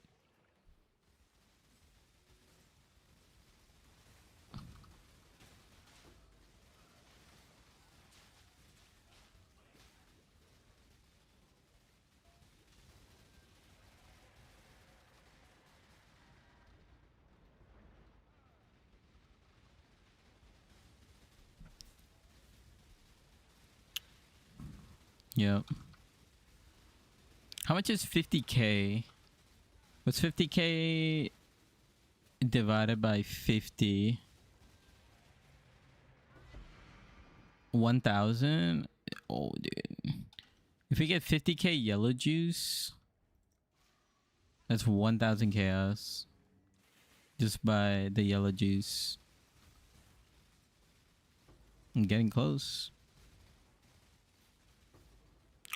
Yep. How much is 50k? What's 50k divided by 50? 1,000? Oh, dude. If we get 50k yellow juice, that's 1,000 chaos. Just by the yellow juice. I'm getting close.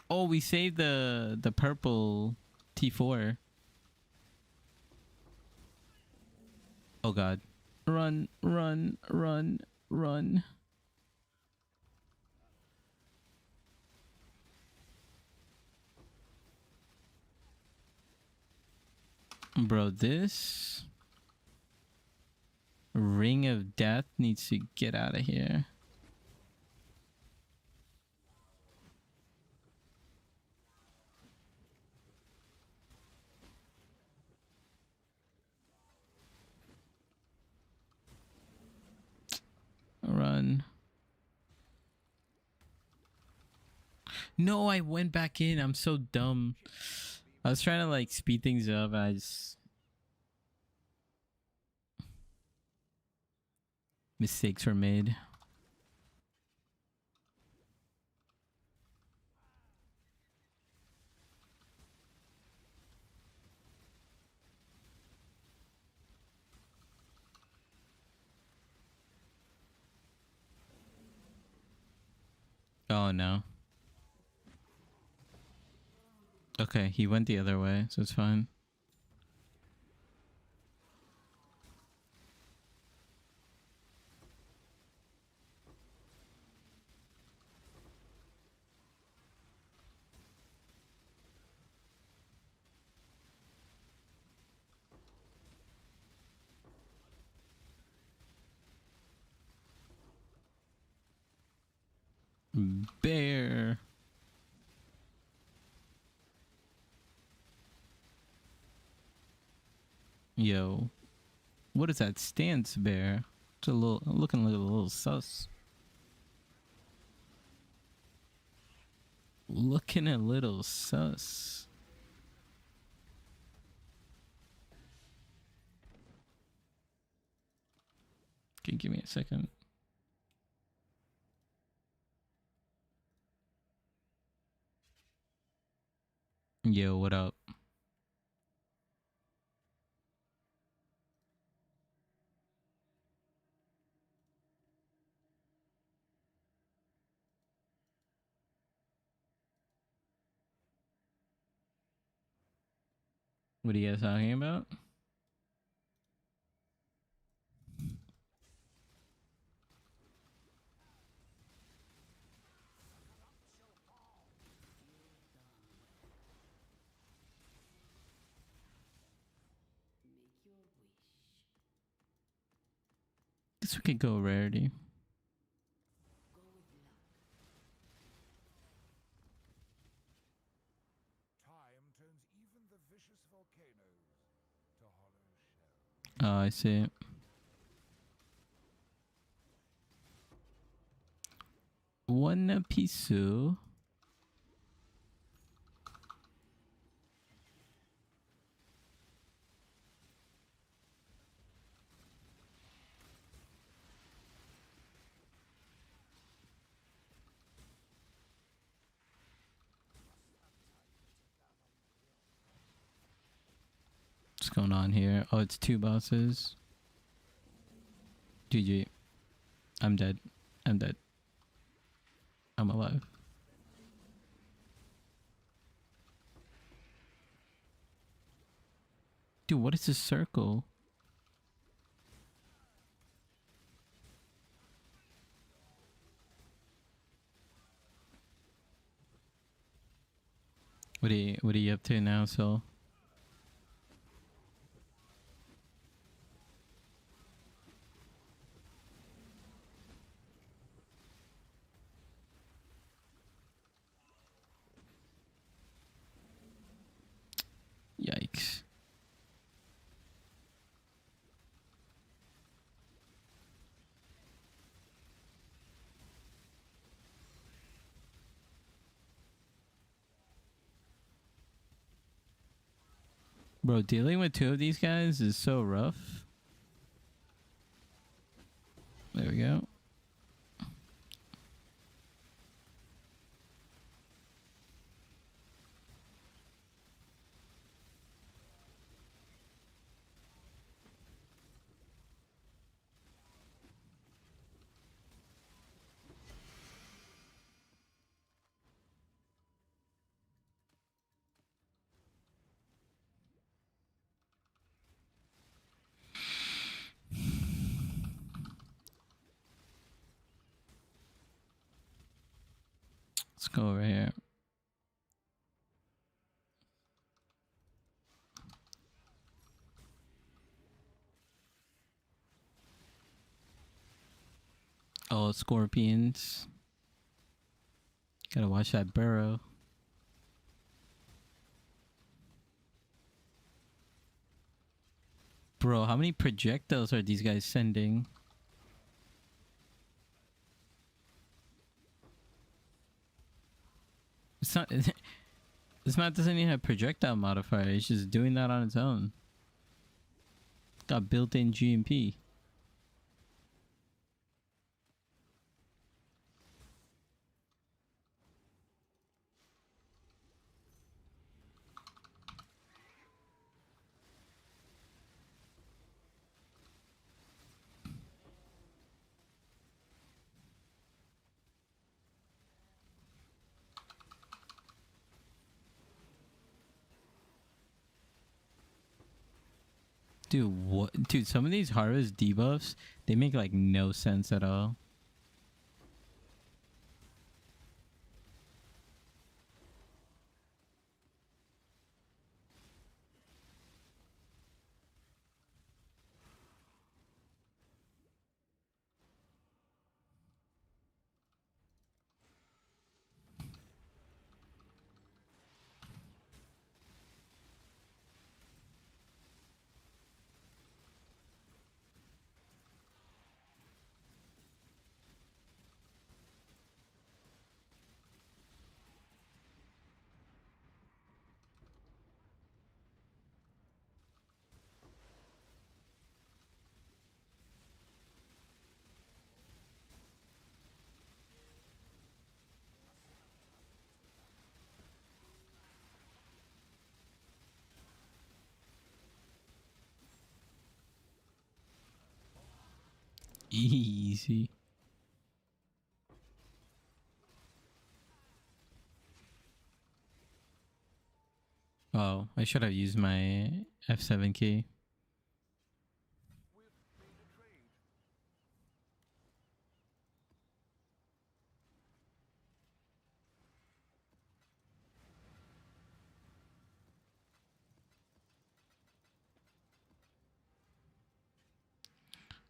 Oh, we saved the purple T4. Oh god. Run, run, run, run. Bro, this Ring of Death needs to get out of here. Run. No, I went back in. I'm so dumb. I was trying to like speed things up. I just... Mistakes were made. Oh no. Okay, he went the other way, so it's fine. Bear. Yo. What is that stance, bear? It's a little looking like a little sus. Looking a little sus. Okay, give me a second. Yo, what up? What are you guys talking about? Guess we could go rarity. Time turns even the vicious volcanoes to hollow shells. Oh, I see it. One piece. What's going on here? Oh, it's two bosses. GG. I'm dead. I'm dead. I'm alive. Dude, what is this circle? What are you up to now, Sol? Yikes. Bro, dealing with two of these guys is so rough. There we go. Let's go over here. Oh, scorpions. Gotta watch that burrow. Bro, how many projectiles are these guys sending? It's not. This map doesn't even have projectile modifier. It's just doing that on its own. Got built-in GMP. Dude, what? Dude, some of these harvest debuffs, they make like no sense at all. Easy. Oh, I should have used my F7 key. We've made a trade.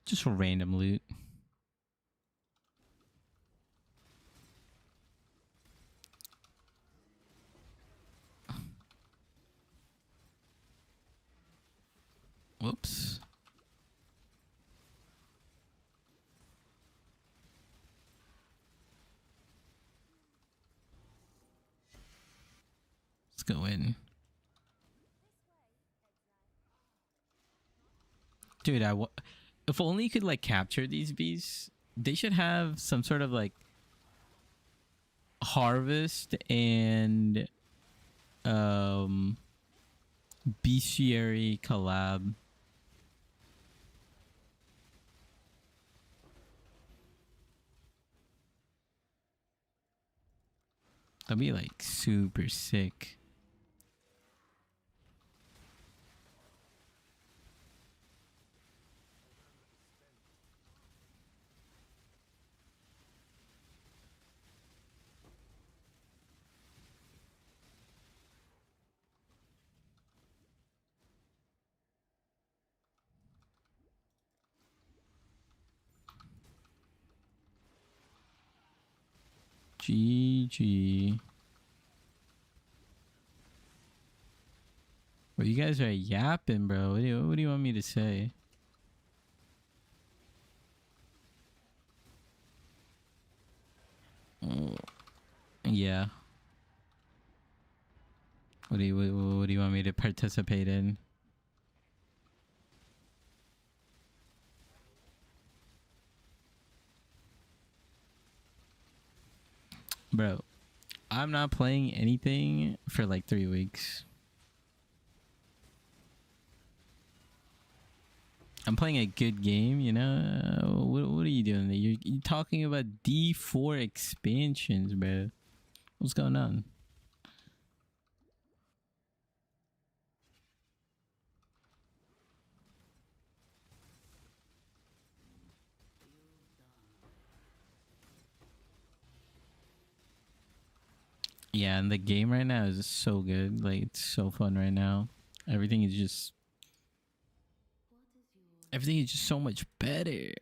Just random loot. Whoops. Let's go in. Dude, if only you could like capture these bees. They should have some sort of like harvest and bestiary collab. That'd be like super sick. GG. Well, you guys are yapping, bro. What do you want me to say? Oh, yeah. What do you want me to participate in? Bro, I'm not playing anything for like 3 weeks. I'm playing a good game, you know? What are you doing? You're talking about D4 expansions, bro. What's going on? Yeah, and the game right now is so good. Like, it's so fun right now. Everything is just... Everything is just so much better.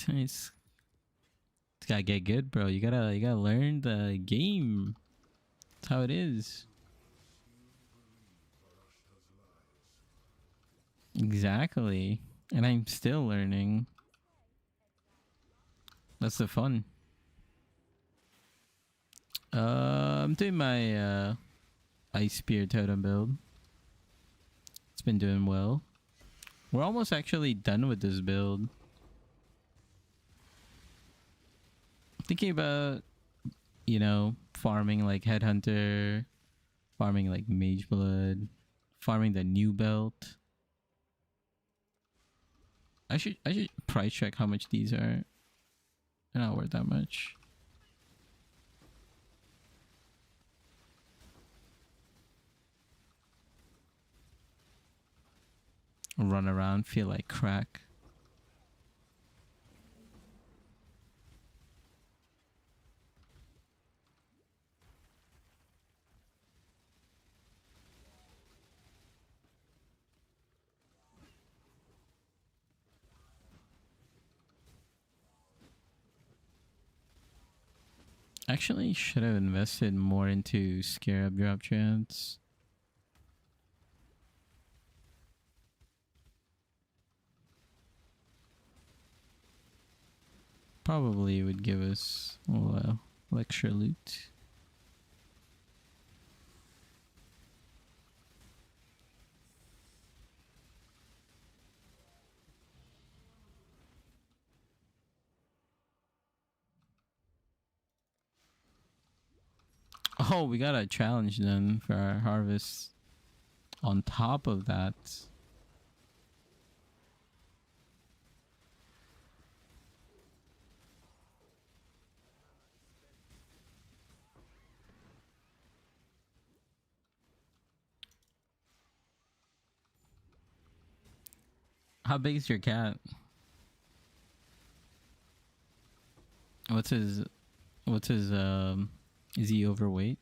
It's gotta get good, bro. You gotta learn the game. That's how it is. Exactly. And I'm still learning. That's the fun. I'm doing my Ice Spear Totem build. It's been doing well. We're almost actually done with this build. Thinking about, you know, farming like Headhunter, farming like Mage Blood, farming the new belt. I should price check how much these are. They're not worth that much. run around, feel like crack. Actually, should have invested more into Scarab drop chance. Probably would give us a little extra loot. Oh, we got a challenge then for our harvest. On top of that, how big is your cat? What's his is he overweight?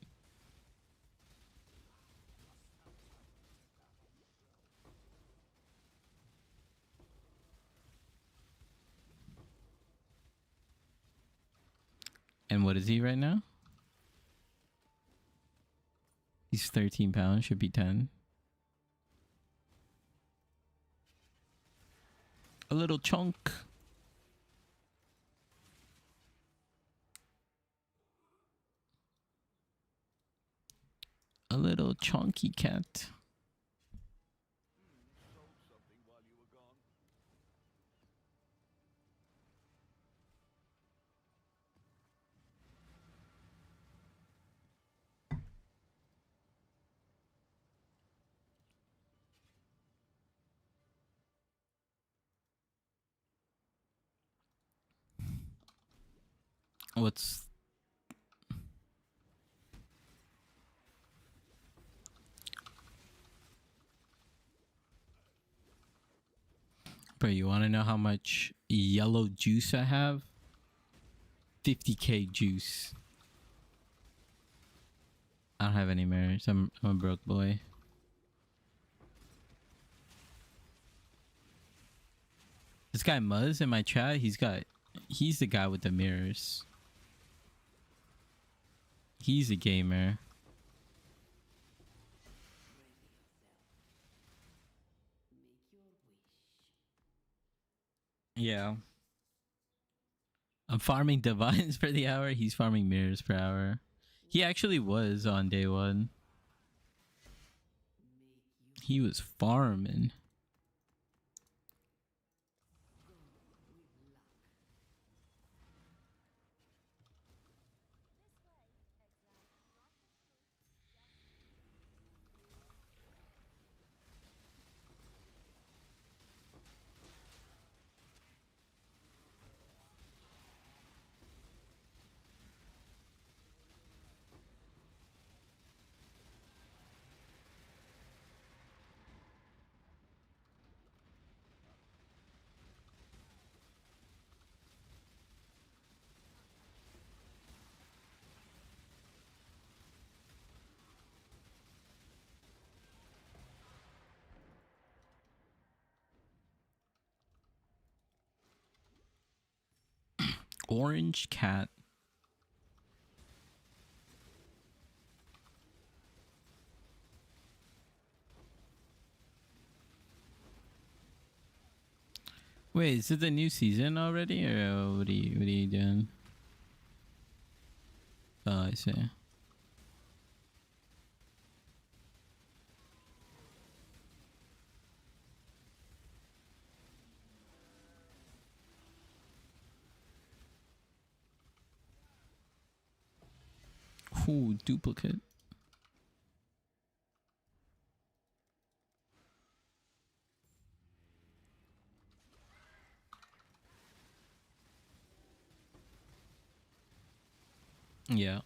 And what is he right now? He's 13 pounds, should be 10. A little chunk. A little chunky cat. What's Bro, you want to know how much yellow juice I have? 50k juice. I don't have any mirrors. I'm a broke boy. This guy Muzz in my chat, he's the guy with the mirrors. He's a gamer. Yeah. I'm farming divines per the hour. He's farming mirrors per hour. He actually was on day one. He was farming. Orange cat. Wait, is it the new season already, or what are you doing? Oh, I see. Ooh, duplicate. Yeah.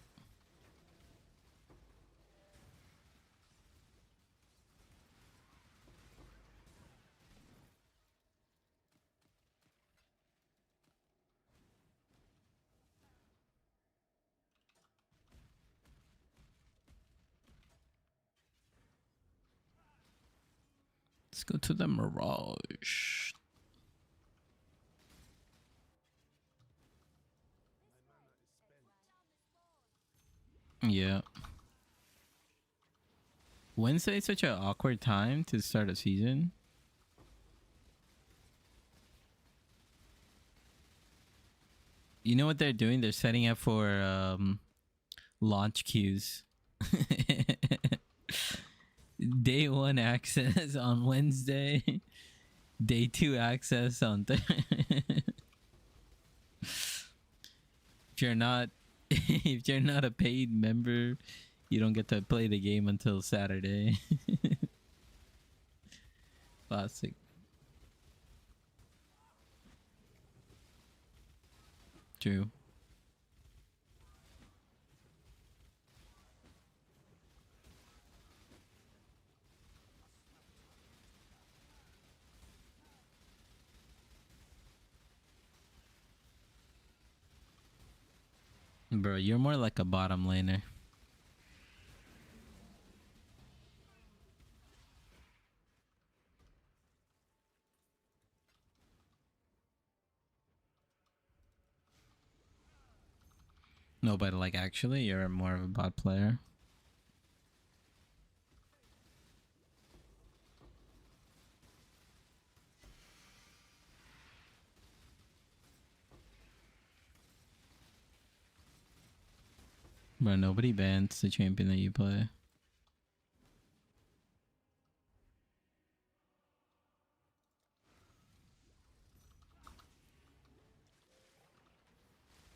Let's go to the Mirage. Yeah. Wednesday is such an awkward time to start a season. You know what they're doing? They're setting up for launch queues. Day 1 access on Wednesday. Day 2 access on if you're not if you're not a paid member, you don't get to play the game until Saturday. Classic. True. Bro, you're more like a bottom laner. No, but like actually, you're more of a bot player. Bro, nobody bans the champion that you play.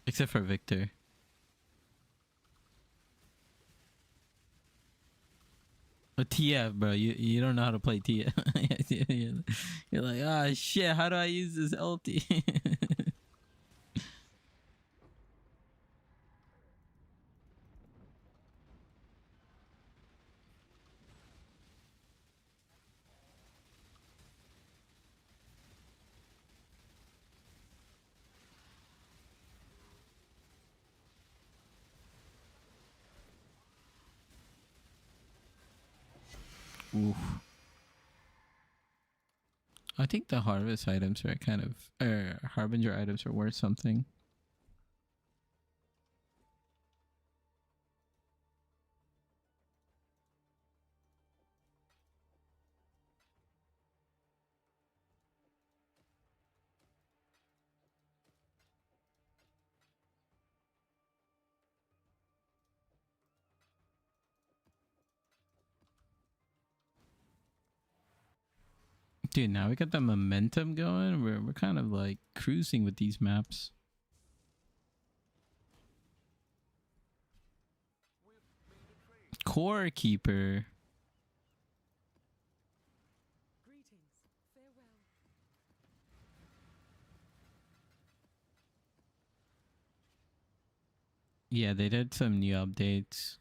Except for Victor. A TF, bro. You don't know how to play TF. You're like, ah, shit. How do I use this ulti? Oof. I think the harvest items are kind of, harbinger items are worth something. Dude, now we got the momentum going. We're kind of like cruising with these maps. Core keeper. Yeah, they did some new updates.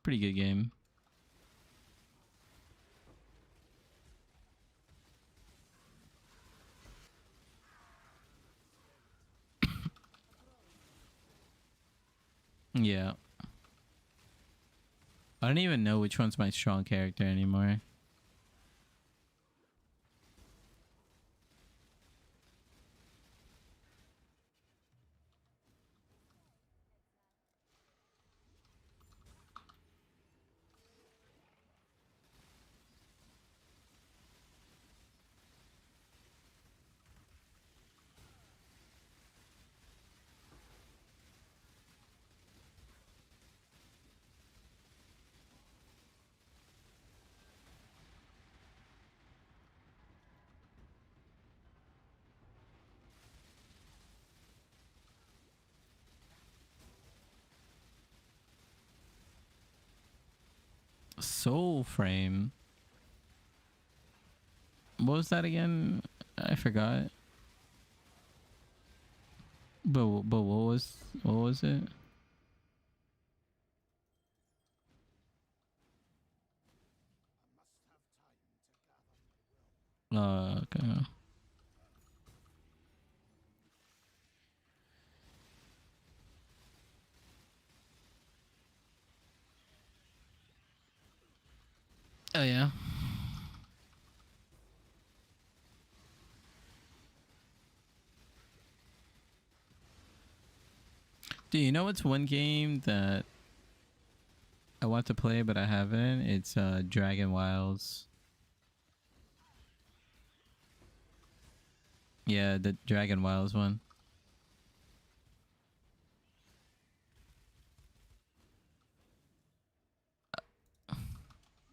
Pretty good game. Yeah. I don't even know which one's my strong character anymore. Soul frame. What was that again? I forgot. But what was it? Okay. Oh yeah. Do you know what's one game that I want to play but I haven't? It's Dragon Wilds. Yeah, the Dragon Wilds one.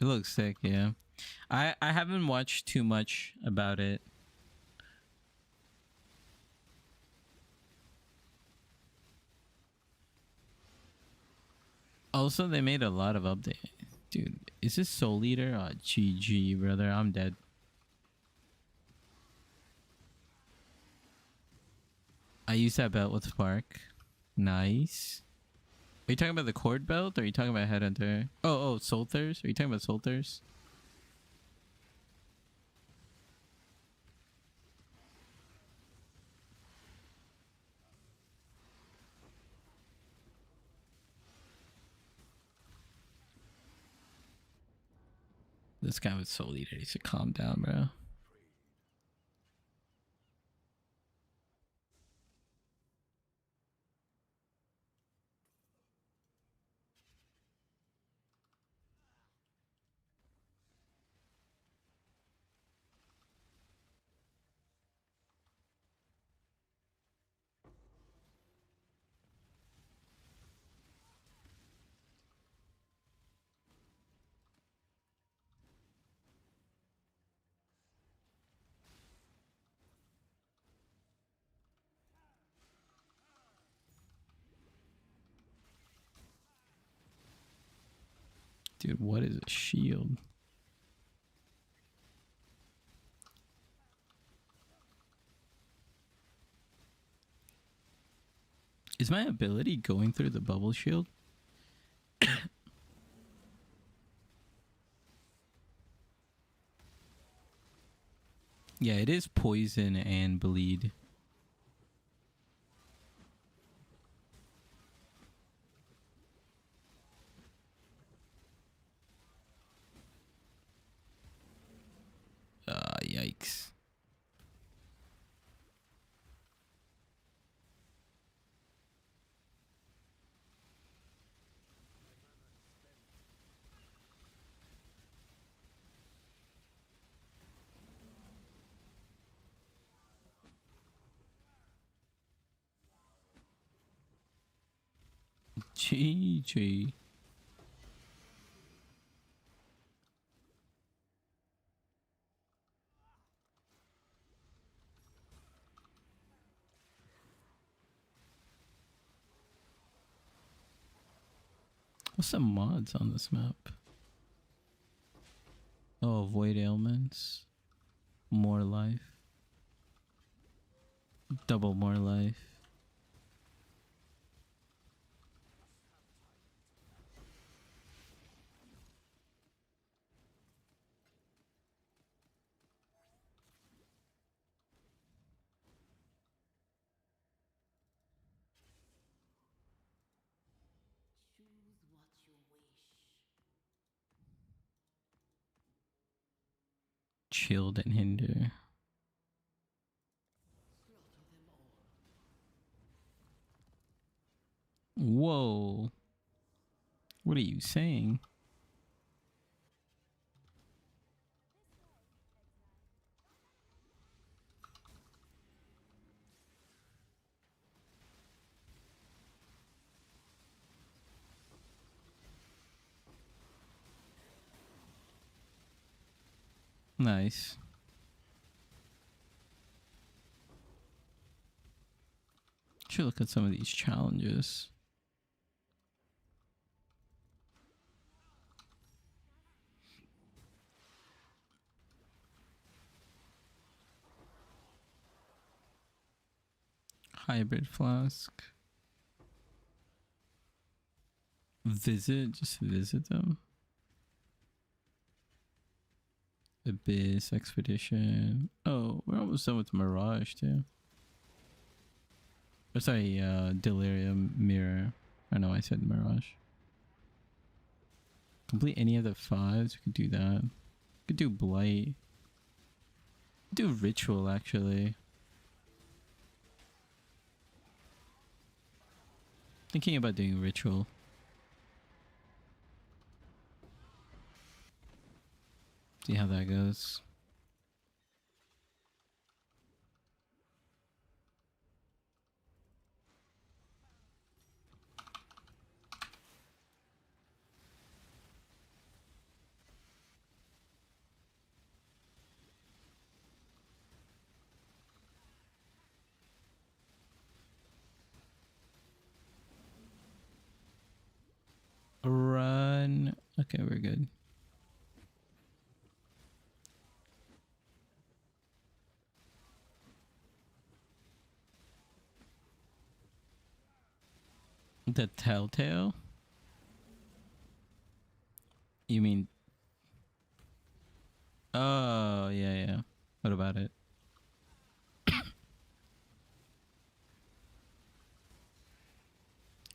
It looks sick, yeah. I haven't watched too much about it. Also, they made a lot of updates. Dude, is this Soul Eater? Oh, GG, brother. I'm dead. I used that belt with Spark. Nice. Are you talking about the cord belt or are you talking about Headhunter? Oh, Soul Thirst? Are you talking about Soul Thirst? This guy with Soul Eater needs to calm down, bro. Dude, what is a shield? Is my ability going through the bubble shield? Yeah, it is poison and bleed. Yikes. GG. What's the mods on this map? Oh, avoid ailments. More life. Double more life. Shield and hinder. Whoa. What are you saying? Nice. Should look at some of these challenges. Hybrid flask. Just visit them. Abyss expedition. Oh, we're almost done with Mirage too. Oh, sorry, Delirium Mirror. I know I said Mirage. Complete any of the 5s. We could do that. We could do Blight. Do Ritual actually. Thinking about doing ritual. See how that goes. Run. Okay, we're good. The Telltale? You mean... Oh, yeah, yeah. What about it?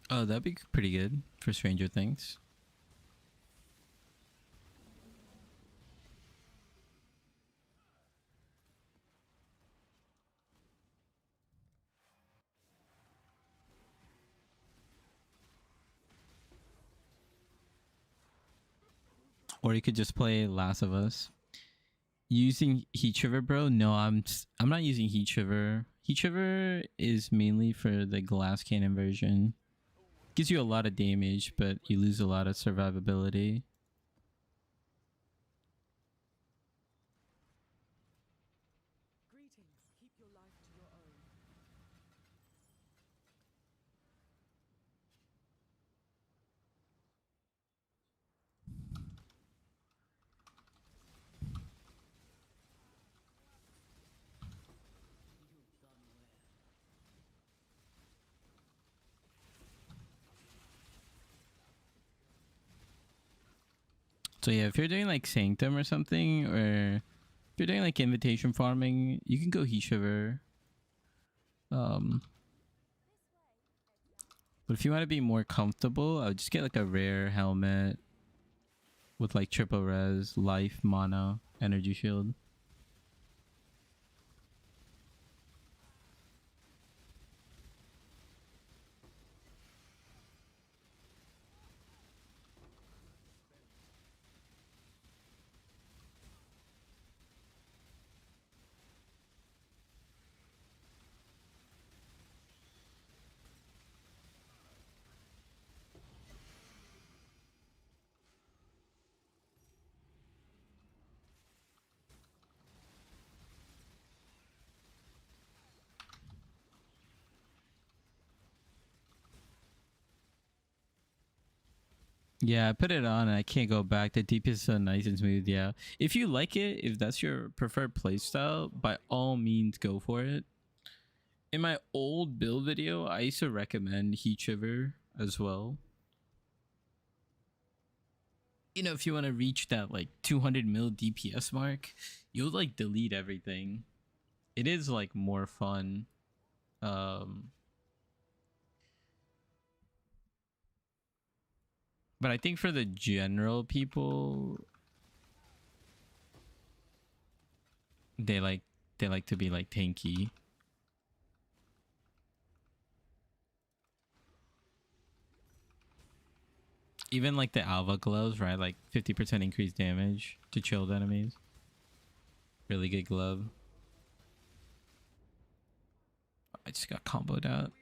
Oh, that'd be pretty good for Stranger Things. Or you could just play Last of Us. Using Heat Shiver, bro? No, I'm not using Heat Shiver. Heat Shiver is mainly for the glass cannon version. Gives you a lot of damage, but you lose a lot of survivability. Greetings. Keep your life to your own. You've done well. So yeah, if you're doing like Sanctum or something, or if you're doing like invitation farming, you can go Heat Shiver. But if you want to be more comfortable, I would just get like a rare helmet with like triple res, life, mana, energy shield. Yeah, I put it on and I can't go back. The DPS is so nice and smooth. Yeah, if you like it, if that's your preferred playstyle, by all means go for it. In my old build video, I used to recommend Heat Shiver as well. You know, if you want to reach that like 200 mil DPS mark, you'll like delete everything. It is like more fun. But I think for the general people, they like to be like tanky. Even like the Alva gloves, right? Like 50% increased damage to chilled enemies. Really good glove. I just got comboed out.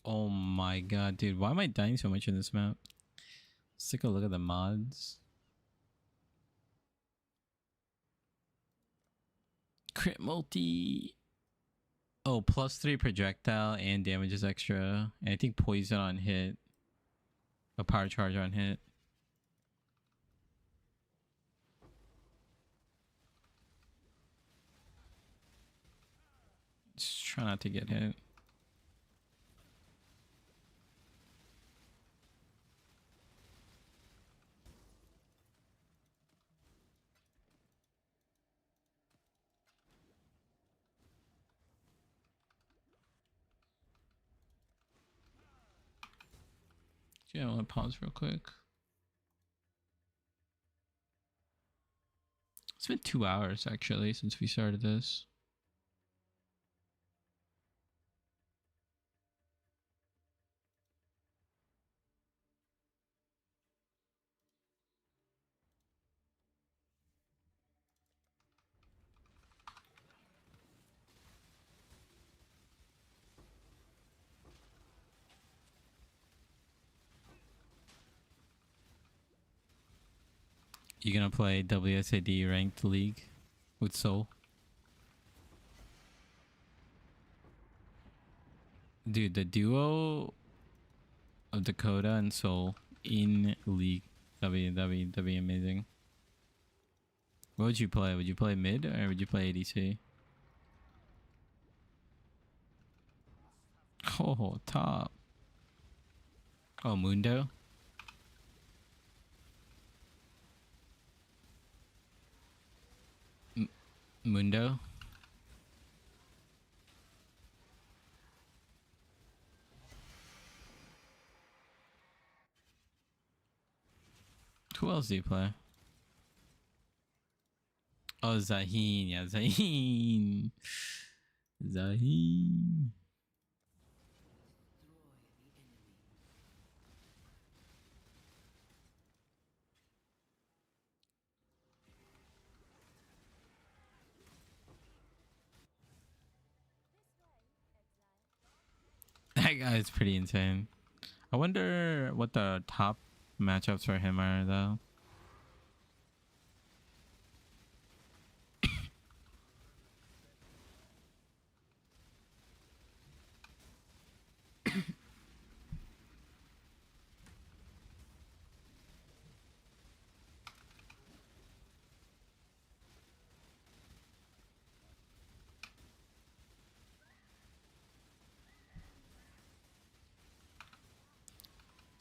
Oh my god, dude. Why am I dying so much in this map? Let's take a look at the mods. Crit multi. Oh, +3 projectile and damage is extra. And I think poison on hit. A power charge on hit. Just try not to get hit. Yeah, I want to pause real quick. been 2 hours actually since we started this. You gonna play WSAD ranked league with Soul? Dude, the duo of Dakota and Soul in league, that'd be amazing. What would you play? Would you play mid or would you play ADC? Oh, top. Oh, Mundo. Mundo. Who else do you play? Oh, Zaheen. Yeah, Zaheen. Zaheen. That guy is pretty insane. I wonder what the top matchups for him are, though.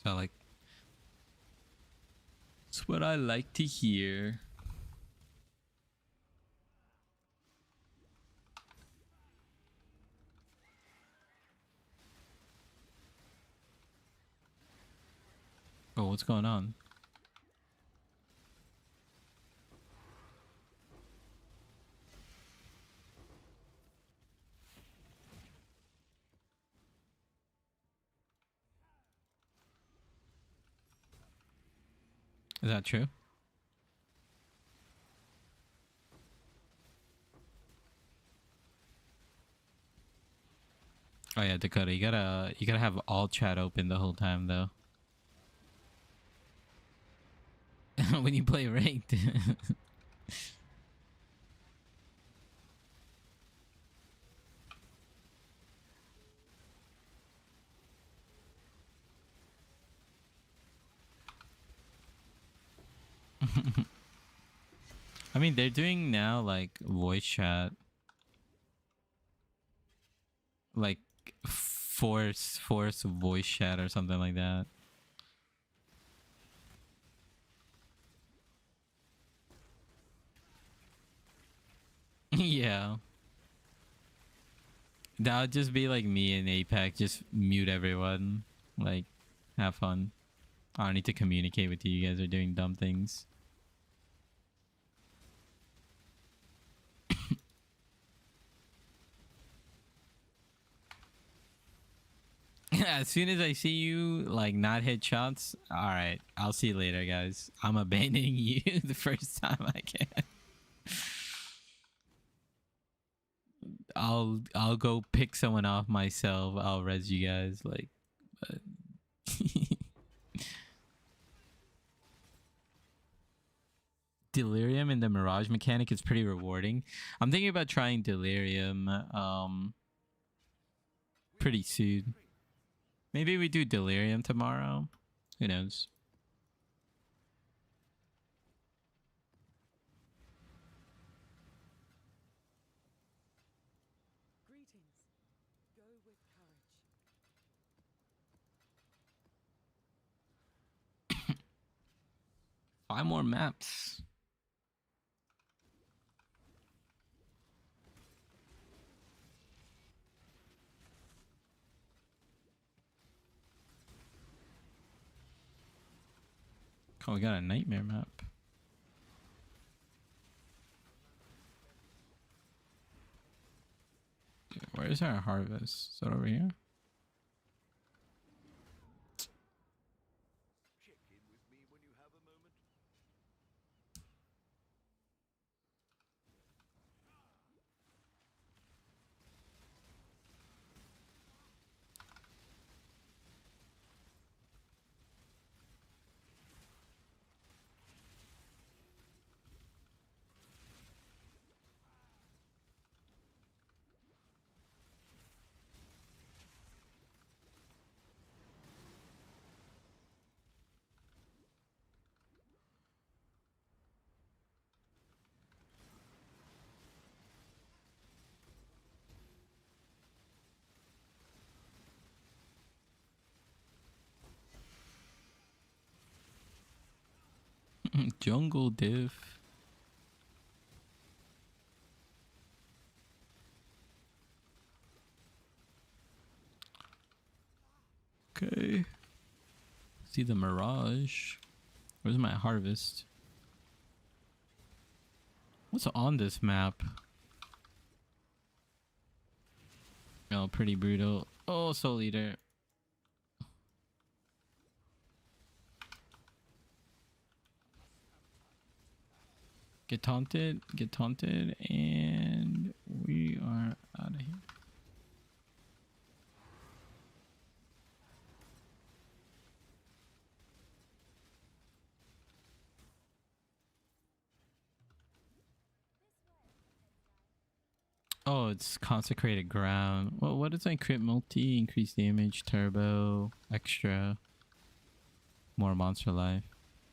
So, like, it's what I like to hear. Oh, what's going on? Is that true? Oh yeah, Dakota, you gotta have all chat open the whole time though. When you play ranked. I mean, they're doing now like voice chat, like force voice chat or something like that. Yeah, that would just be like me in APAC, just mute everyone, like have fun. I don't need to communicate with you. You guys are doing dumb things. As soon as I see you like not hit shots, all right, I'll see you later, guys. I'm abandoning you the first time I can. I'll go pick someone off myself. I'll res you guys like. Delirium in the Mirage mechanic is pretty rewarding. I'm thinking about trying Delirium pretty soon. Maybe we do Delirium tomorrow. Who knows? Greetings. Go with courage. 5 more maps. Oh, we got a nightmare map. Where's our harvest? Is it over here? Check in with me when you have a moment. Jungle diff. Okay. See the mirage. Where's my harvest? What's on this map? Oh, pretty brutal. Oh, Soul Eater. Get taunted, and we are out of here. Oh, it's consecrated ground. Well, what is that? Crit multi, increased damage, turbo, extra, more monster life.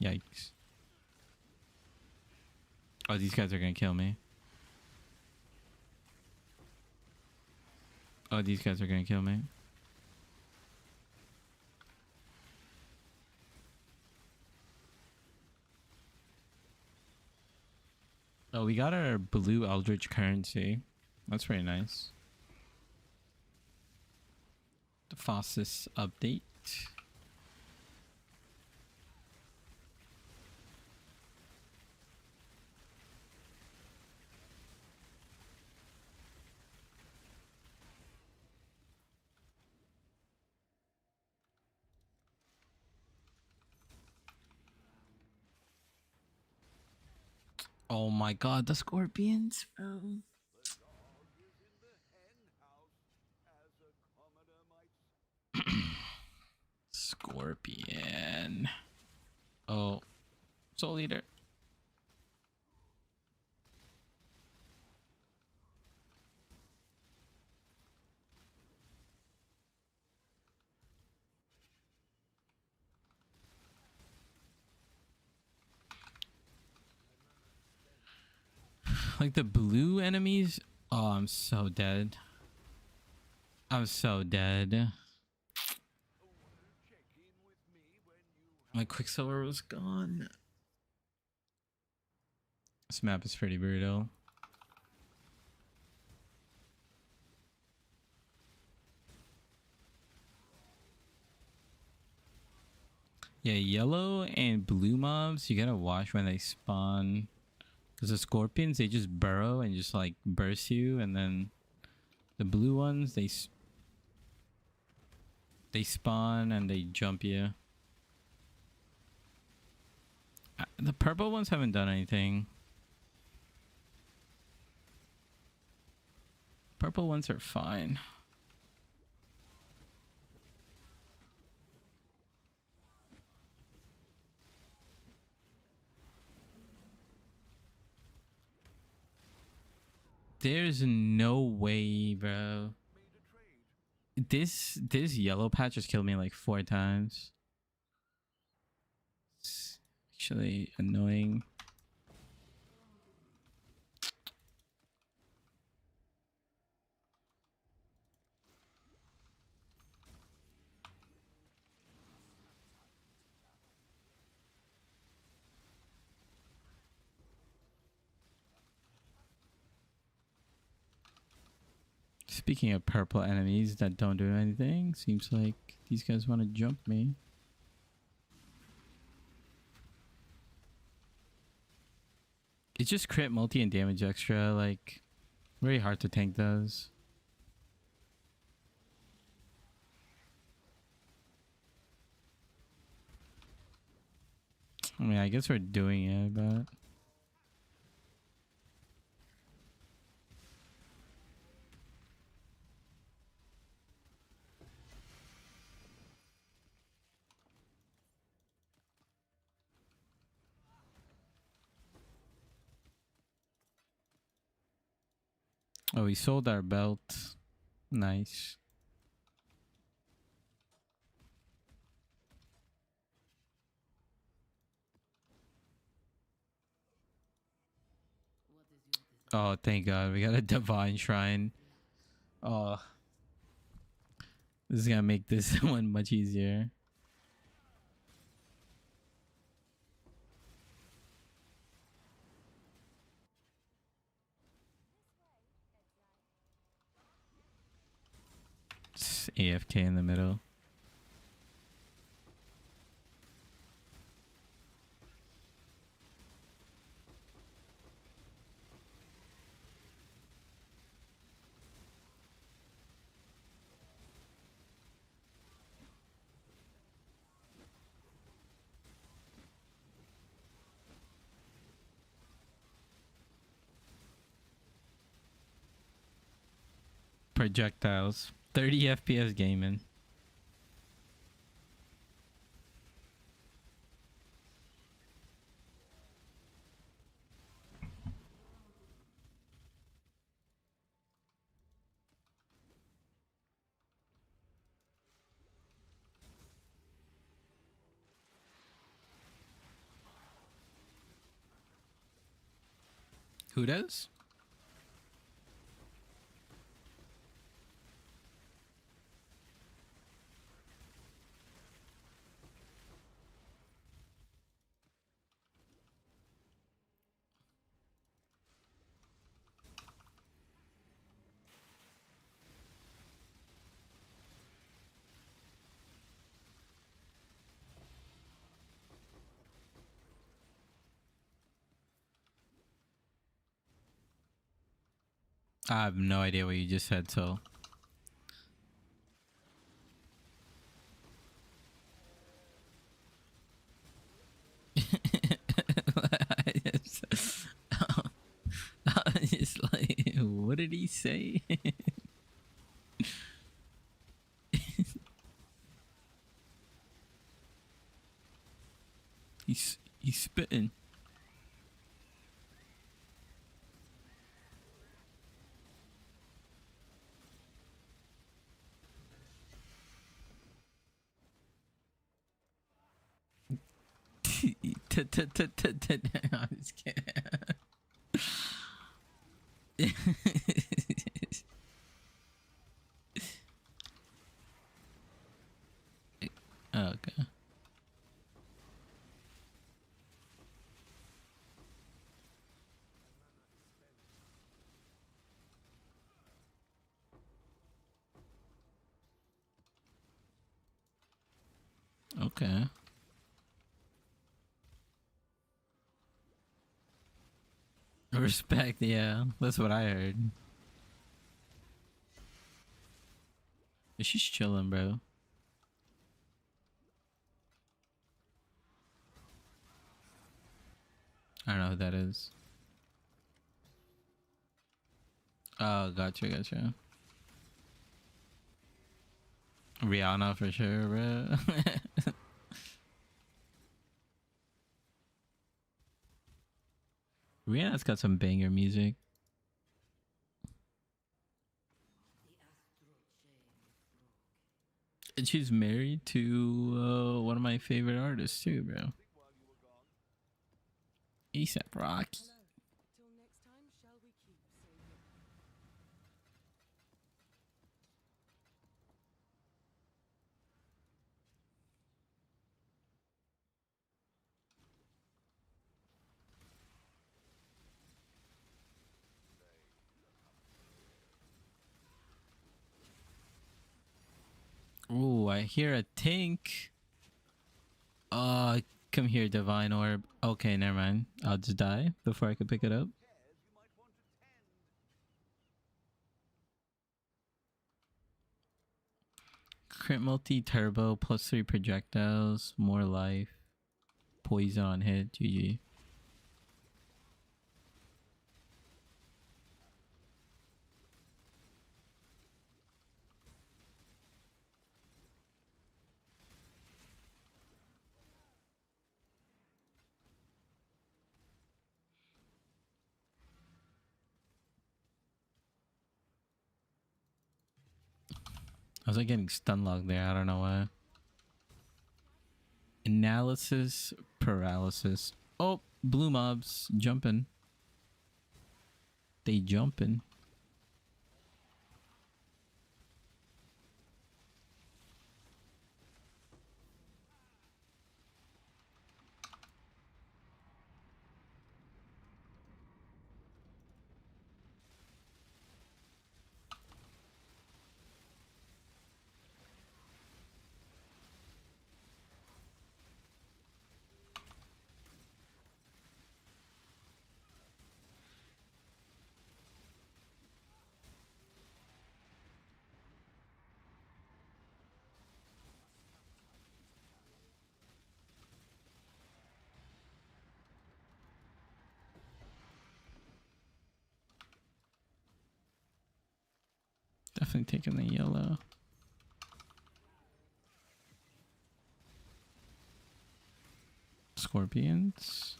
Yikes. Oh, these guys are gonna kill me. Oh, these guys are gonna kill me. Oh, we got our blue Eldritch currency. That's very nice. The fastest update. Oh my god, the scorpions, bro. The dog is in the hen house, as a commoner might Scorpion. Oh, Soul Eater. Like the blue enemies. Oh, I'm so dead. I'm so dead. check in with me when you My Quicksilver was gone. This map is pretty brutal. Yeah, yellow and blue mobs, you gotta watch when they spawn. Because the scorpions, they just burrow and just like burst you. And then the blue ones, they spawn and they jump you. The purple ones haven't done anything. Purple ones are fine. There's no way, bro. made a trade. This yellow patch just killed me like 4 times. It's actually annoying. Speaking of purple enemies that don't do anything, seems like these guys want to jump me. It's just crit multi and damage extra, like very hard to tank those. I mean, I guess we're doing it, but oh, we sold our belt. Nice. Oh, thank God, we got a divine shrine. Oh, this is gonna make this one much easier. Just AFK in the middle. Projectiles. 30 FPS gaming. Who does? I have no idea what you just said, so. It's like, what did he say? he's spitting. I'm just kidding. Okay. Okay. Respect, yeah. That's what I heard. She's chilling, bro. I don't know who that is. Oh, gotcha. Rihanna for sure, bro. Rihanna's got some banger music. And she's married to one of my favorite artists too, bro. ASAP Rocky. Till next time, shall we keep saving? Ooh, I hear a tink. Come here, Divine Orb. Okay, never mind. I'll just die before I can pick it up. Crit multi turbo plus 3 projectiles, more life. poison on hit. GG. I was like getting stun locked there. I don't know why. Analysis paralysis. Oh, blue mobs jumping. They jumping. Definitely taking the yellow. Scorpions.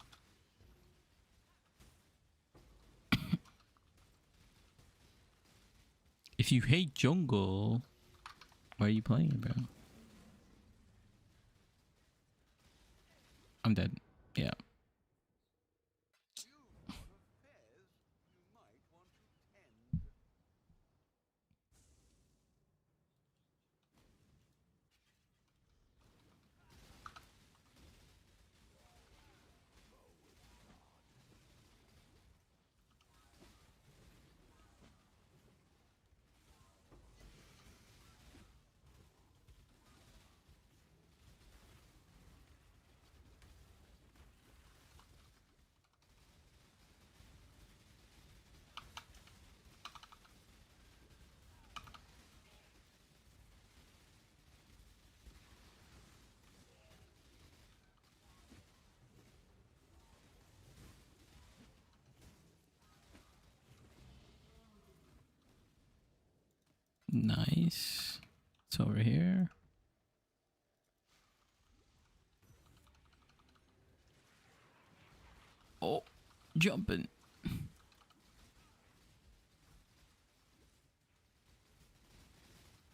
If you hate jungle, why are you playing it, bro? I'm dead. Yeah. You on affairs you might want to tend. Nice. It's over here. Oh, jumping.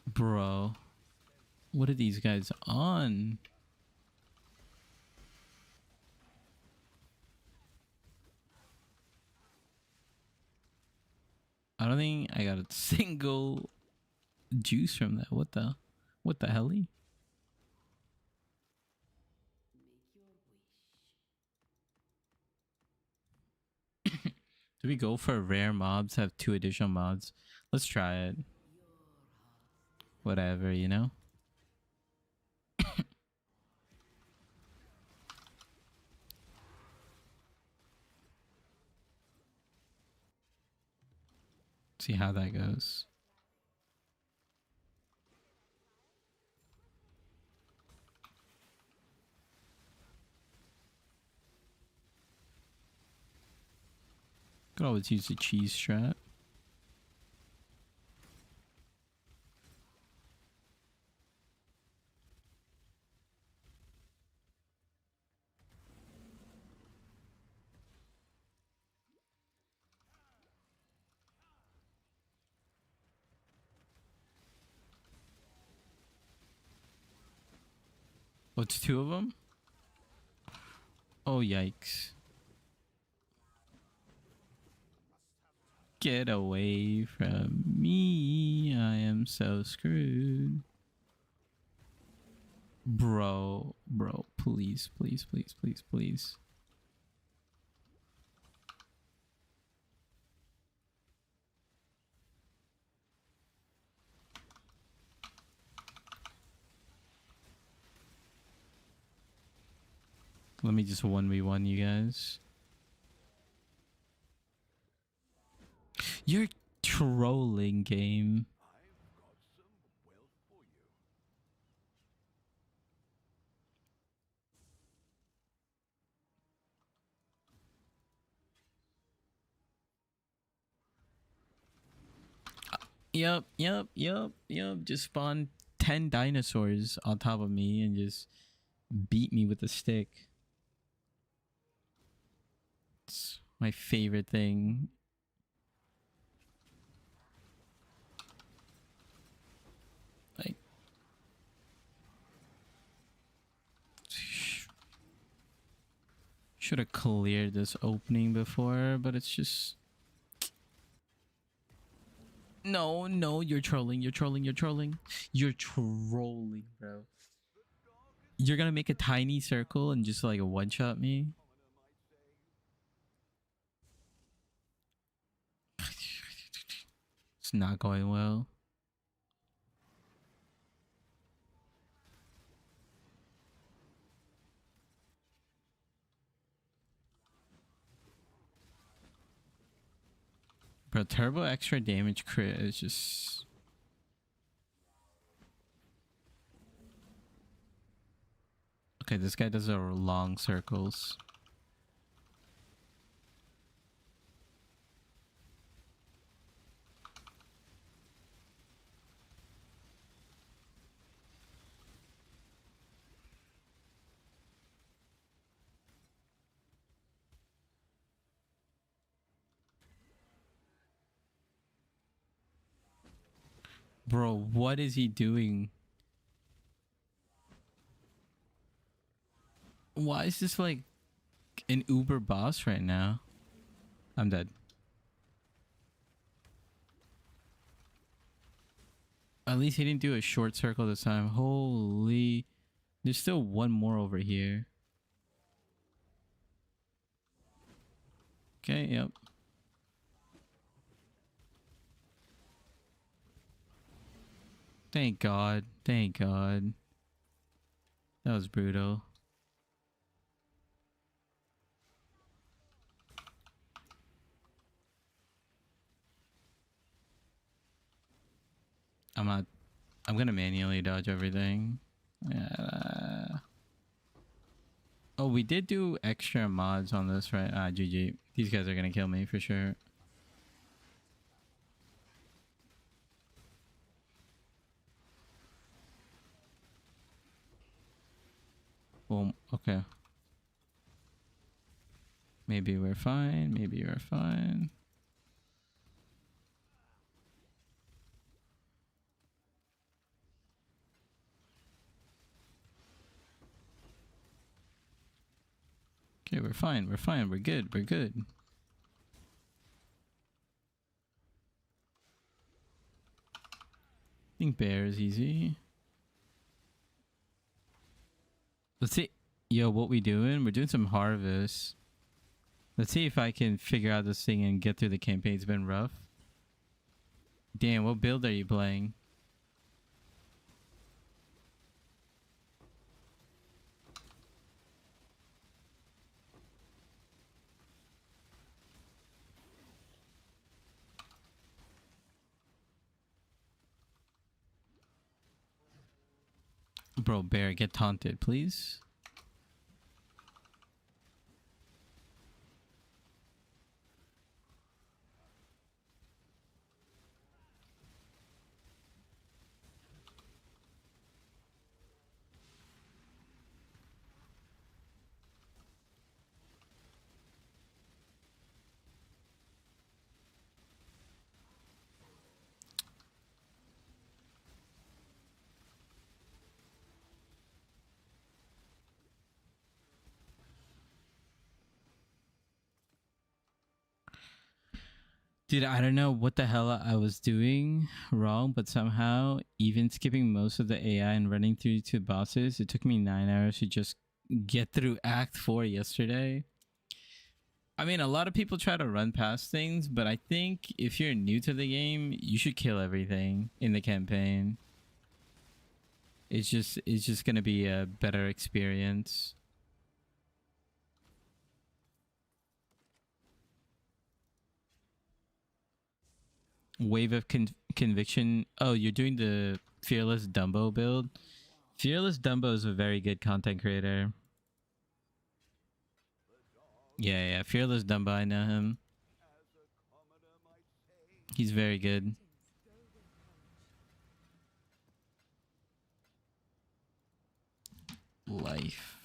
Bro. What are these guys on? I don't think I got a single juice from that. What the helly? Do we go for rare mobs? Have 2 additional mods? Let's try it. Whatever, you know? See how that goes. Could always use the cheese strat. Oh, it's 2 of them? Oh, yikes. Get away from me. I am so screwed. Bro, please, please, please, please, please. Let me just 1v1 you guys. You're trolling, game. I've got some wealth for you. Yep. Just spawn 10 dinosaurs on top of me and just beat me with a stick. It's my favorite thing. Like, should have cleared this opening before, but it's just... No, you're trolling, you're trolling. You're trolling, bro. You're gonna make a tiny circle and just like one-shot me? It's not going well. Bro, turbo extra damage crit is just... Okay, this guy does a long circles. Bro, what is he doing? Why is this like an Uber boss right now? I'm dead. At least he didn't do a short circle this time. Holy... There's still one more over here. Okay, yep. Thank God. Thank God. That was brutal. I'm gonna manually dodge everything. Oh, we did do extra mods on this, right? Ah, GG. These guys are gonna kill me for sure. Well, okay. Maybe we're fine. Maybe we're fine. Okay, we're fine. We're fine. We're good. We're good. I think bear is easy. Let's see. Yo, what we doing? We're doing some harvest. Let's see if I can figure out this thing and get through the campaign. It's been rough. Damn, what build are you playing? Bro, bear, get taunted, please. Dude, I don't know what the hell I was doing wrong, but somehow, even skipping most of the AI and running through two bosses, it took me 9 hours to just get through Act 4 yesterday. I mean, a lot of people try to run past things, but I think if you're new to the game, you should kill everything in the campaign. It's just gonna be a better experience. Wave of conviction. Oh, you're doing the Fearless Dumbo build? Fearless Dumbo is a very good content creator. Yeah. Fearless Dumbo, I know him. He's very good. life.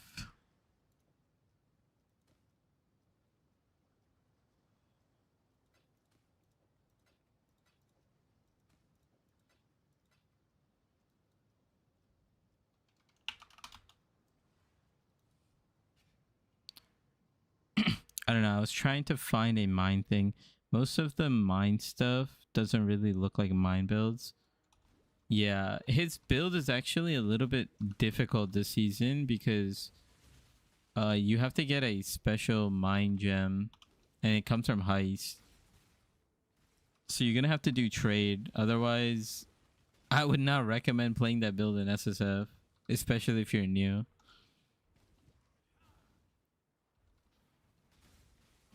I don't know. I was trying to find a mine thing. Most of the mine stuff doesn't really look like mine builds. Yeah, his build is actually a little bit difficult this season because you have to get a special mine gem and it comes from heist. So you're gonna have to do trade. Otherwise, I would not recommend playing that build in SSF, especially if you're new.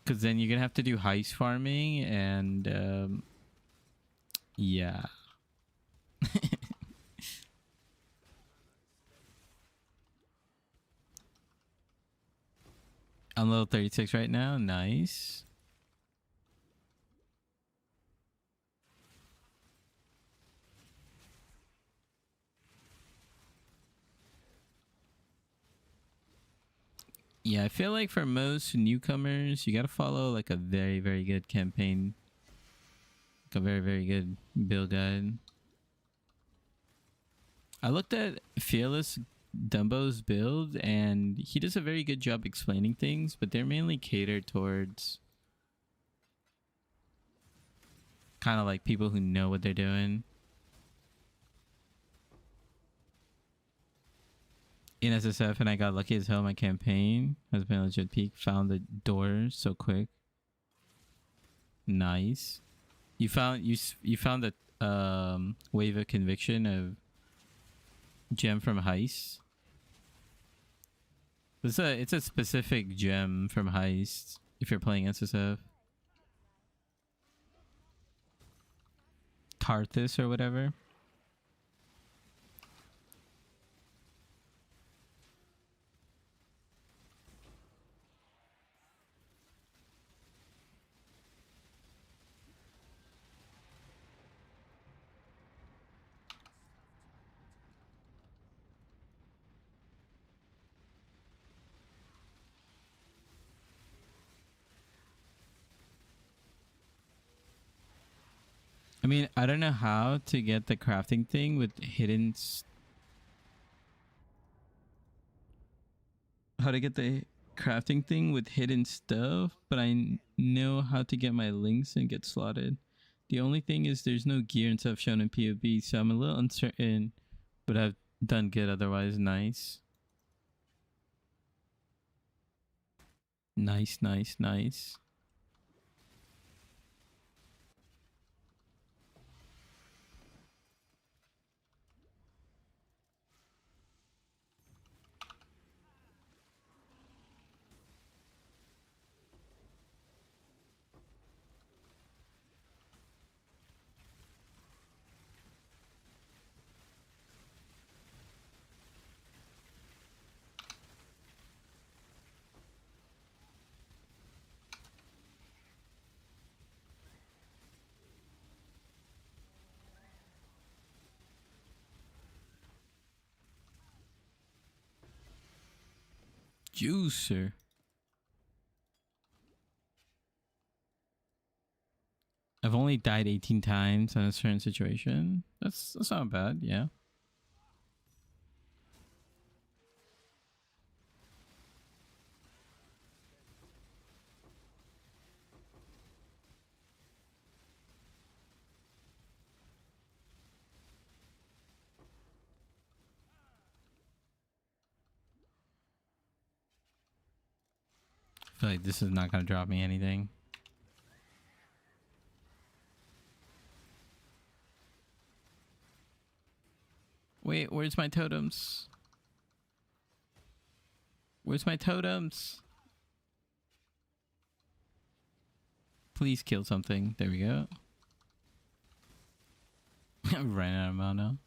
Because then you're gonna have to do heist farming and yeah. I'm level 36 right now. Nice. Yeah, I feel like for most newcomers, you gotta follow like a very, very good campaign. Like a very, very good build guide. I looked at Fearless Dumbo's build and he does a very good job explaining things, but they're mainly catered towards kind of like people who know what they're doing. In SSF, and I got lucky as hell. My campaign has been a legit peak. Found the door so quick. Nice. You found the wave of conviction of gem from heist. It's a specific gem from heist if you're playing SSF. Tarthus or whatever. I mean, I don't know how to get the crafting thing with hidden... How to get the crafting thing with hidden stuff, but I know how to get my links and get slotted. The only thing is there's no gear and stuff shown in POB, so I'm a little uncertain, but I've done good otherwise. Nice. Nice, nice, nice. Juicer. I've only died 18 times in a certain situation. That's not bad, yeah. I feel like this is not gonna drop me anything. Wait, where's my totems? Where's my totems? Please kill something. There we go. I'm running out of mana.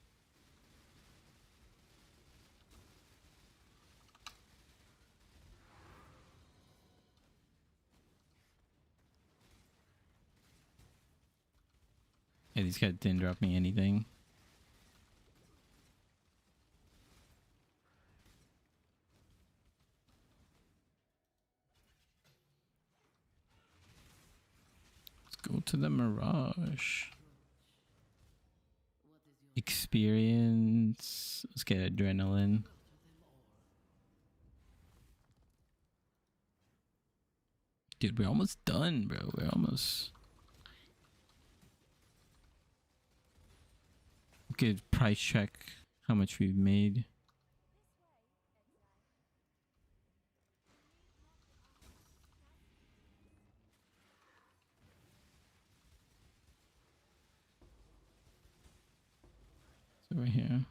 Yeah, these guys didn't drop me anything. to the Mirage. Experience. Let's get adrenaline. Dude, we're almost done, bro. We're almost. Good price check how much we've made. So we're here.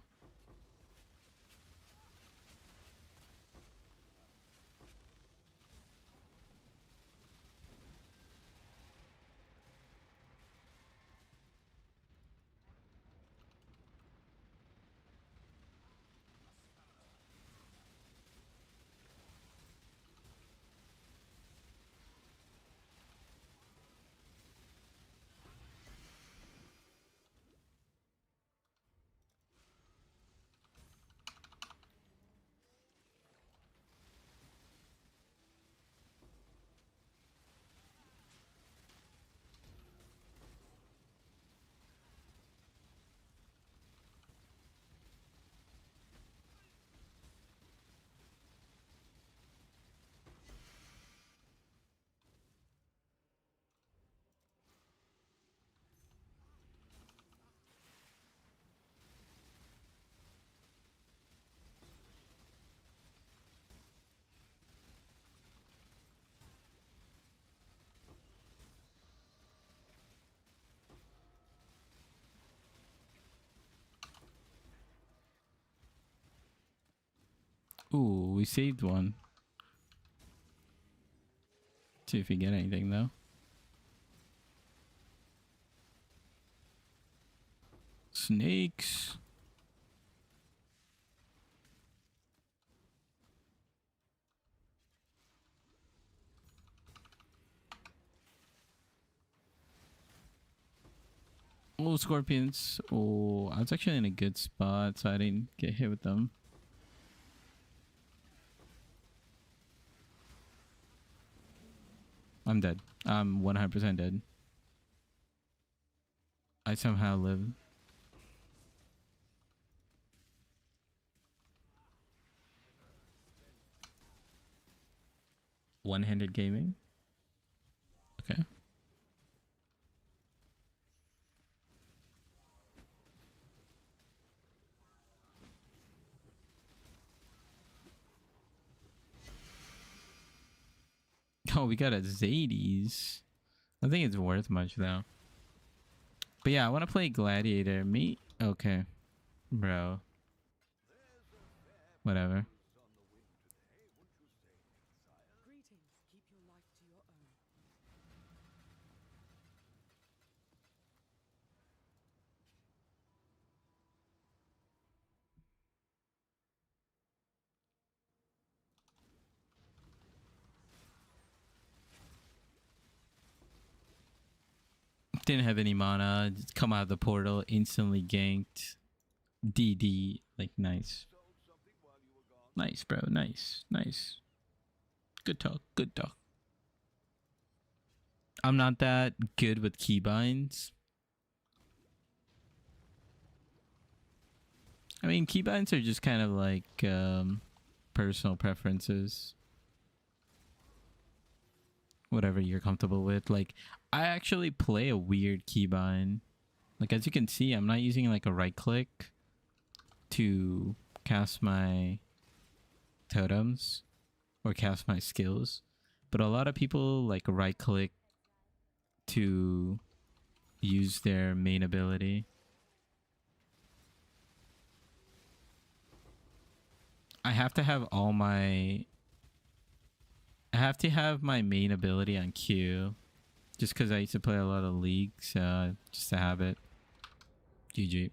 Ooh, we saved one. See if we get anything though. Snakes. Oh, scorpions. Oh, I was actually in a good spot, so I didn't get hit with them. I'm dead. I'm 100% dead. I somehow live. One-handed gaming. Okay. Oh, we got a Zades. I think it's worth much though. But yeah, I want to play Gladiator. Me? Okay. Bro. Whatever. Greetings. Keep your life to your own. Didn't have any mana. Just come out of the portal. Instantly ganked. DD. Like, nice. Nice, bro. Nice. Nice. Good talk. Good talk. I'm not that good with keybinds. I mean, keybinds are just kind of like personal preferences. Whatever you're comfortable with. Like, I actually play a weird keybind. Like, as you can see, I'm not using like a right click to cast my totems or cast my skills. But a lot of people like right click to use their main ability. I have to have my main ability on Q just because I used to play a lot of League, so just to have it. GG.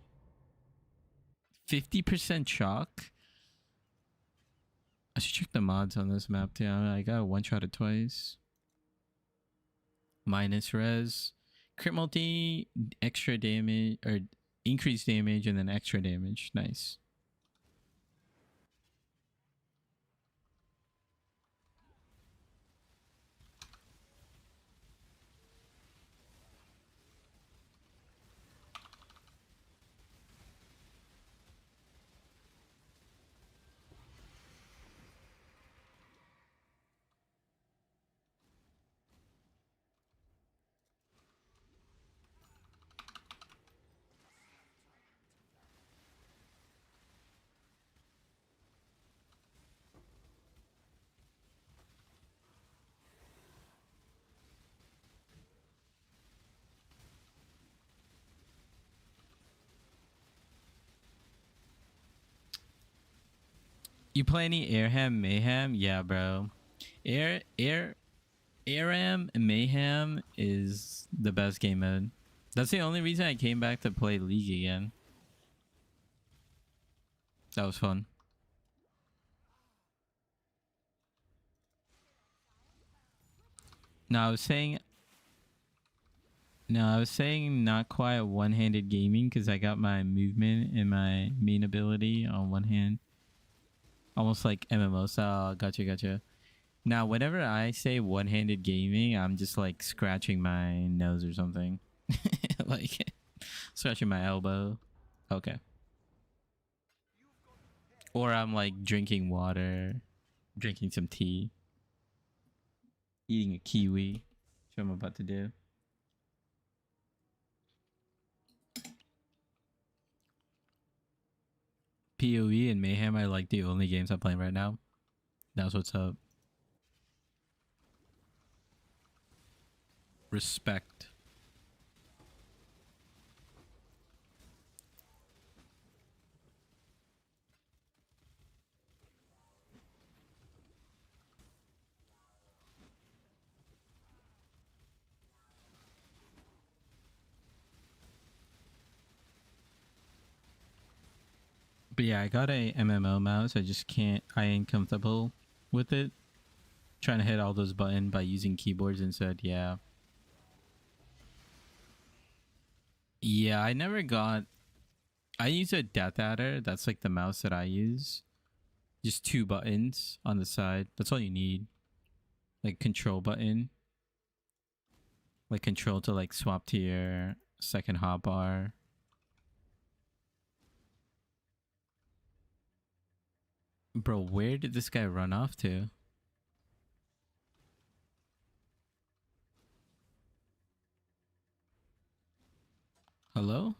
50% shock? I should check the mods on this map too. I got one-shotted twice. Minus res. Crit multi, extra damage, or increased damage and then extra damage. Nice. You play any Airham Mayhem? Yeah, bro. Airham Mayhem is the best game mode. That's the only reason I came back to play League again. That was fun. No, I was saying not quite one-handed gaming because I got my movement and my main ability on one hand. Almost like MMO style. Gotcha. Now, whenever I say one-handed gaming, I'm just like scratching my nose or something. Like scratching my elbow. Okay. Or I'm like drinking water, drinking some tea, eating a kiwi. That's what I'm about to do. PoE and Mayhem are like the only games I'm playing right now. That's what's up. Respect. But yeah, I got a MMO mouse. I ain't comfortable with it. Trying to hit all those buttons by using keyboards instead. Yeah. Yeah, I use a Death Adder. That's like the mouse that I use. Just 2 buttons on the side. That's all you need. Like control button. Like control to like swap to your second hotbar. Bro, where did this guy run off to? Hello?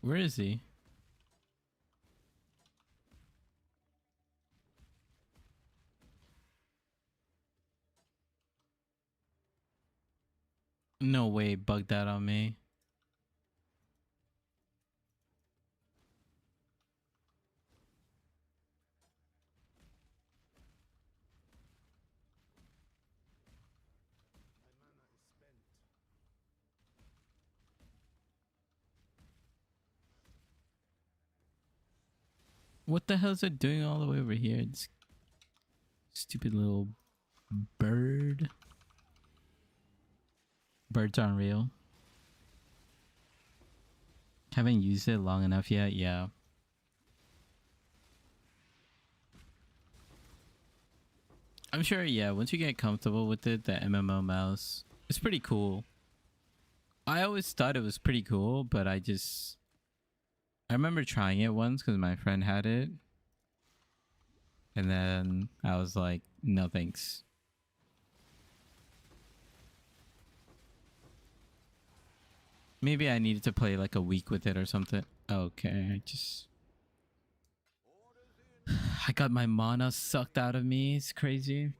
Where is he? No way, bug that on me. What the hell is it doing all the way over here? This stupid little bird. Birds aren't real. Haven't used it long enough yet, yeah. I'm sure, yeah, once you get comfortable with it, the MMO mouse, it's pretty cool. I always thought it was pretty cool, but I remember trying it once because my friend had it. And then I was like, no thanks. Maybe I needed to play like a week with it or something. Okay, I got my mana sucked out of me. It's crazy.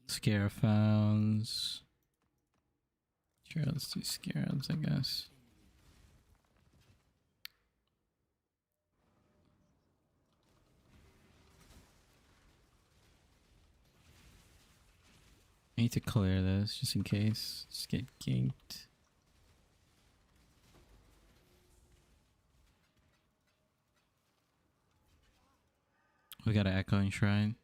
Scarafouns. Sure, let's do Scarabs, I guess. I need to clear this just in case. Just get ganked. We got an Echoing Shrine.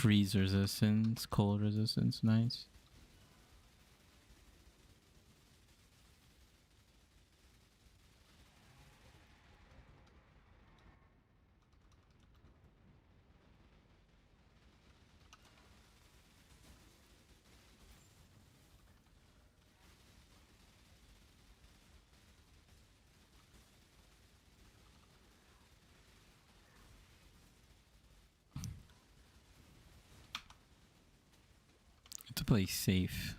freeze resistance, cold resistance, nice. To play safe.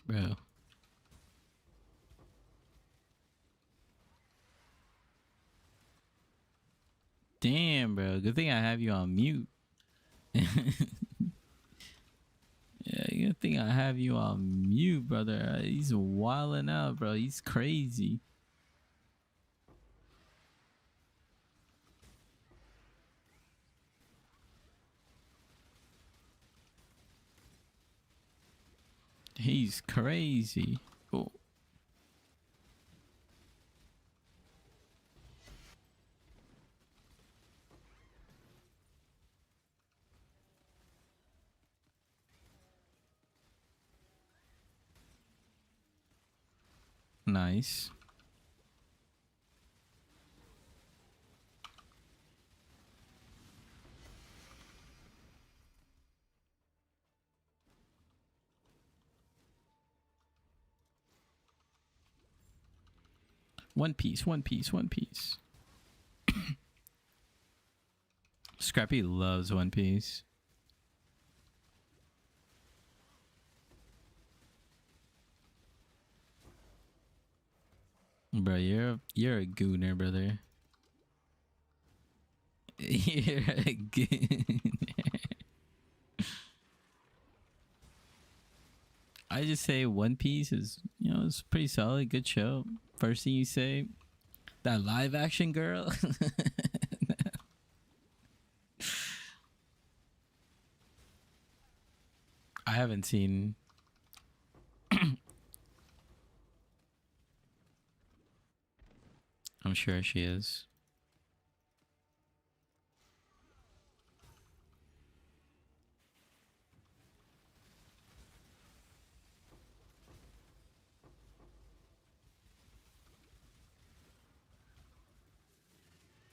Bro. Damn, bro. Good thing I have you on mute. Yeah, good thing I have you on mute, brother. He's wilding out, bro. He's crazy. He's crazy. Oh. Nice. One piece, one piece, one piece. Scrappy loves One Piece. Bro, you're a gooner, brother. You're a gooner. I just say One Piece is, it's pretty solid, good show. First thing you say, that live action girl. I haven't seen. I'm sure she is.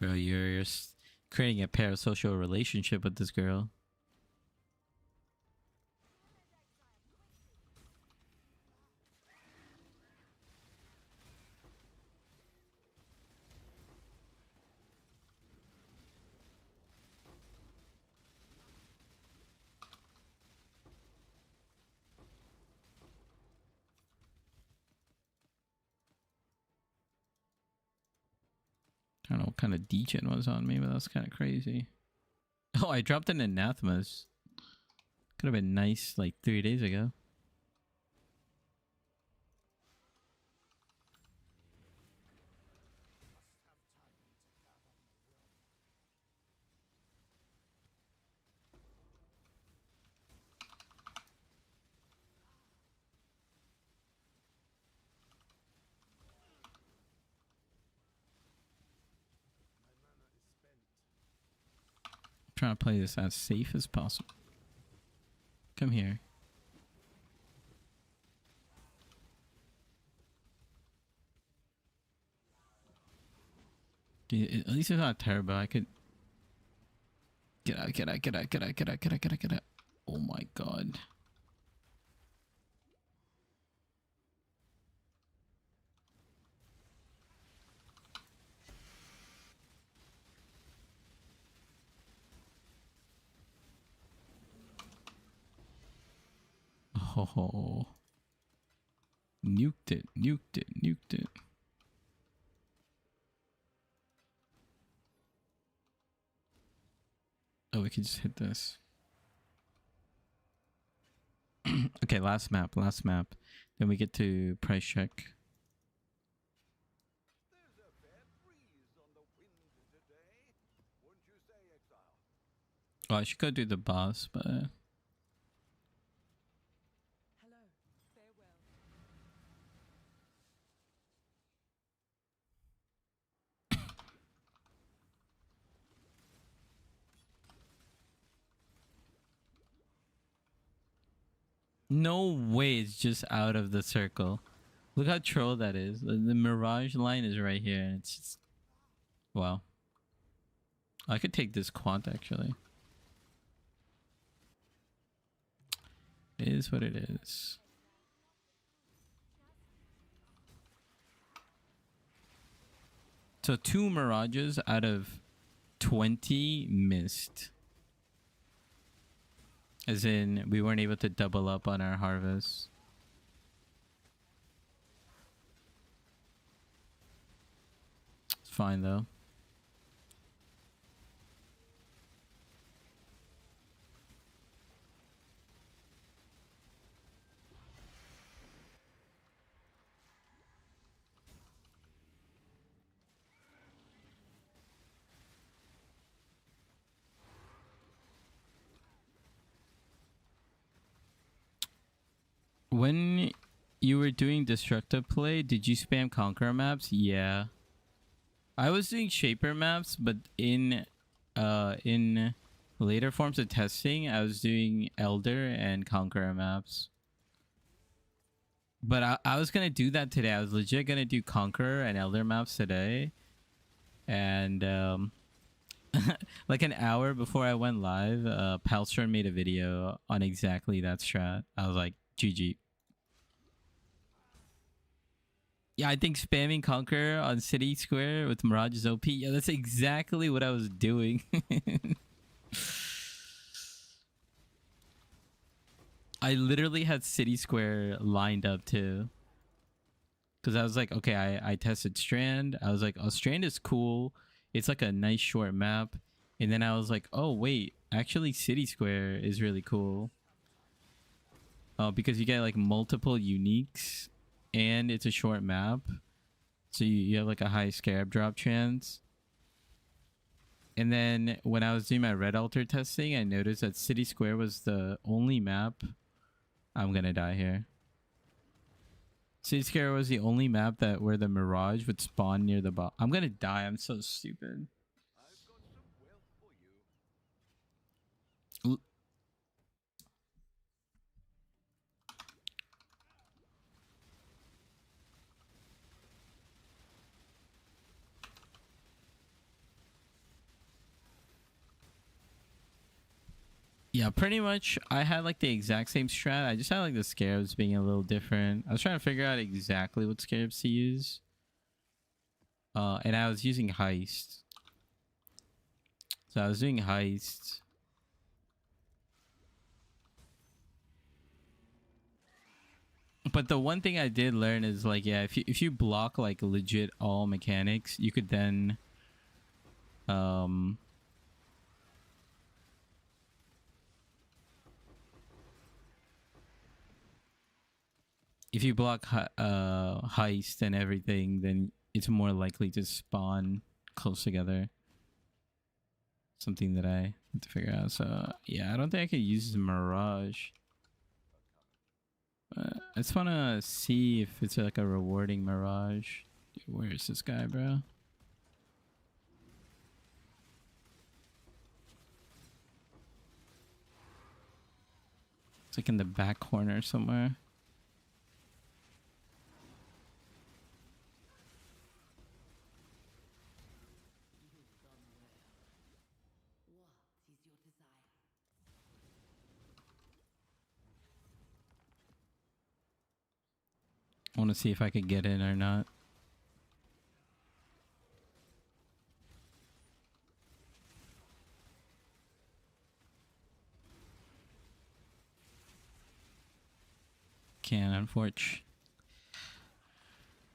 Bro, you're creating a parasocial relationship with this girl. I don't know what kind of degen was on me, but that's kind of crazy. Oh, I dropped an anathemas. Could have been nice like 3 days ago. Trying to play this as safe as possible. Come here. Dude, at least it's not terrible. I could get out, get out, get out, get out, get out, get out, get out, get out. Oh my god. Oh, nuked it, nuked it, nuked it. Oh, we can just hit this. Okay, last map, last map. Then we get to price check. There's a fair breeze on the wind today. Wouldn't you say, Exile? Oh, I should go do the boss, but No way it's just out of the circle. Look how troll that is. The Mirage line is right here. And it's just... Wow. I could take this quant actually. It is what it is. So 2 Mirages out of 20 missed. As in, we weren't able to double up on our harvest. It's fine though. When you were doing destructive play, did you spam conqueror maps? Yeah. I was doing shaper maps, but in later forms of testing, I was doing elder and conqueror maps. But I was gonna do that today. I was legit gonna do conqueror and elder maps today. And like an hour before I went live, Palstrom made a video on exactly that strat. I was like, GG. Yeah, I think spamming Conquer on City Square with Mirage is OP. Yeah, that's exactly what I was doing. I literally had City Square lined up too. Because I was like, okay, I tested Strand. I was like, oh, Strand is cool. It's like a nice short map. And then I was like, oh, wait, actually City Square is really cool. Because you get like multiple uniques. And it's a short map, so you have like a high scarab drop chance. And then when I was doing my red altar testing, I noticed that City Square was the only map. I'm gonna die here. City Square was the only map that where the Mirage would spawn near the bot. I'm gonna die. I'm so stupid. I've got some wealth for you. Yeah, pretty much. I had like the exact same strat. I just had like the scarabs being a little different. I was trying to figure out exactly what scarabs to use. And I was using heist. So I was doing heist. But the one thing I did learn is like, yeah, if you block like legit all mechanics, you could then if you block heist and everything, then it's more likely to spawn close together. Something that I have to figure out. So yeah, I don't think I could use Mirage. I just want to see if it's like a rewarding Mirage. Dude, where is this guy, bro? It's like in the back corner somewhere. I want to see if I could get in or not. Can't, unfortunately.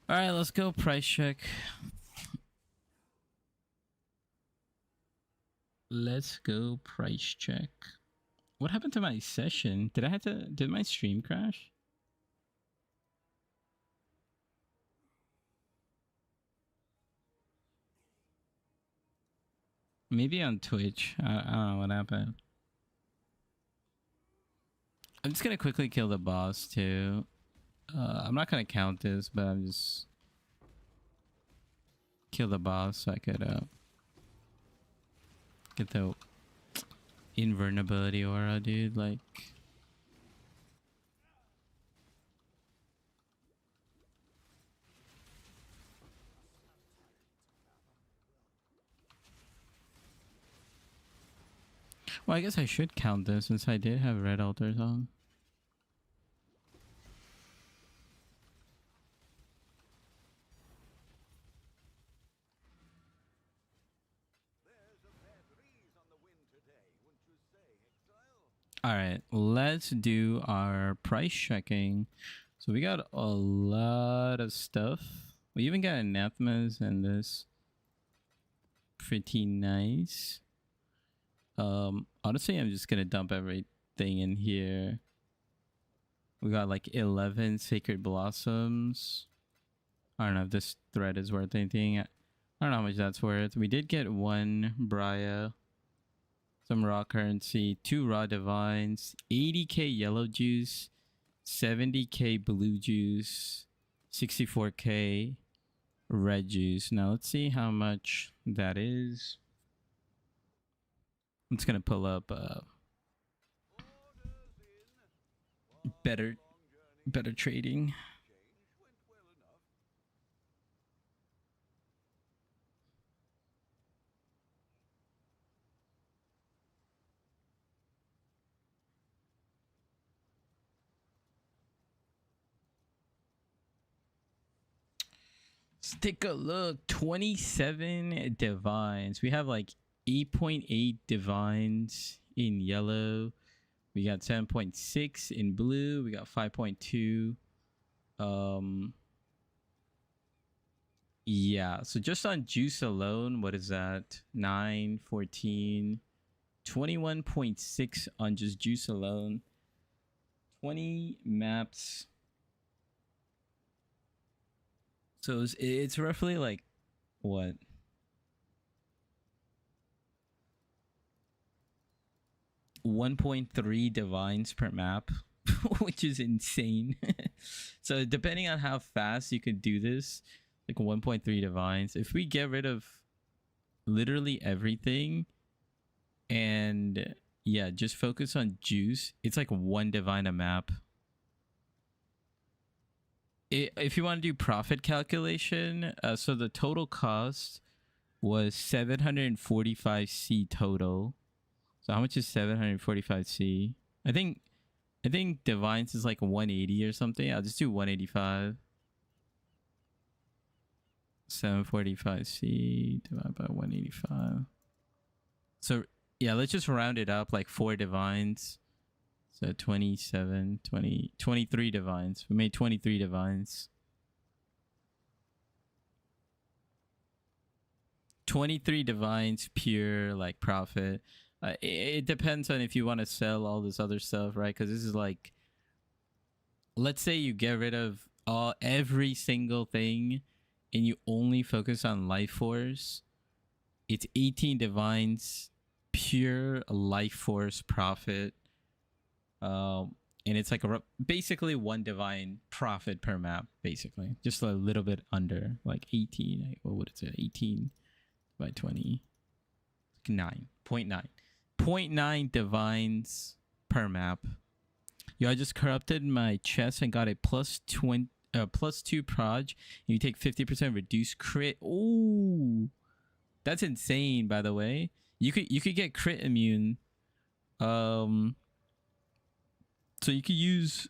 All right, let's go price check. Let's go price check. What happened to my session? Did my stream crash? Maybe on Twitch. I don't know what happened. I'm just gonna quickly kill the boss too. I'm not gonna count this, but I'm just kill the boss so I could get the invulnerability aura, dude. Like, Well, I guess I should count this since I did have red altars on. There's a fair breeze on the wind today, wouldn't you say, Exile? All right, let's do our price checking. So we got a lot of stuff. We even got anathemas and this. Pretty nice. Honestly, I'm just gonna dump everything in here. We got like 11 sacred blossoms. I don't know if this thread is worth anything. I don't know how much that's worth. We did get 1 Briar, some raw currency, 2 raw divines, 80k yellow juice, 70k blue juice, 64k red juice. Now let's see how much that is. I'm just gonna pull up Orders in. better Long journey. trading. Change went well enough. Let's take a look. 27 divines. We have like 8.8 divines in yellow. We got 7.6 in blue. We got 5.2. Yeah, so just on juice alone, what is that? 9, 14, 21.6 on just juice alone. 20 maps. So it's roughly like what? $1.3 divines per map, which is insane. So depending on how fast you could do this, like 1.3 divines. If we get rid of literally everything and yeah, just focus on juice, it's like 1 divine a map. If you want to do profit calculation, so the total cost was 745C total. So how much is 745C? I think divines is like 180 or something. I'll just do 185. 745C divided by 185. So yeah, let's just round it up like 4 divines. So 27, 20, 23 divines. We made 23 divines. 23 divines pure like profit. It depends on if you want to sell all this other stuff, right? Because this is like, let's say you get rid of every single thing and you only focus on life force. It's 18 divines pure life force profit. And it's like basically 1 divine profit per map, basically. Just a little bit under, like 18. What would it say? 18 by 20. 9.9. 0.9 divines per map. Yo, I just corrupted my chest and got a plus 2 proj. You take 50% reduced crit. Ooh, that's insane. By the way, you could get crit immune. So you could use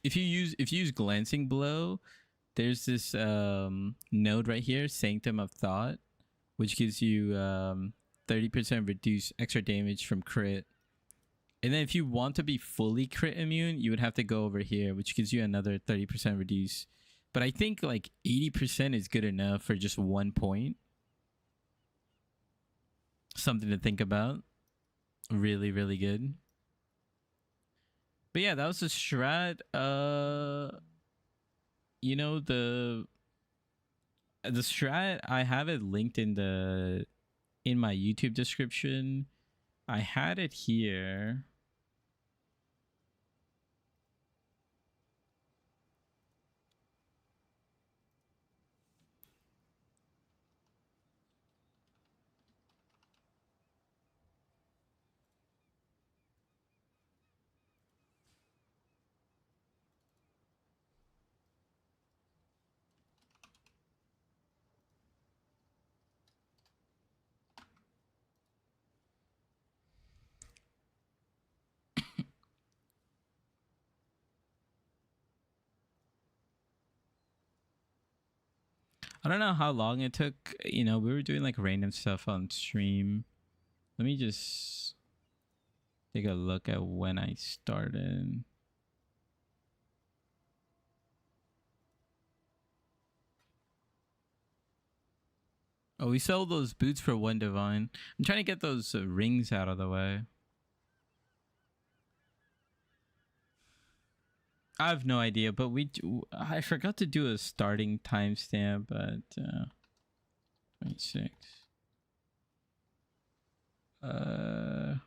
if you use glancing blow. There's this node right here, Sanctum of Thought, which gives you 30% reduced extra damage from crit. And then if you want to be fully crit immune, you would have to go over here, which gives you another 30% reduce. But I think like 80% is good enough for just 1 point. Something to think about. Really, really good. But yeah, that was the strat. You know, the strat, I have it linked in my YouTube description. I had it here. I don't know how long it took. You know, we were doing like random stuff on stream. Let me just take a look at when I started. Oh, we sold those boots for 1 divine. I'm trying to get those rings out of the way. I have no idea, but I forgot to do a starting timestamp at 26. Strat.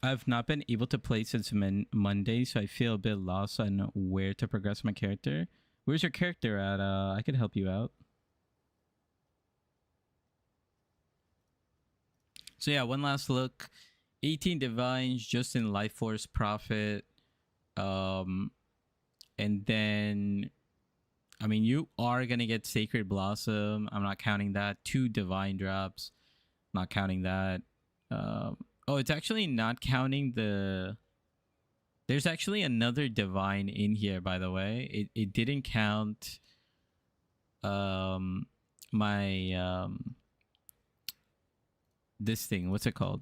I've not been able to play since Monday, so I feel a bit lost on where to progress my character. Where's your character at? I could help you out. So yeah, one last look. 18 divines just in Life Force Prophet. And then, I mean, you are going to get Sacred Blossom. I'm not counting that. 2 divine drops. Not counting that. Oh, it's actually not counting the... There's actually another divine in here, by the way. It didn't count my this thing. What's it called?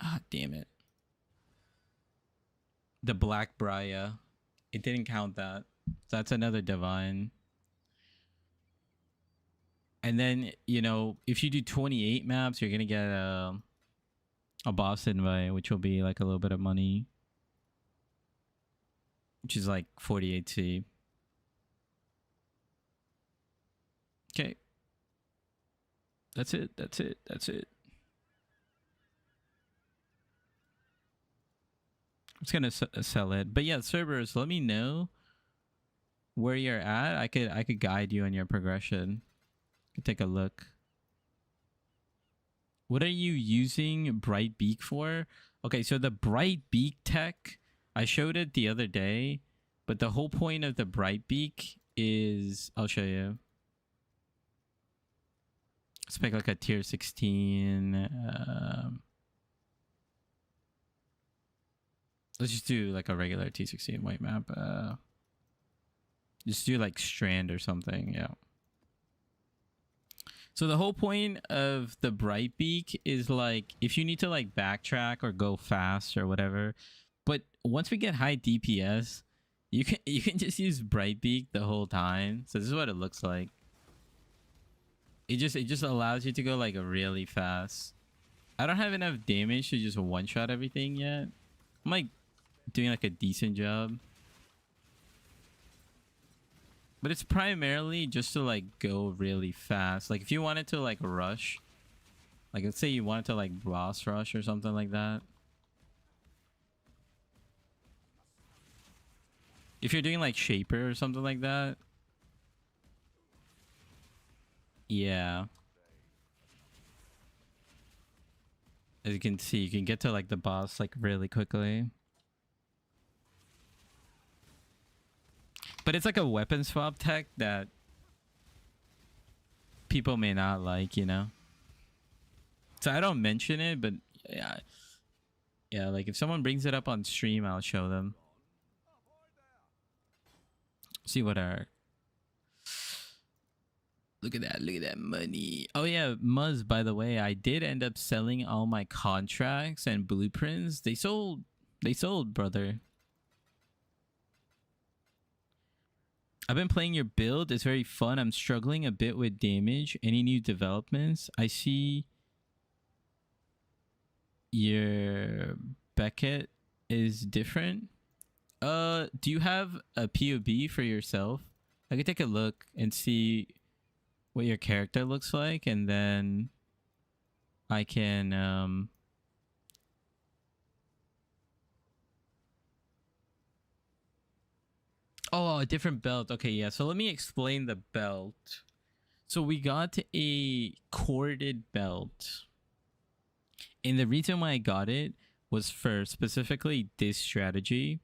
Ah, damn it. The Black Briar. It didn't count that. So that's another divine. And then, you know, if you do 28 maps, you're going to get a boss invite, which will be like a little bit of money. Which is like 48C. Okay. That's it. That's it. That's it. I'm just going to sell it. But yeah, servers, let me know where you're at. I could guide you on your progression. Take a look. What are you using Bright Beak for? Okay, so the Bright Beak tech, I showed it the other day, but the whole point of the Bright Beak is, I'll show you. Let's make like a tier 16. Let's just do like a regular T16 white map. Just do like Strand or something, yeah. So the whole point of the Bright Beak is like if you need to like backtrack or go fast or whatever. But once we get high DPS, you can just use Bright Beak the whole time. So this is what it looks like. It just allows you to go like really fast. I don't have enough damage to just one shot everything yet. I'm like doing like a decent job. But it's primarily just to like go really fast. Like if you wanted to like rush, like let's say you wanted to like boss rush or something like that. If you're doing like Shaper or something like that. Yeah. As you can see, you can get to like the boss like really quickly. But it's like a weapon swap tech that people may not like, you know? So I don't mention it, but yeah. Yeah, like if someone brings it up on stream, I'll show them. See what our... Look at that money. Oh yeah, Muzz, by the way, I did end up selling all my contracts and blueprints. They sold, brother. I've been playing your build. It's very fun. I'm struggling a bit with damage. Any new developments? I see your Beckett is different. Do you have a POB for yourself? I could take a look and see what your character looks like, and then I can oh, a different belt. Okay, yeah. So let me explain the belt. So we got a corded belt. And the reason why I got it was for specifically this strategy.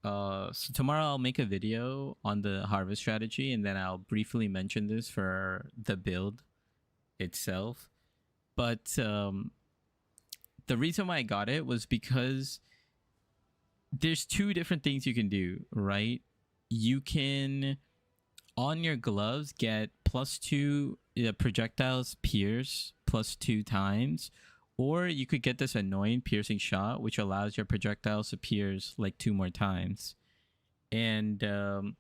So tomorrow I'll make a video on the harvest strategy, and then I'll briefly mention this for the build itself. But the reason why I got it was because there's two different things you can do, right? You can on your gloves get +2 projectiles pierce +2 times, or you could get this annoying piercing shot which allows your projectiles to pierce like 2 more times. And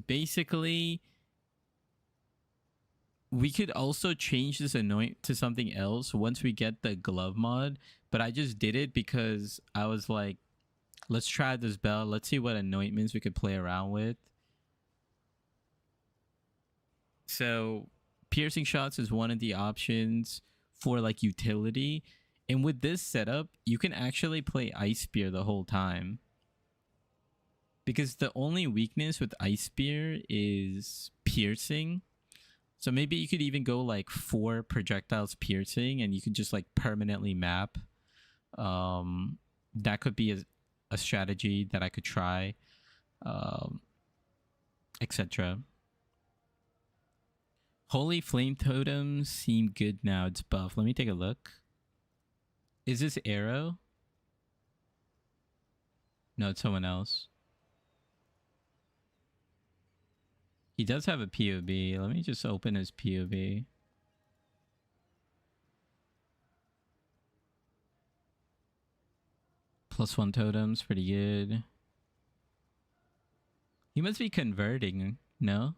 basically we could also change this annoying to something else once we get the glove mod, but I just did it because I was like, let's try this belt, let's see what anointments we could play around with. So piercing shots is one of the options for like utility, and with this setup you can actually play Ice Spear the whole time, because the only weakness with Ice Spear is piercing. So maybe you could even go like 4 projectiles piercing and you could just like permanently map. That could be a strategy that I could try, etc. Holy Flame Totems seem good now. It's buff. Let me take a look. Is this Arrow? No, it's someone else. He does have a POB. Let me just open his POB. +1 totems, pretty good. He must be converting, no?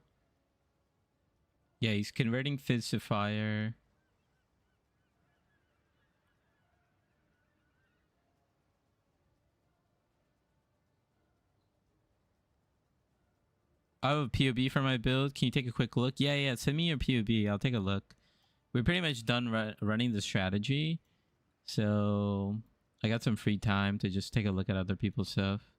Yeah, he's converting Fizz to Fire. I have a POB for my build. Can you take a quick look? Yeah, send me your POB. I'll take a look. We're pretty much done running the strategy. So I got some free time to just take a look at other people's stuff.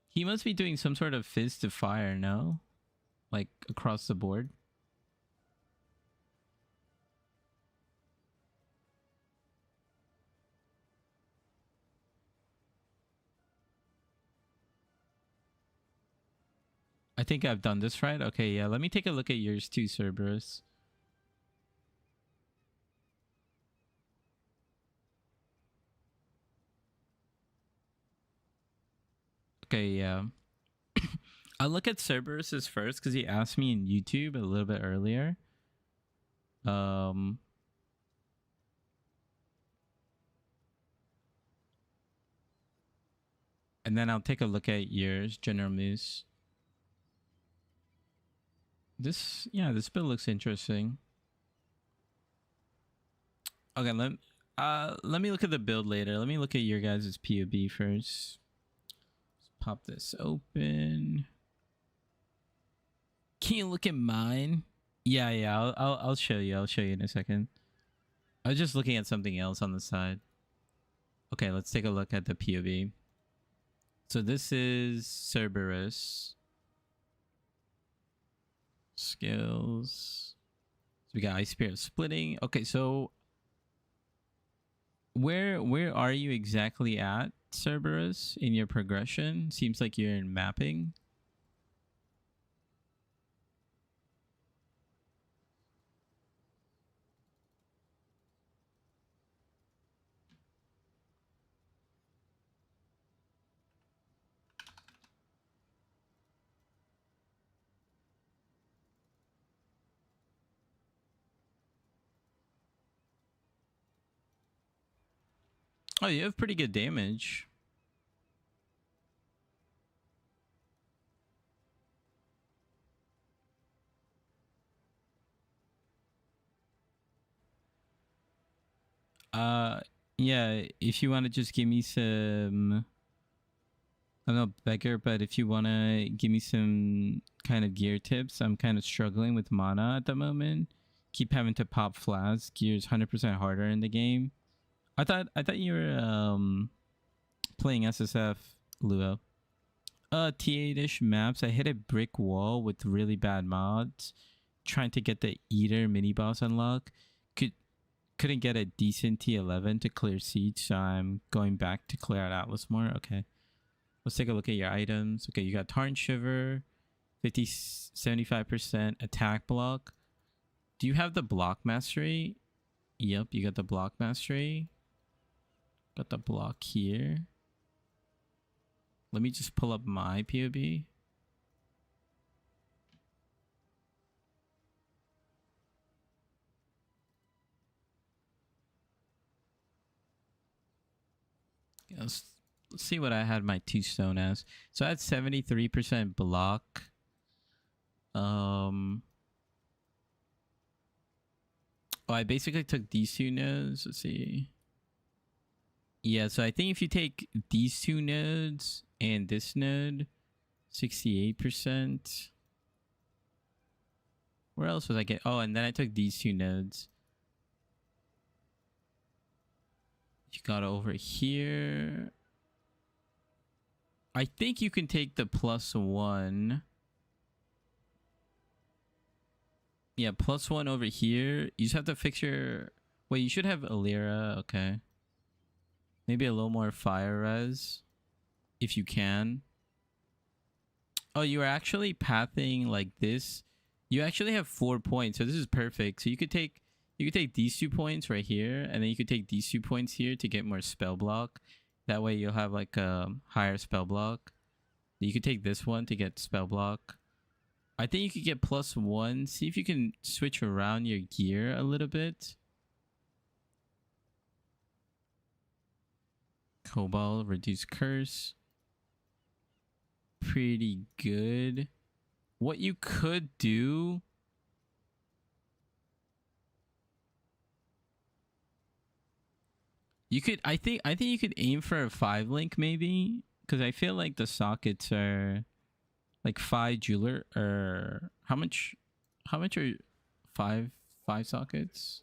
He must be doing some sort of Fizz to Fire, no? Like across the board. I think I've done this right. Okay, yeah. Let me take a look at yours too, Cerberus. Okay, yeah. I'll look at Cerberus's first because he asked me in YouTube a little bit earlier. And then I'll take a look at yours, General Moose. This build looks interesting. Okay, let me look at the build later. Let me look at your guys' POB first. Let's pop this open. Can you look at mine? Yeah. I'll show you. I'll show you in a second. I was just looking at something else on the side. Okay, let's take a look at the POB. So this is Cerberus. Skills. So we got Ice Spirit splitting. Okay, so where are you exactly at, Cerberus, in your progression? Seems like you're in mapping. Oh, you have pretty good damage. Yeah, if you want to just give me some, I'm not beggar, but if you want to give me some kind of gear tips, I'm kind of struggling with mana at the moment. Keep having to pop flasks. Gear's 100% harder in the game. I thought you were playing SSF, Luo. T8-ish maps. I hit a brick wall with really bad mods, trying to get the Eater mini boss unlock. Couldn't get a decent T11 to clear Siege, so I'm going back to clear out Atlas more. Okay. Let's take a look at your items. Okay, you got Tarn Shiver, 75% attack block. Do you have the block mastery? Yep, you got the block mastery. Got the block here. Let me just pull up my POB. Let's see what I had my 2 stone as. So I had 73% block. Oh, I basically took these 2 nodes. Let's see. Yeah, so I think if you take these 2 nodes and this node, 68%. Where else was I get? Oh, and then I took these 2 nodes. You got over here. I think you can take the +1. Yeah, +1 over here. You just have to fix your... Wait, you should have Alira. Okay. Maybe a little more fire res. If you can. Oh, you are actually pathing like this. You actually have 4 points. So this is perfect. So you could take these 2 points right here. And then you could take these 2 points here to get more spell block. That way you'll have like a higher spell block. You could take this one to get spell block. I think you could get +1. See if you can switch around your gear a little bit. Cobalt, reduce curse. Pretty good. What you could do... You could... I think you could aim for a 5 link maybe. Because I feel like the sockets are... Like 5 jeweler, or how much are 5 sockets?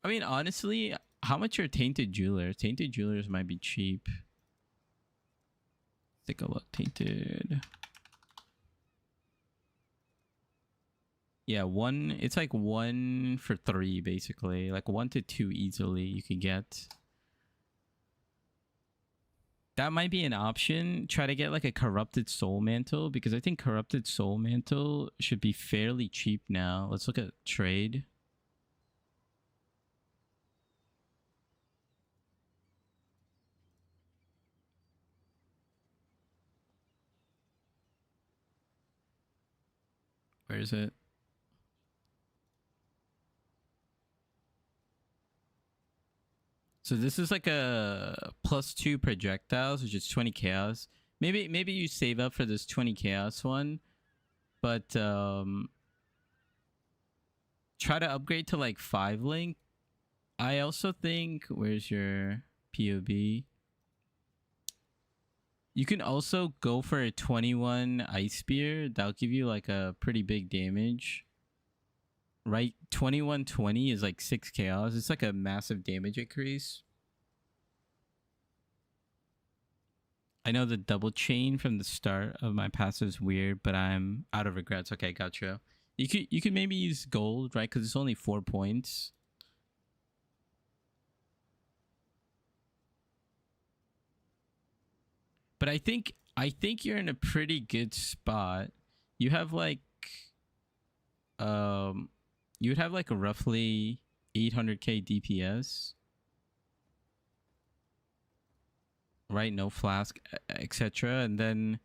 I mean, honestly, how much are tainted jewelers? Tainted jewelers might be cheap. Take a look. Tainted. Yeah, it's like 1 for 3 basically. Like 1 to 2 easily you can get. That might be an option. Try to get like a corrupted soul mantle, because I think corrupted soul mantle should be fairly cheap now. Let's look at trade. Where is it? So this is like a +2 projectiles, which is 20 chaos. Maybe you save up for this 20 chaos one, but try to upgrade to like 5 link. I also think, where's your POB? You can also go for a 21 ice spear. That'll give you like a pretty big damage. Right? 2120 is like 6 chaos. It's like a massive damage increase. I know the double chain from the start of my passive is weird, but I'm out of regrets. Okay, gotcha. You could maybe use gold, right? Because it's only 4 points. But I think you're in a pretty good spot. You have like you would have like a roughly 800k DPS. Right? No flask, etc. And then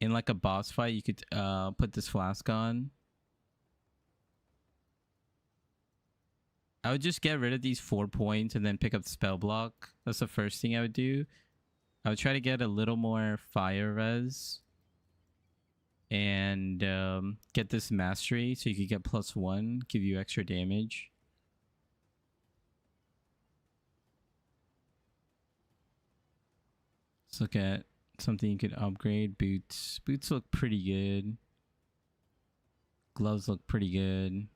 in like a boss fight, you could put this flask on. I would just get rid of these 4 points and then pick up spell block. That's the first thing I would do. I would try to get a little more fire res. And get this mastery so you could get +1, give you extra damage. Let's look at something you could upgrade. Boots. Boots look pretty good. Gloves look pretty good.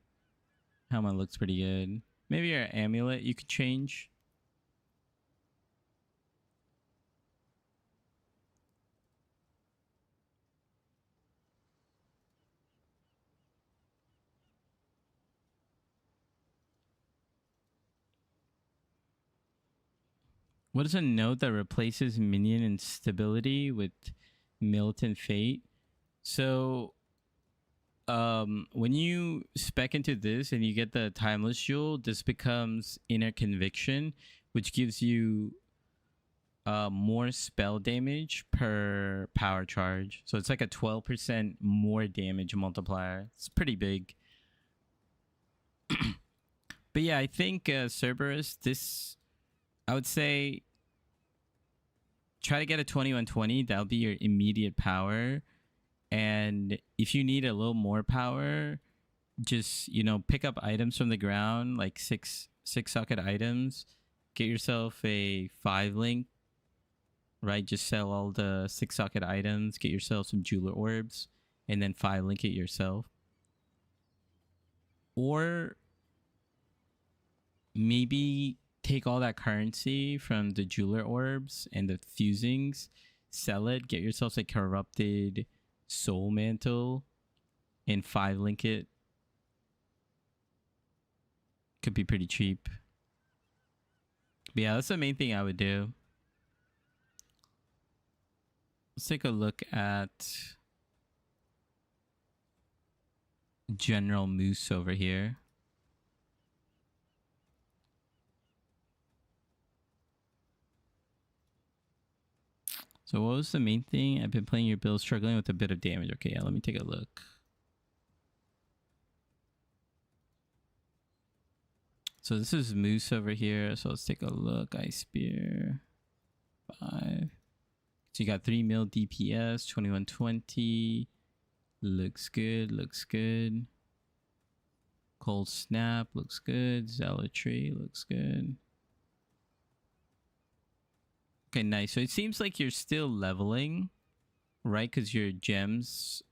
Helmet looks pretty good. Maybe your amulet you could change. What is a note that replaces minion instability with Militant Fate? So when you spec into this and you get the Timeless Jewel, this becomes Inner Conviction, which gives you more spell damage per power charge. So it's like a 12% more damage multiplier. It's pretty big. But yeah, I think Cerberus, this, I would say try to get a 2120. That'll be your immediate power. And if you need a little more power, just, you know, pick up items from the ground, like six socket items. Get yourself a 5-link, right? Just sell all the 6 socket items. Get yourself some jeweler orbs, and then 5-link it yourself. Or maybe take all that currency from the jeweler orbs and the fusings, sell it, get yourself a corrupted soul mantle, and 5-link it. Could be pretty cheap. But yeah, that's the main thing I would do. Let's take a look at General Moose over here. So what was the main thing? I've been playing your build, struggling with a bit of damage. Okay, yeah, let me take a look. So this is Moose over here. So let's take a look. Ice Spear. 5. So you got 3 mil DPS, 2120. Looks good, looks good. Cold Snap looks good. Zealotry looks good. Okay, nice. So it seems like you're still leveling, right? Because your gems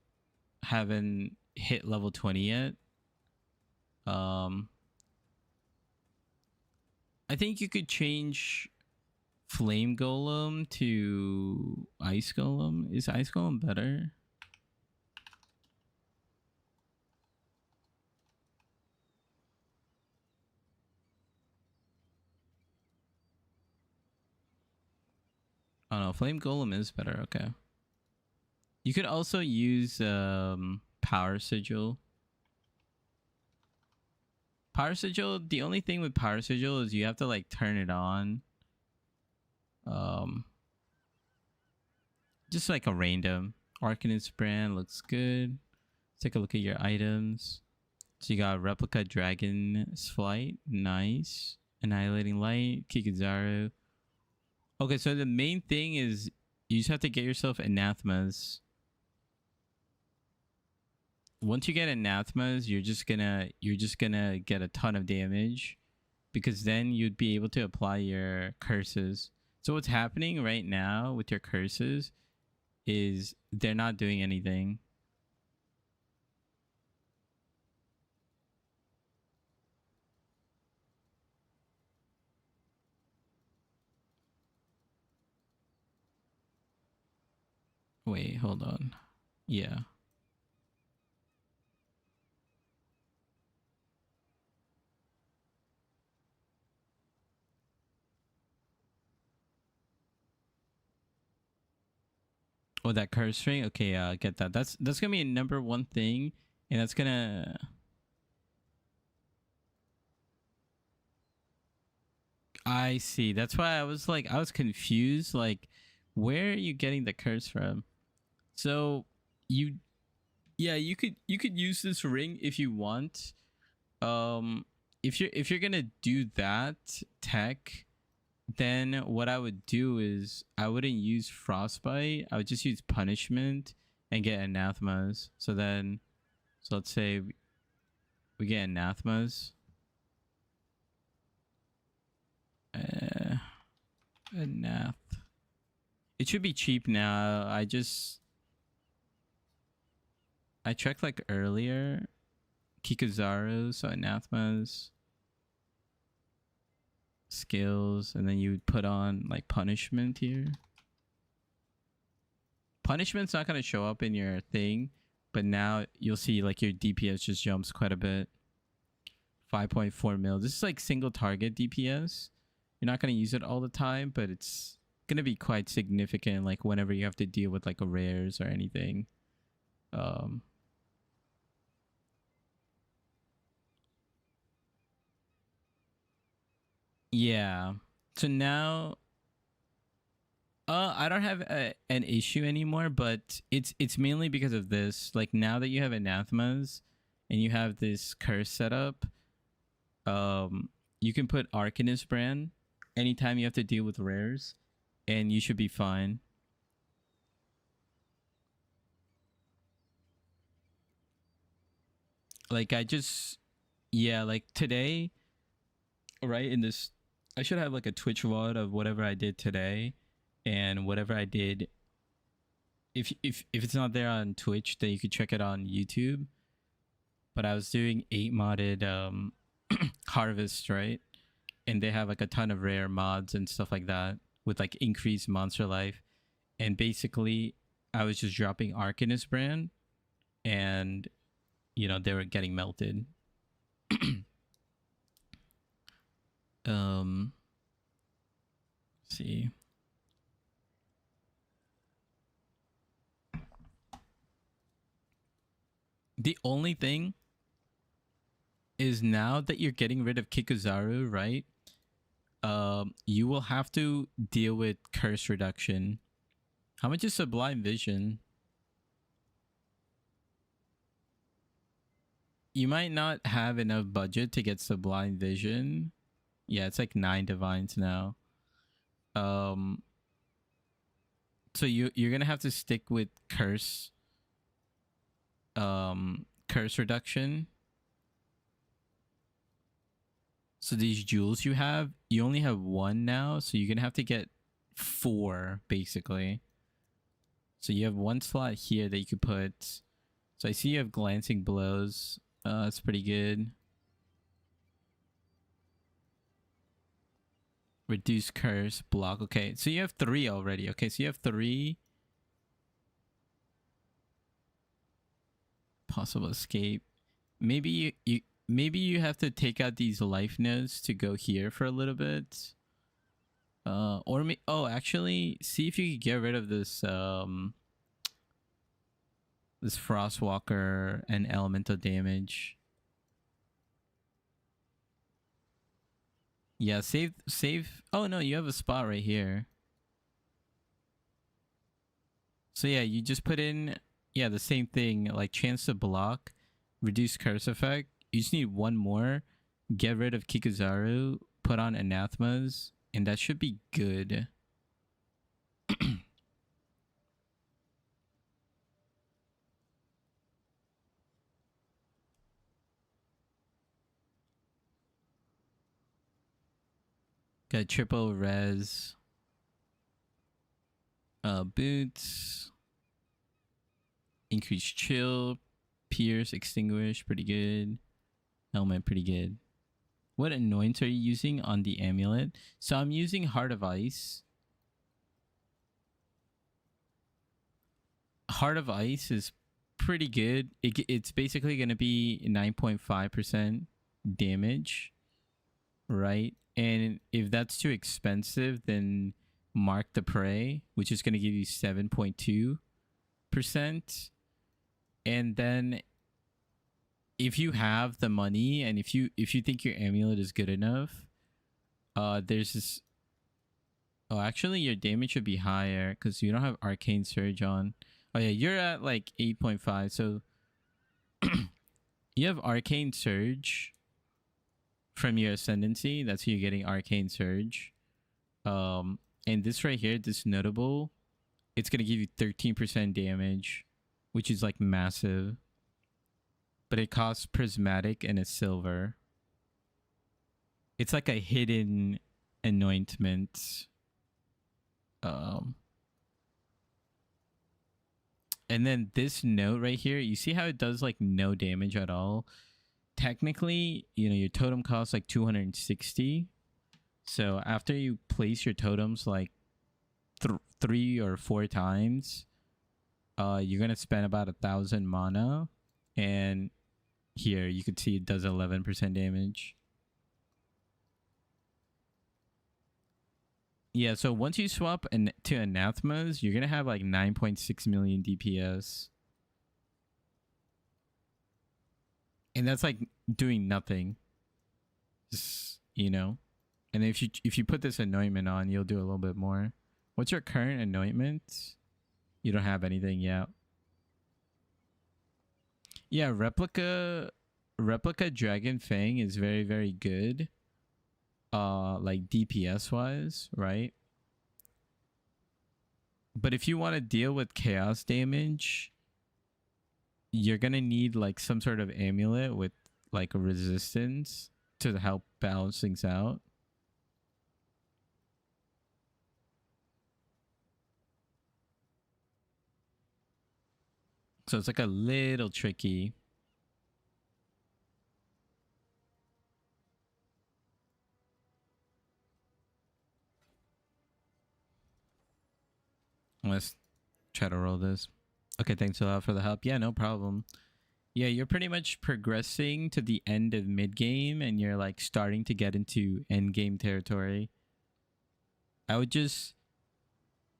haven't hit level 20 yet. I think you could change Flame Golem to Ice Golem. Is Ice Golem better? Oh no, Flame Golem is better. Okay. You could also use Power Sigil. Power Sigil, the only thing with Power Sigil is you have to like turn it on. Just like a random. Arcanist brand looks good. Take a look at your items. So you got Replica Dragon's Flight. Nice. Annihilating Light. Kikuzaru. Okay, so the main thing is you just have to get yourself anathemas. Once you get anathemas, you're just gonna get a ton of damage, because then you'd be able to apply your curses. So what's happening right now with your curses is they're not doing anything. Wait, hold on. Yeah. Oh, that curse ring? Okay, get that. That's gonna be a #1 thing, and that's gonna... I see. That's why I was like, I was confused. Like, where are you getting the curse from? So you could use this ring if you want. If you're gonna do that tech, then what I would do is I wouldn't use Frostbite. I would just use Punishment and get anathemas. So let's say we get anathemas. Anath. It should be cheap now. I checked like earlier. Kikuzaru, so anathemas, skills, and then you would put on like punishment here. Punishment's not gonna show up in your thing, but now you'll see like your DPS just jumps quite a bit. 5.4 mil. This is like single target DPS. You're not gonna use it all the time, but it's gonna be quite significant. Like whenever you have to deal with like a rares or anything. Um, yeah. So now, I don't have an issue anymore, but it's mainly because of this. Like now that you have anathemas and you have this curse setup, you can put Arcanist brand anytime you have to deal with rares, and you should be fine. Like I just, yeah, like today, right in this, I should have like a Twitch VOD of whatever I did today, and whatever I did. If it's not there on Twitch, then you could check it on YouTube. But I was doing 8 modded harvest, right? And they have like a ton of rare mods and stuff like that with like increased monster life. And basically, I was just dropping Arcanist brand, and you know they were getting melted. Let's see. The only thing is now that you're getting rid of Kikuzaru, right? You will have to deal with curse reduction. How much is Sublime Vision? You might not have enough budget to get Sublime Vision. Yeah, it's like 9 divines now. So you're gonna have to stick with curse. Curse reduction. So these jewels you have, you only have 1 now, so you're gonna have to get 4 basically. So you have 1 slot here that you could put. So I see you have glancing blows. That's pretty good. Reduce curse, block. Okay, so you have 3 already. Okay, so you have 3. Possible escape. Maybe you have to take out these life nodes to go here for a little bit. Actually, see if you could get rid of this this Frostwalker and elemental damage. Yeah, save. Oh no, you have a spot right here. So yeah, you just put in, yeah, the same thing, like chance to block, reduce curse effect. You just need 1 more, get rid of Kikuzaru, put on anathemas, and that should be good. Got triple res. Boots. Increase chill. Pierce, extinguish, pretty good. Helmet, pretty good. What anoints are you using on the amulet? So I'm using Heart of Ice. Heart of Ice is pretty good. It's basically going to be 9.5% damage, right? And if that's too expensive, then Mark the Prey, which is going to give you 7.2%. And then if you have the money and if you think your amulet is good enough, there's this. Oh, actually, your damage should be higher because you don't have Arcane Surge on. Oh yeah, you're at like 8.5. So you have Arcane Surge from your Ascendancy. That's who you're getting Arcane Surge. And this right here, this notable, it's gonna give you 13% damage, which is like massive. But it costs prismatic and a silver. It's like a hidden anointment. And then this note right here, you see how it does like no damage at all? Technically, you know, your totem costs like 260. So after you place your totems like 3 or 4 times, you're gonna spend about 1,000 mana. And here you can see it does 11% damage. Yeah, so once you swap to anathemas, you're gonna have like 9.6 million DPS, and that's like doing nothing. Just, you know. And if you put this anointment on, you'll do a little bit more. What's your current anointment? You don't have anything yet. Yeah, replica Dragon Fang is very, very good. Like DPS wise, right? But if you want to deal with chaos damage, you're gonna need like some sort of amulet with like a resistance to help balance things out. So it's like a little tricky. Let's try to roll this. Okay, thanks a lot for the help. Yeah, no problem. Yeah, you're pretty much progressing to the end of mid game and you're like starting to get into end game territory. I would just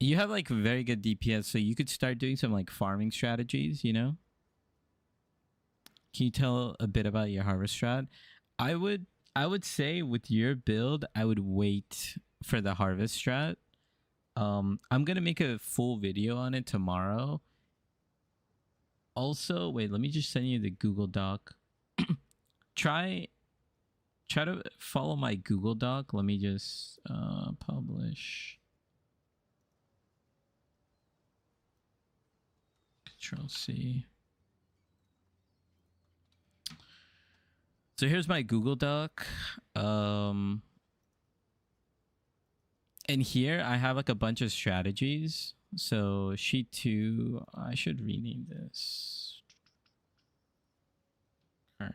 you have like very good DPS, so you could start doing some like farming strategies, you know? Can you tell a bit about your harvest strat? I would say with your build, I would wait for the harvest strat. I'm gonna make a full video on it tomorrow. Also, wait, let me just send you the Google Doc. Try to follow my Google Doc. Let me just publish. Control C. So here's my Google Doc. And here I have like a bunch of strategies. So sheet 2, I should rename this. Current.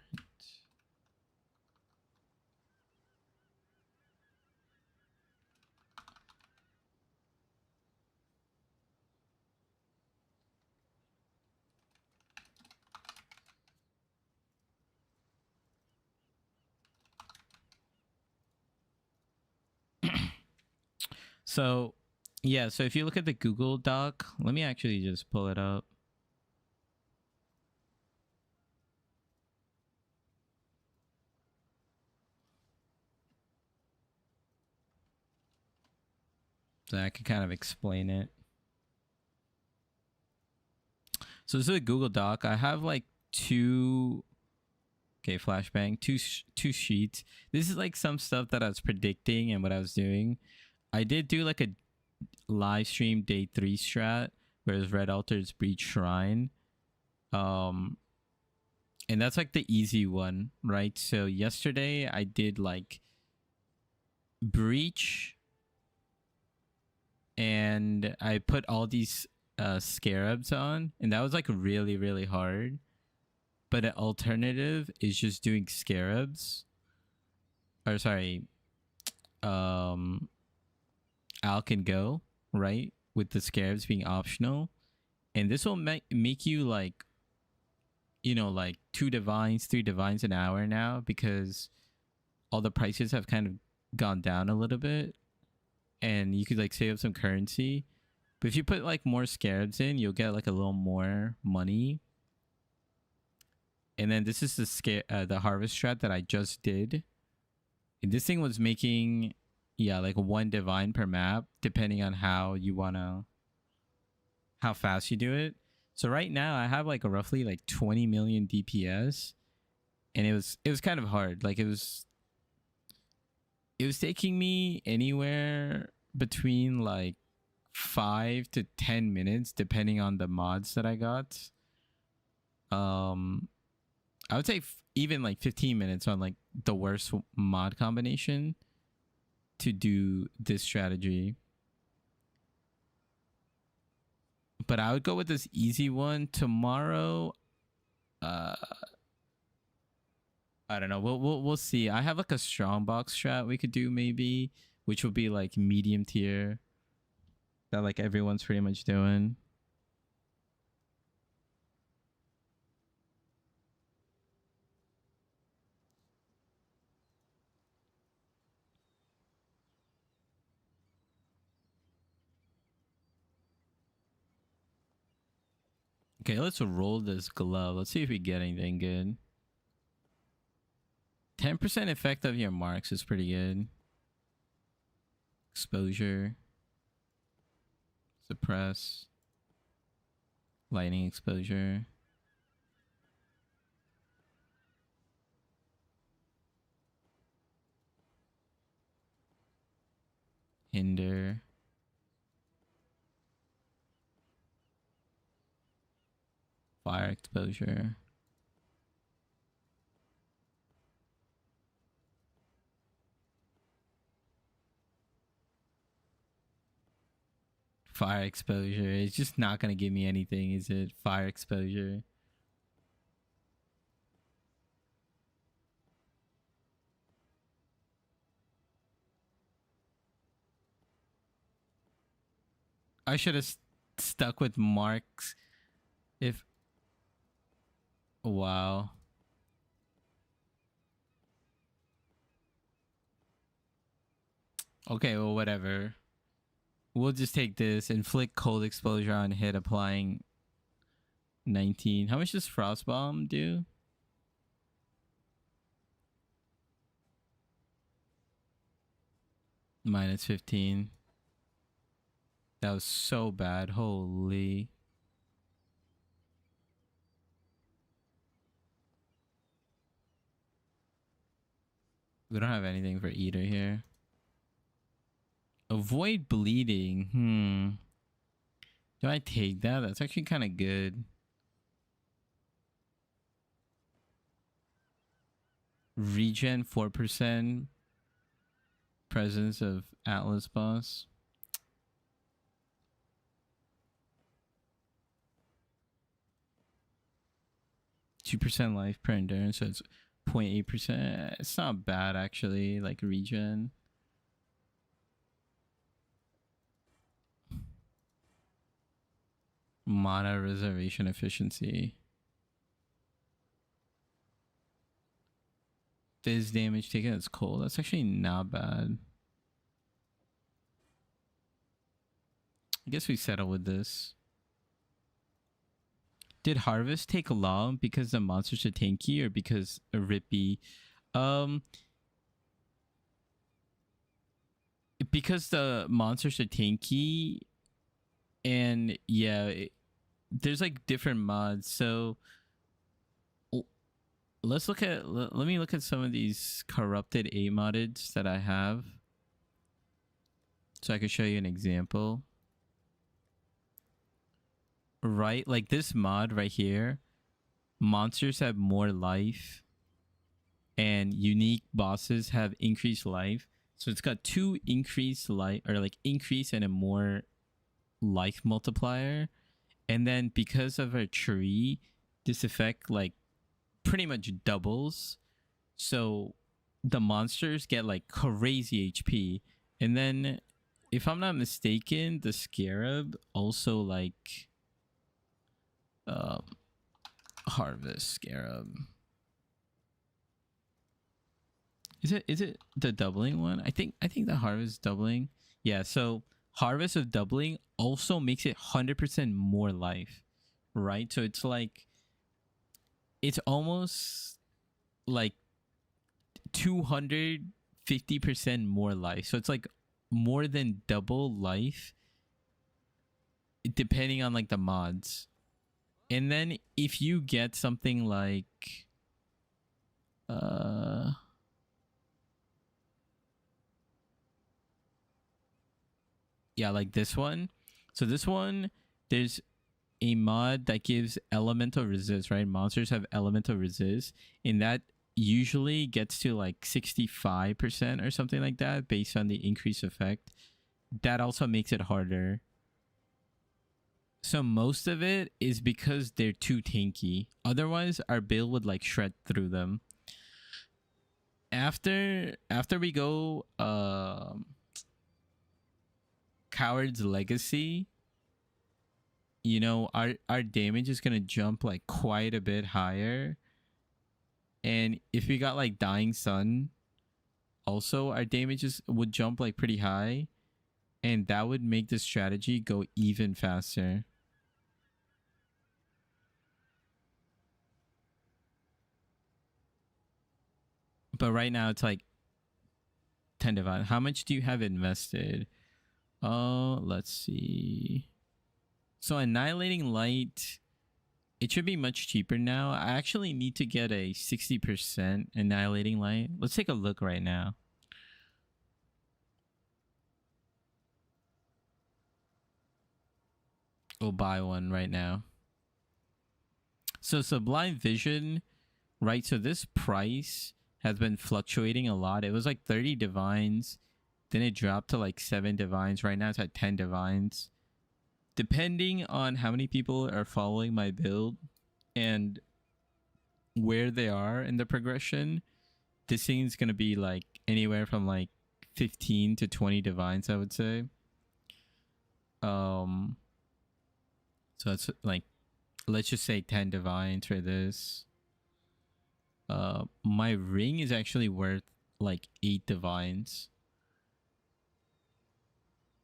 So yeah, so if you look at the Google Doc, let me actually just pull it up. So I can kind of explain it. So this is a Google Doc. I have like flashbang, two sheets. This is like some stuff that I was predicting and what I was doing. I did do like a live stream day 3 strat, where it's Red Altar's Breach Shrine. And that's like the easy one, right? So yesterday I did like Breach, and I put all these scarabs on, and that was like really, really hard. But an alternative is just doing scarabs. Or sorry, Al can go, right? With the scarabs being optional. And this will make you like, you know, like 2 divines, 3 divines an hour now, because all the prices have kind of gone down a little bit. And you could like save up some currency. But if you put like more scarabs in, you'll get like a little more money. And then this is the harvest strat that I just did. And this thing was making, yeah, like 1 divine per map, depending on how fast you do it. So right now I have like a roughly like 20 million DPS, and it was kind of hard. Like it was taking me anywhere between like 5 to 10 minutes, depending on the mods that I got. I would say even like 15 minutes on like the worst mod combination to do this strategy. But I would go with this easy one tomorrow. I don't know. We'll see. I have like a strong box strat we could do maybe, which would be like medium tier that like everyone's pretty much doing. Okay, let's roll this glove. Let's see if we get anything good. 10% effect of your marks is pretty good. Exposure. Suppress. Lightning exposure. Hinder. Fire exposure. Fire exposure. It's just not going to give me anything, is it? Fire exposure. I should have stuck with marks if... Wow. Okay, well, whatever. We'll just take this. Inflict cold exposure on hit, applying 19. How much does Frostbomb do? Minus 15. That was so bad. Holy. We don't have anything for Eater here. Avoid bleeding. Do I take that? That's actually kind of good. Regen 4%. Presence of Atlas boss. %2 life per endurance, so it's 0.8%. It's not bad actually, like regen. Mana reservation efficiency. Fizz damage taken as cold. That's actually not bad. I guess we settle with this. Did Harvest take long because the monsters are tanky or because a Rippy? Because the monsters are tanky, and yeah, there's like different mods. So let's look at let me look at some of these corrupted A moddeds that I have, so I can show you an example. Right, like this mod right here, monsters have more life and unique bosses have increased life. So it's got 2 increased life, or like increase and a more life multiplier. And then because of a tree, this effect like pretty much doubles. So the monsters get like crazy HP. And then if I'm not mistaken, the Scarab also like Harvest Scarab. Is it the doubling one? I think the Harvest doubling. Yeah, so Harvest of doubling also makes it 100% more life, right? So it's like it's almost like 250% more life. So it's like more than double life depending on like the mods. And then if you get something like yeah, like this one. So this one, there's a mod that gives elemental resist, right? Monsters have elemental resist, and that usually gets to like 65% or something like that based on the increase effect. That also makes it harder. So most of it is because they're too tanky. Otherwise, our build would like shred through them. After we go Coward's Legacy, you know, our damage is gonna jump like quite a bit higher. And if we got like Dying Sun, also our damages would jump like pretty high, and that would make the strategy go even faster. But right now it's like 10 divine. How much do you have invested? Oh, let's see. So Annihilating Light, it should be much cheaper now. I actually need to get a 60% Annihilating Light. Let's take a look right now. We'll buy one right now. So Sublime Vision, right? So this price has been fluctuating a lot. It was like 30 divines. Then it dropped to like 7 divines. Right now it's at 10 divines. Depending on how many people are following my build and where they are in the progression, this thing's going to be like anywhere from like 15 to 20 divines, I would say. So it's like, let's just say 10 divines for this. My ring is actually worth like 8 divines.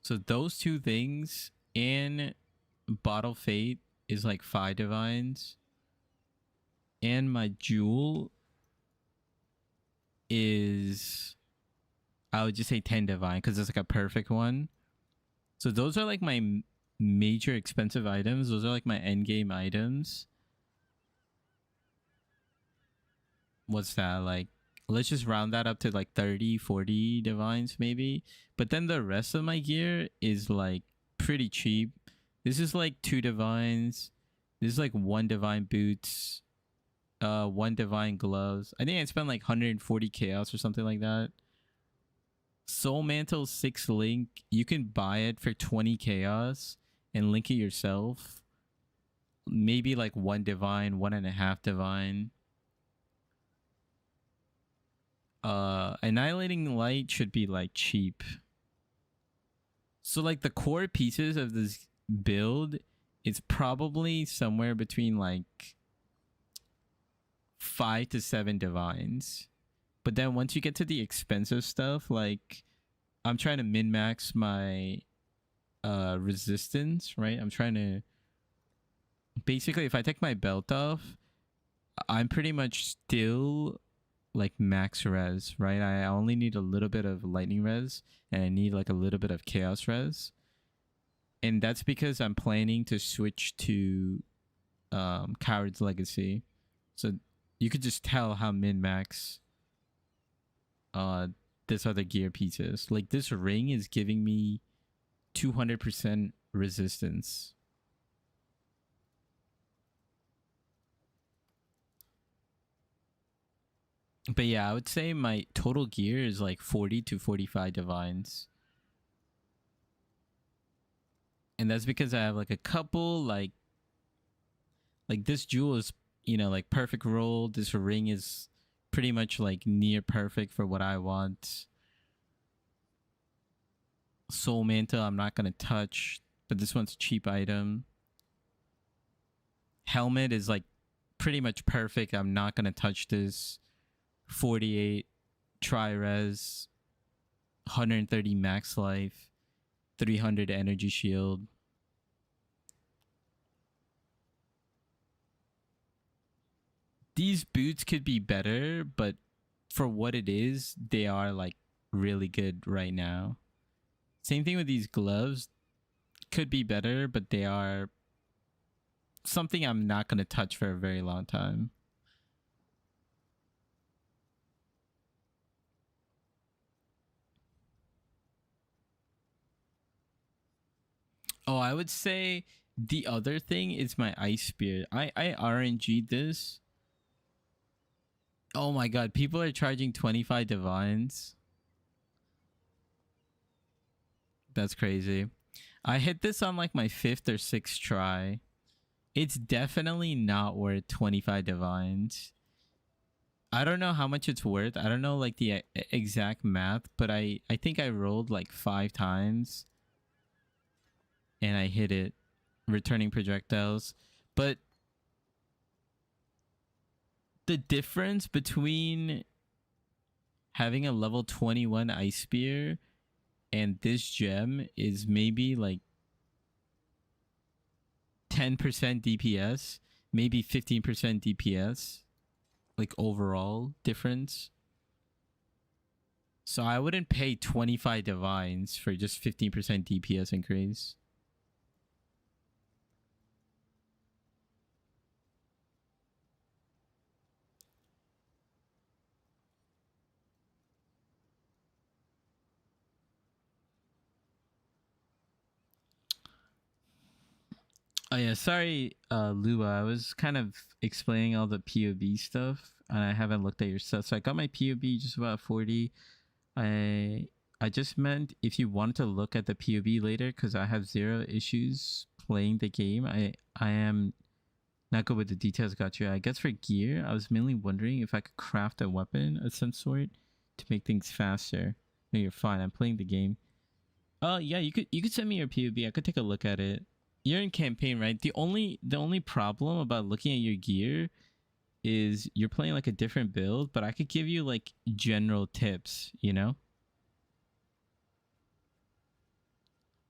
So those two things and Bottle Fate is like 5 divines. And my jewel is, I would just say 10 divine because it's like a perfect one. So those are like my major expensive items. Those are like my end game items. What's that like? Let's just round that up to like 30, 40 divines maybe. But then the rest of my gear is like pretty cheap. This is like 2 divines. This is like 1 divine boots. 1 divine gloves. I think I spent like 140 chaos or something like that. Soul Mantle 6 link. You can buy it for 20 chaos and link it yourself. Maybe like 1 divine, 1.5 divine. Annihilating Light should be like cheap. So like the core pieces of this build is probably somewhere between like 5 to 7 divines. But then once you get to the expensive stuff, like I'm trying to min-max my resistance, right? I'm trying to basically, if I take my belt off, I'm pretty much still like max res, right? I only need a little bit of lightning res and I need like a little bit of chaos res. And that's because I'm planning to switch to Coward's Legacy. So you could just tell how min-max this other gear pieces. Like this ring is giving me 200% resistance. But yeah, I would say my total gear is like 40 to 45 divines. And that's because I have like a couple like this jewel is, you know, like perfect roll. This ring is pretty much like near perfect for what I want. Soul Mantle I'm not gonna touch, but this one's a cheap item. Helmet is like pretty much perfect. I'm not gonna touch this. 48 tri-res, 130 max life, 300 energy shield. These boots could be better, but for what it is, they are like really good right now. Same thing with these gloves. Could be better, but they are something I'm not going to touch for a very long time. Oh, I would say the other thing is my ice spear. I RNG'd this. Oh my god, people are charging 25 divines. That's crazy. I hit this on like my 5th or 6th try. It's definitely not worth 25 divines. I don't know how much it's worth. I don't know like the exact math, but I think I rolled like 5 times and I hit it, returning projectiles. But the difference between having a level 21 ice spear and this gem is maybe like 10% DPS, maybe 15% DPS, like overall difference. So I wouldn't pay 25 divines for just 15% DPS increase. Oh yeah, sorry, Lua. I was kind of explaining all the POB stuff, and I haven't looked at your stuff. So I got my POB just about 40. I I just meant if you wanted to look at the POB later, because I have zero issues playing the game. I am not good with the details. Got you. I guess for gear, I was mainly wondering if I could craft a weapon of some sort to make things faster. No, you're fine. I'm playing the game. Oh yeah, you could send me your POB. I could take a look at it. You're in campaign, right? The only problem about looking at your gear is you're playing like a different build, but I could give you like general tips, you know?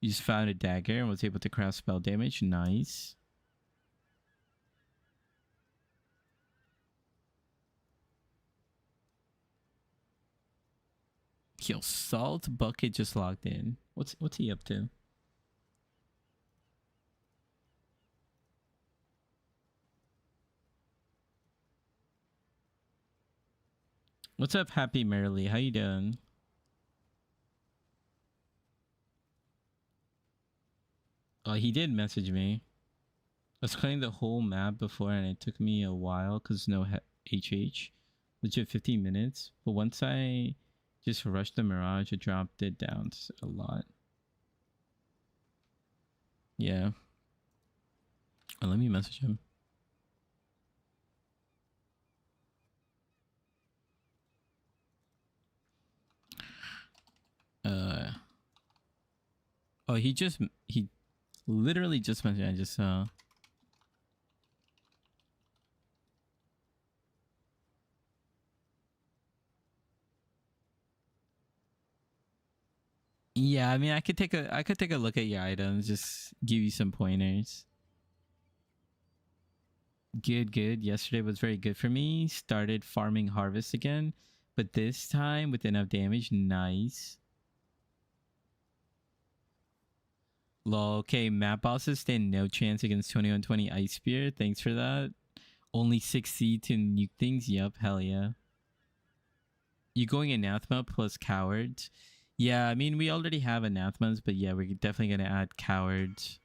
You just found a dagger and was able to craft spell damage. Nice. Yo, Salt Bucket just logged in. What's he up to? What's up, Happy Merrily? How you doing? Oh, he did message me. I was clearing the whole map before and it took me a while because no HH. Legit 15 minutes. But once I just rushed the Mirage, it dropped it down a lot. Yeah. Oh, let me message him. Oh, he literally just messaged. I just saw. Yeah, I mean, I could take a look at your items, just give you some pointers. Good. Yesterday was very good for me. Started farming harvest again, but this time with enough damage. Nice. Lol. Okay, map bosses stand no chance against 2120 Ice Spear. Thanks for that. Only 6C to nuke things. Yup, hell yeah. You going Anathema plus Cowards? Yeah, I mean, we already have Anathemas, but yeah, we're definitely going to add Cowards.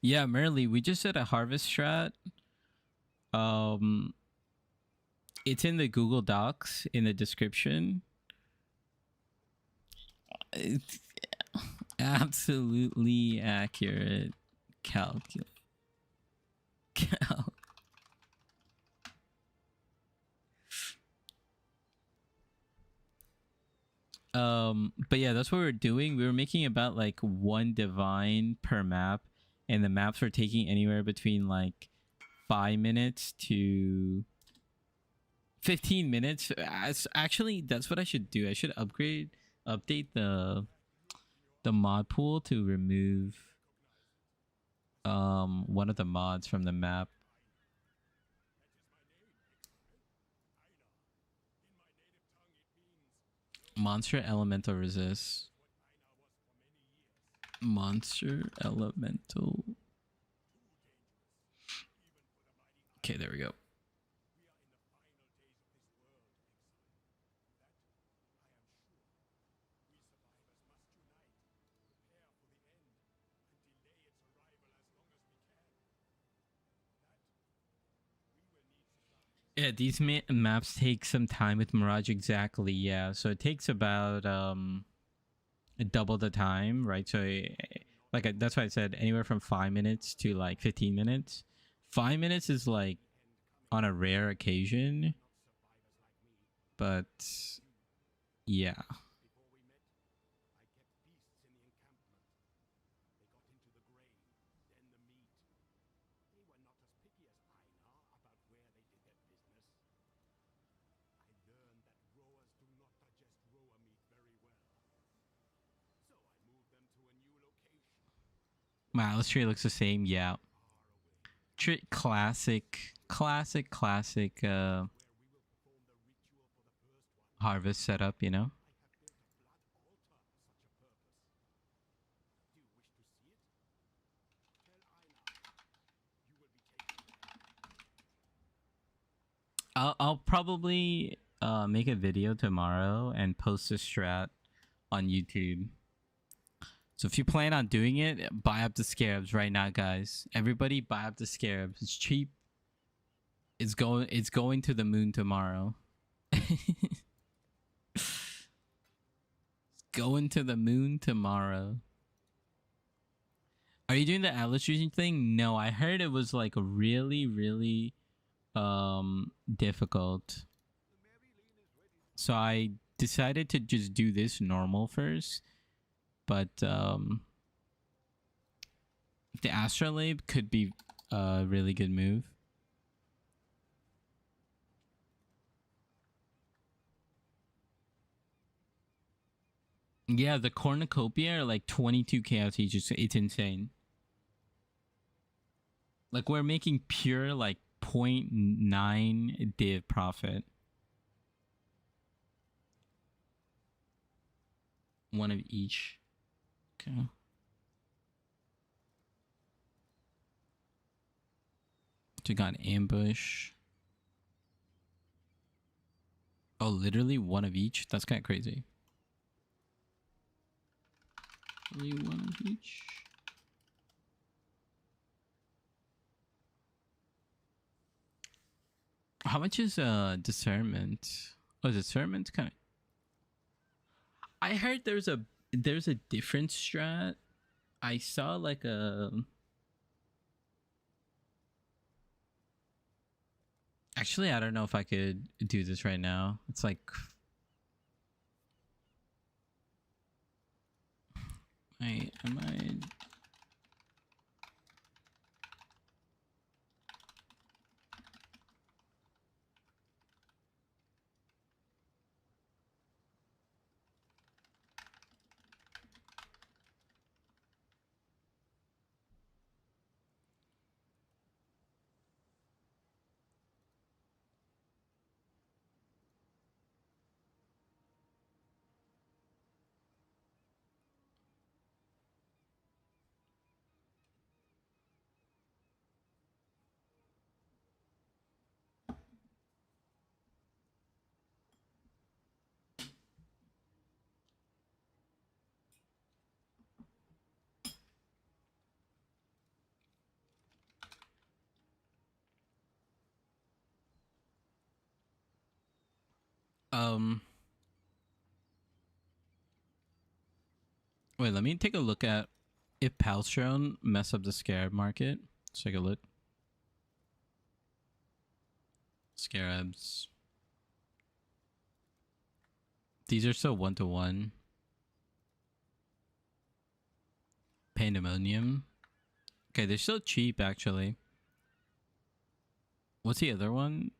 Yeah, Merrily, we just did a harvest strat. It's in the Google Docs in the description. It's absolutely accurate. Calculate. But yeah, that's what we were doing. We were making about like one divine per map, and the maps were taking anywhere between like 5 minutes to 15 minutes. Actually, that's what I should do. I should update the mod pool to remove one of the mods from the map. Monster elemental resist. Monster elemental. Okay, there we go. Yeah, these maps take some time with Mirage. Exactly, yeah. So it takes about double the time, right? So Like that's why I said anywhere from 5 minutes to like 15 minutes. 5 minutes is like on a rare occasion, but yeah. My Alice tree looks the same. Yeah. Classic harvest setup, you know? I'll probably make a video tomorrow and post a strat on YouTube. So if you plan on doing it, buy up the scarabs right now, guys. Everybody buy up the scarabs. It's cheap. It's going to the moon tomorrow. It's going to the moon tomorrow. Are you doing the Atlas Fusion thing? No, I heard it was like really difficult. So I decided to just do this normal first. But the Astrolabe could be a really good move. Yeah, the cornucopia are like 22 chaos each. It's insane. Like we're making pure like 0.9 div profit. One of each. Okay. So we got ambush. Oh, literally one of each? That's kind of crazy. Only one of each. How much is discernment? Oh, discernment kind of. I heard there's a different strat. I saw like a. Actually, I don't know if I could do this right now. It's like. Wait, am I? Wait, let me take a look at if Palstron mess up the scarab market. Let's take a look. Scarabs. These are still 1-to-1. Pandemonium. Okay, they're still cheap actually. What's the other one?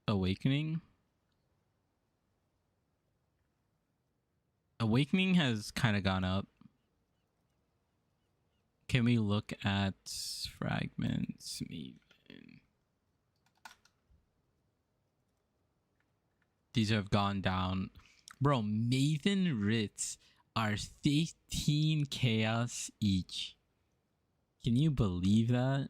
Awakening. Awakening has kind of gone up. Can we look at fragments? These have gone down. Bro, Maven Writs are 15 chaos each. Can you believe that?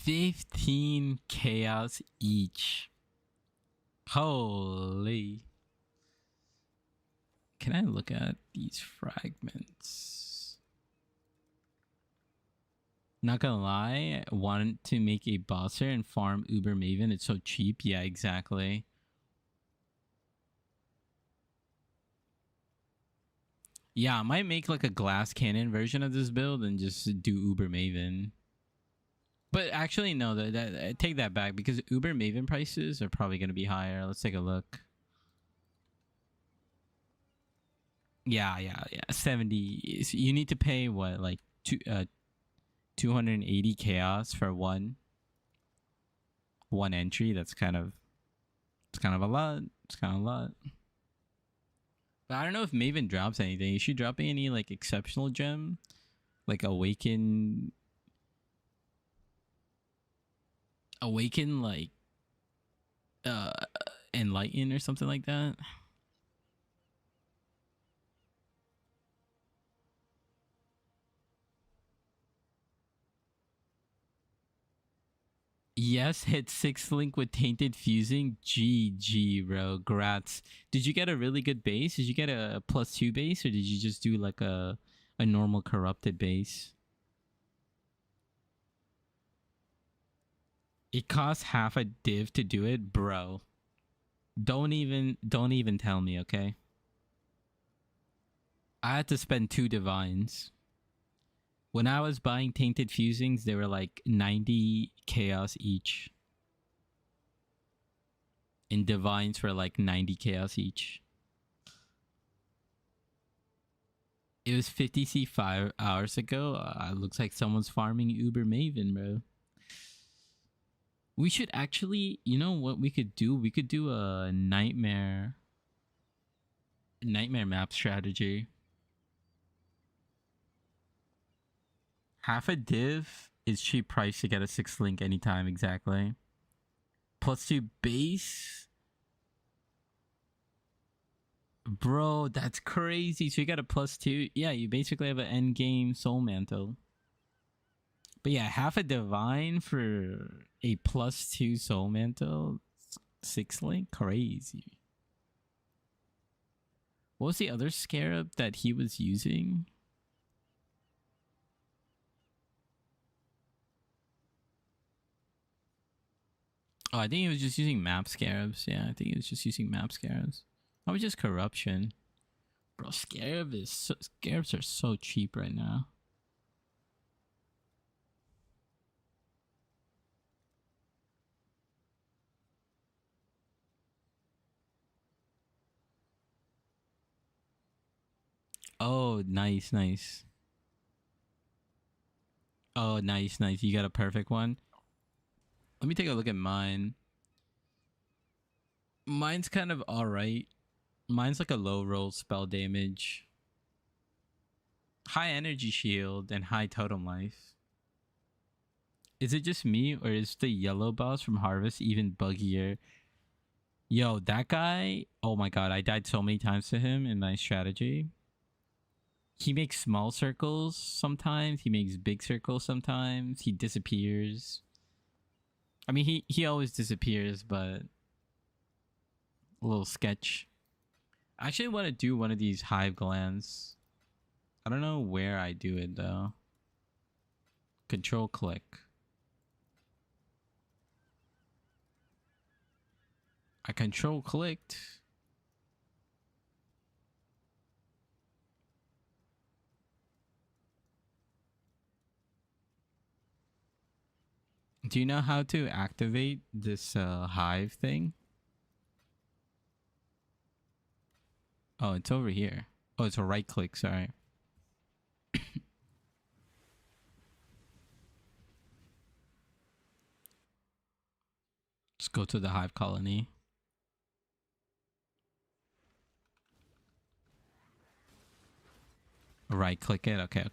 $15 chaos each. Holy. Can I look at these fragments? Not gonna lie, I wanted to make a bosser and farm Uber Maven. It's so cheap. Yeah, exactly. Yeah, I might make like a glass cannon version of this build and just do Uber Maven. But actually, no, that take that back because Uber Maven prices are probably going to be higher. Let's take a look. Yeah, 70. You need to pay what, like 280 chaos for one entry. It's kind of a lot. It's kind of a lot. But I don't know if Maven drops anything. Is she dropping any like exceptional gem, like awaken like uh enlighten or something like that? Yes, hit 6th link with tainted fusing. GG, bro. Grats. Did you get a really good base? Did you get a +2 base, or did you just do like a normal corrupted base? It costs half a div to do it, bro. Don't even tell me, okay? I had to spend 2 divines. When I was buying tainted fusings, they were like 90 chaos each. And divines were like 90 chaos each. It was 50C 5 hours ago. Looks like someone's farming Uber Maven, bro. We should actually, you know what we could do? We could do a nightmare map strategy. Half a div is cheap price to get a 6th link anytime, exactly. +2 base. Bro, that's crazy. So you got a +2. Yeah, you basically have an end game soul mantle. But yeah, half a divine for a +2 soul mantle. 6th link? Crazy. What was the other scarab that he was using? Oh, I think he was just using map scarabs. Yeah, I think he was just using map scarabs. How much is corruption? Bro, scarabs are so cheap right now. Oh, nice. Oh, nice. You got a perfect one. Let me take a look at mine. Mine's kind of alright. Mine's like a low roll spell damage, high energy shield, and high totem life. Is it just me, or is the yellow boss from Harvest even buggier? Yo, that guy, oh my god, I died so many times to him in my strategy. He makes small circles sometimes, he makes big circles sometimes, he disappears. I mean, he always disappears, but a little sketch. I actually want to do one of these hive glands. I don't know where I do it though. Control click. I control clicked. Do you know how to activate this hive thing? Oh, it's over here. Oh, it's a right click, sorry. Just go to the hive colony. Right click it. Okay.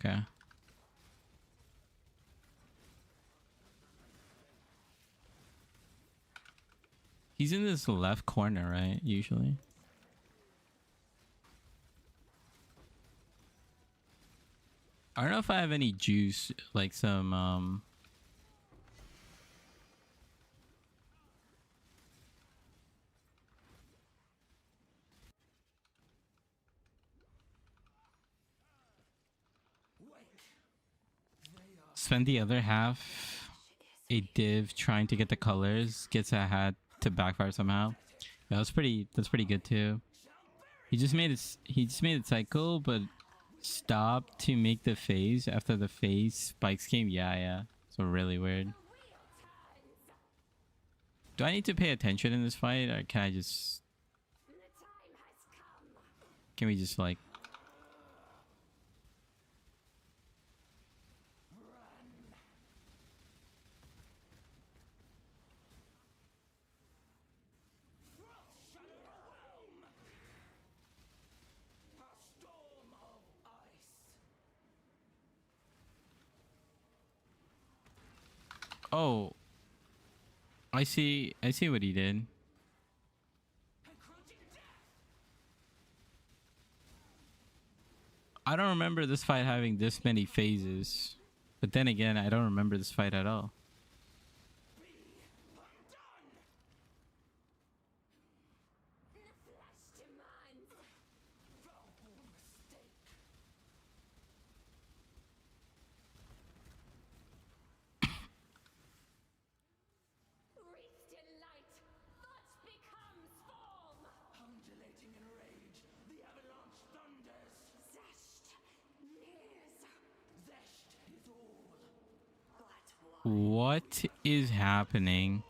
He's in this left corner, right? Usually. I don't know if I have any juice, like some spend the other half a div trying to get the colors, gets a hat to backfire somehow. Yeah, that's pretty good too. He just made it cycle, but Stop to make the phase after the phase spikes came. Yeah. So really weird. Do I need to pay attention in this fight, or can I just? Can we just like? Oh, I see. I see what he did. I don't remember this fight having this many phases. But then again, I don't remember this fight at all. What is happening?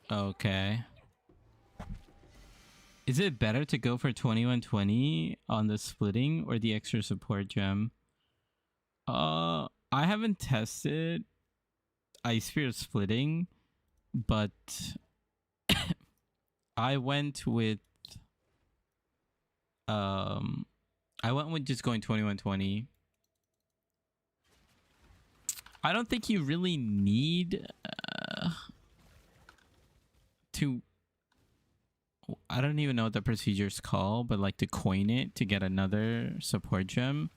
Okay. Is it better to go for 2120 on the splitting or the extra support gem? I haven't tested Ice Spear splitting, but I went with just going 2120. I don't think you really need to. I don't even know what the procedure's called, but like to coin it to get another support gem,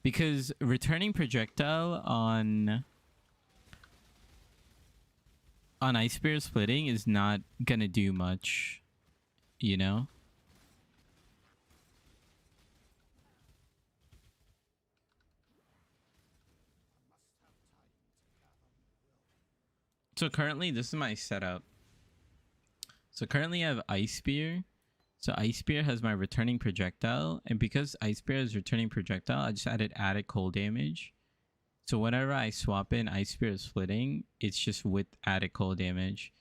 because returning projectile on Ice Spear splitting is not gonna do much, you know. So currently, this is my setup. So currently I have Ice Spear. So Ice Spear has my returning projectile. And because Ice Spear is returning projectile, I just added cold damage. So whenever I swap in Ice Spear splitting, it's just with added cold damage.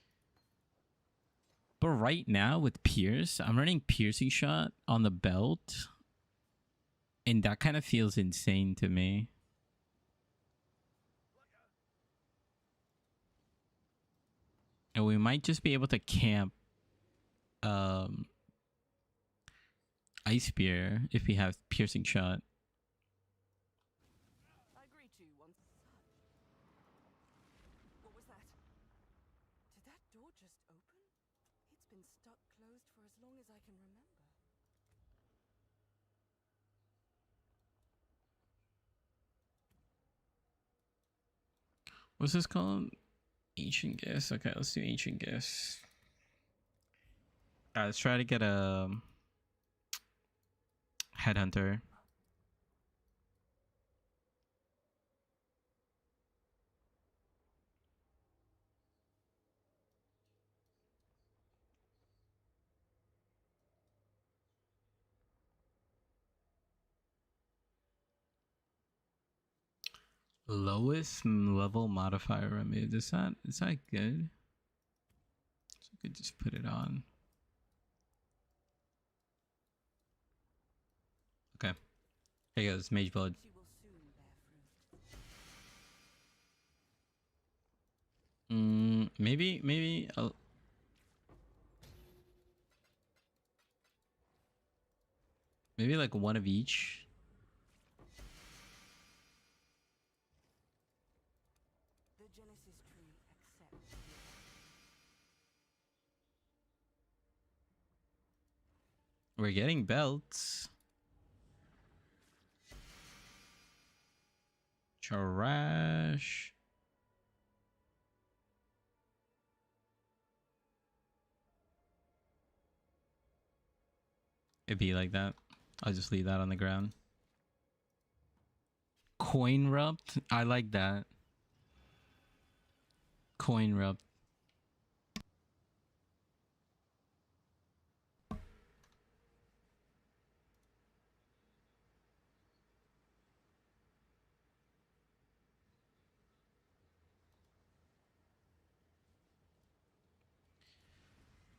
But right now with Pierce, I'm running Piercing Shot on the belt. And that kind of feels insane to me. And we might just be able to camp Ice Spear if we have Piercing Shot. I agreed to once. What was that? Did that door just open? It's been stuck closed for as long as I can remember. What's this called? Ancient Gifts. Okay, let's do Ancient Gifts. Alright, let's try to get a Headhunter. Lowest level modifier removed. Is that good? So I could just put it on. Okay. Here goes Mage Blood. Maybe I'll... Maybe like one of each. The Genesis tree accepts. We're getting belts. Trash. It'd be like that. I'll just leave that on the ground. Coin rupt. I like that. Coin rupt.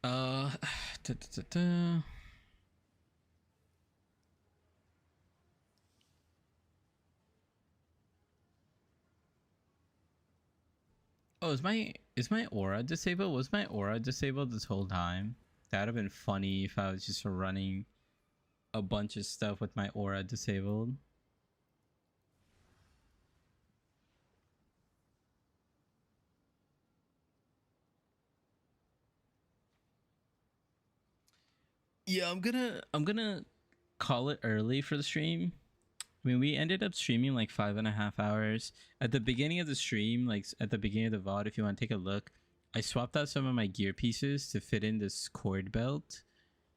Uh, da, da, da, da. Oh, is my aura disabled? Was my aura disabled this whole time? That'd have been funny if I was just running a bunch of stuff with my aura disabled. Yeah, I'm gonna call it early for the stream. I mean, we ended up streaming like 5.5 hours. At the beginning of the stream, like at the beginning of the VOD, if you want to take a look, I swapped out some of my gear pieces to fit in this cord belt.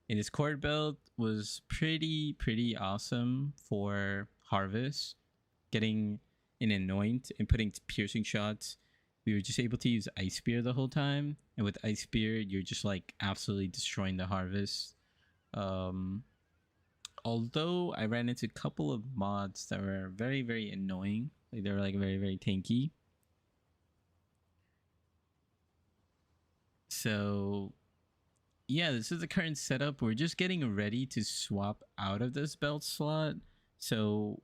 And this cord belt was pretty awesome for harvest, getting an anoint and putting piercing shots. We were just able to use ice spear the whole time, and with ice spear, you're just like absolutely destroying the harvest. Although I ran into a couple of mods that were very annoying, like they were like very tanky. So yeah, this is the current setup. We're just getting ready to swap out of this belt slot. So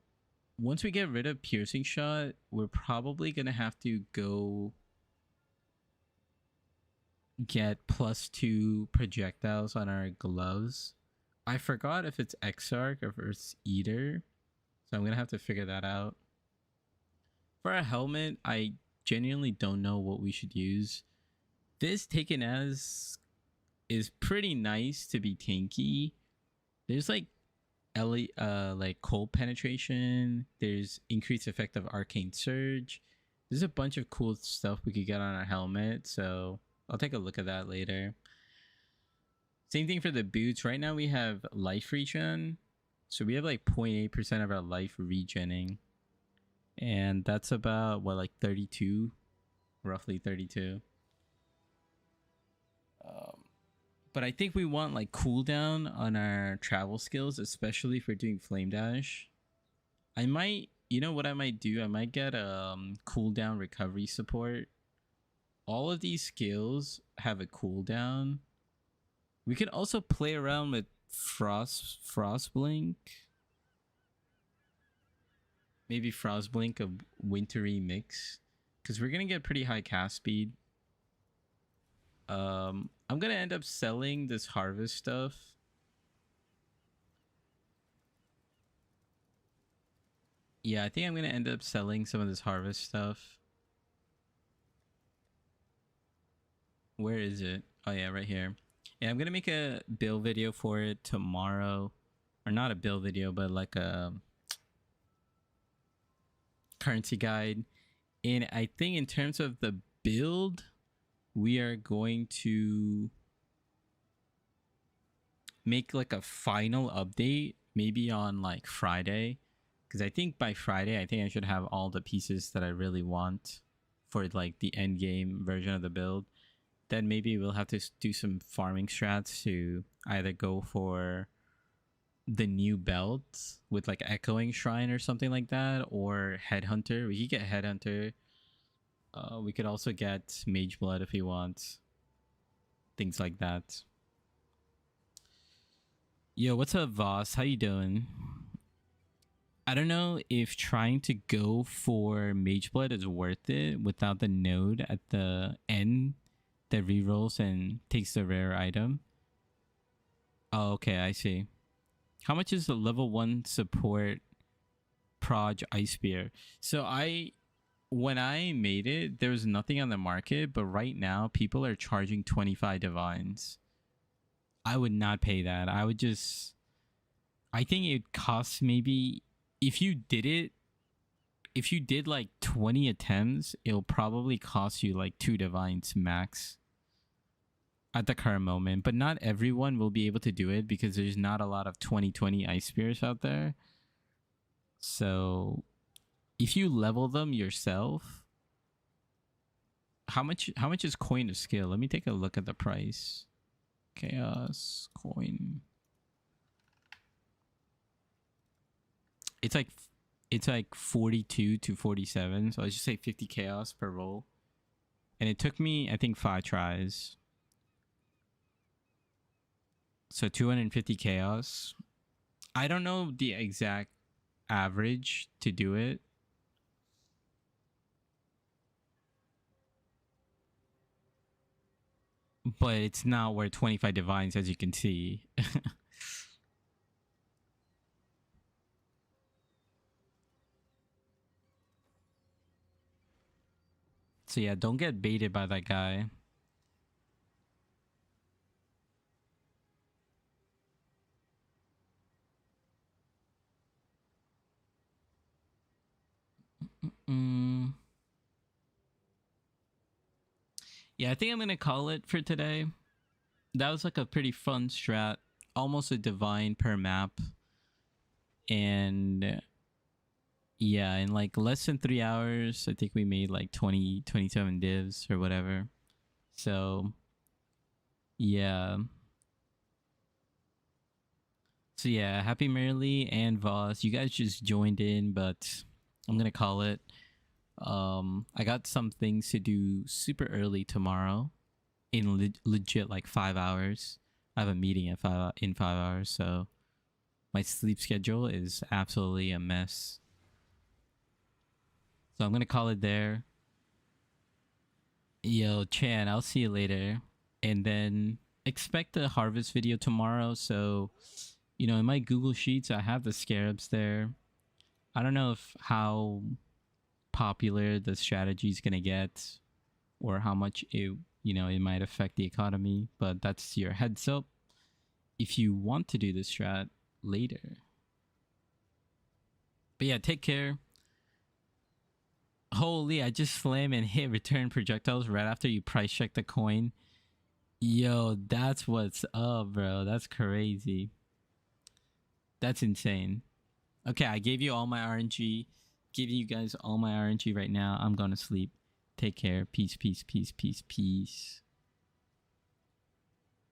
once we get rid of piercing shot, we're probably gonna have to go get +2 projectiles on our gloves. I forgot if it's Exarch or if it's Eater, so I'm gonna have to figure that out. For a helmet, I genuinely don't know what we should use. This taken as is pretty nice to be tanky. There's like like cold penetration. There's increased effect of arcane surge. There's a bunch of cool stuff we could get on our helmet, so I'll take a look at that later. Same thing for the boots. Right now we have life regen, so we have like 0.8% of our life regening, and that's about what, like 32, roughly 32. But I think we want like cooldown on our travel skills, especially if we're doing flame dash. I might, you know what I might do? I might get cooldown recovery support. All of these skills have a cooldown. We could also play around with frost blink. Maybe frost blink of wintry mix, because we're gonna get pretty high cast speed. I'm gonna end up selling this harvest stuff. Yeah, I think I'm gonna end up selling some of this harvest stuff. Where is it? Oh yeah, right here. Yeah, I'm gonna make a build video for it tomorrow. Or not a build video, but like a currency guide. And I think in terms of the build, we are going to make like a final update maybe on like Friday, because I think by Friday I think I should have all the pieces that I really want for like the end game version of the build. Then maybe we'll have to do some farming strats to either go for the new belt with like echoing shrine or something like that, or headhunter. We could get headhunter. We could also get mage blood if we want. Things like that. Yo, what's up, Voss? How you doing? I don't know if trying to go for mage blood is worth it without the node at the end that rerolls and takes the rare item. Oh, okay, I see. How much is the level 1 support proj ice spear? So when I made it, there was nothing on the market, but right now people are charging 25 divines. I would not pay that. I think it costs maybe, if you did like 20 attempts, it'll probably cost you like 2 divines max. at the current moment, but not everyone will be able to do it because there's not a lot of 2020 ice spears out there. So if you level them yourself, how much is coin of skill? Let me take a look at the price. Chaos coin. It's like 42 to 47, so I just say 50 chaos per roll. And it took me, I think, 5 tries. So 250 chaos. I don't know the exact average to do it. But it's not worth 25 divines, as you can see. So yeah, don't get baited by that guy. Yeah, I think I'm gonna call it for today. That was like a pretty fun strat. Almost a divine per map. And yeah, in like less than 3 hours, I think we made like 27 divs or whatever. So yeah. So yeah, Happy Merrily and Voss, you guys just joined in, but I'm gonna call it. I got some things to do super early tomorrow, in legit like 5 hours. I have a meeting at in 5 hours, so my sleep schedule is absolutely a mess. So I'm gonna call it there. Yo, Chan, I'll see you later, and then expect a harvest video tomorrow. So, you know, in my Google Sheets, I have the scarabs there. I don't know if how popular the strategy is gonna get, or how much it, you know, it might affect the economy, but that's your heads up if you want to do this strat later. But yeah, take care. Holy, I just slam and hit return projectiles right after you price check the coin. Yo, that's what's up, bro. That's crazy. That's insane. Okay, I gave you all my RNG. Giving you guys all my RNG right now. I'm going to sleep. Take care. Peace, peace, peace, peace, peace.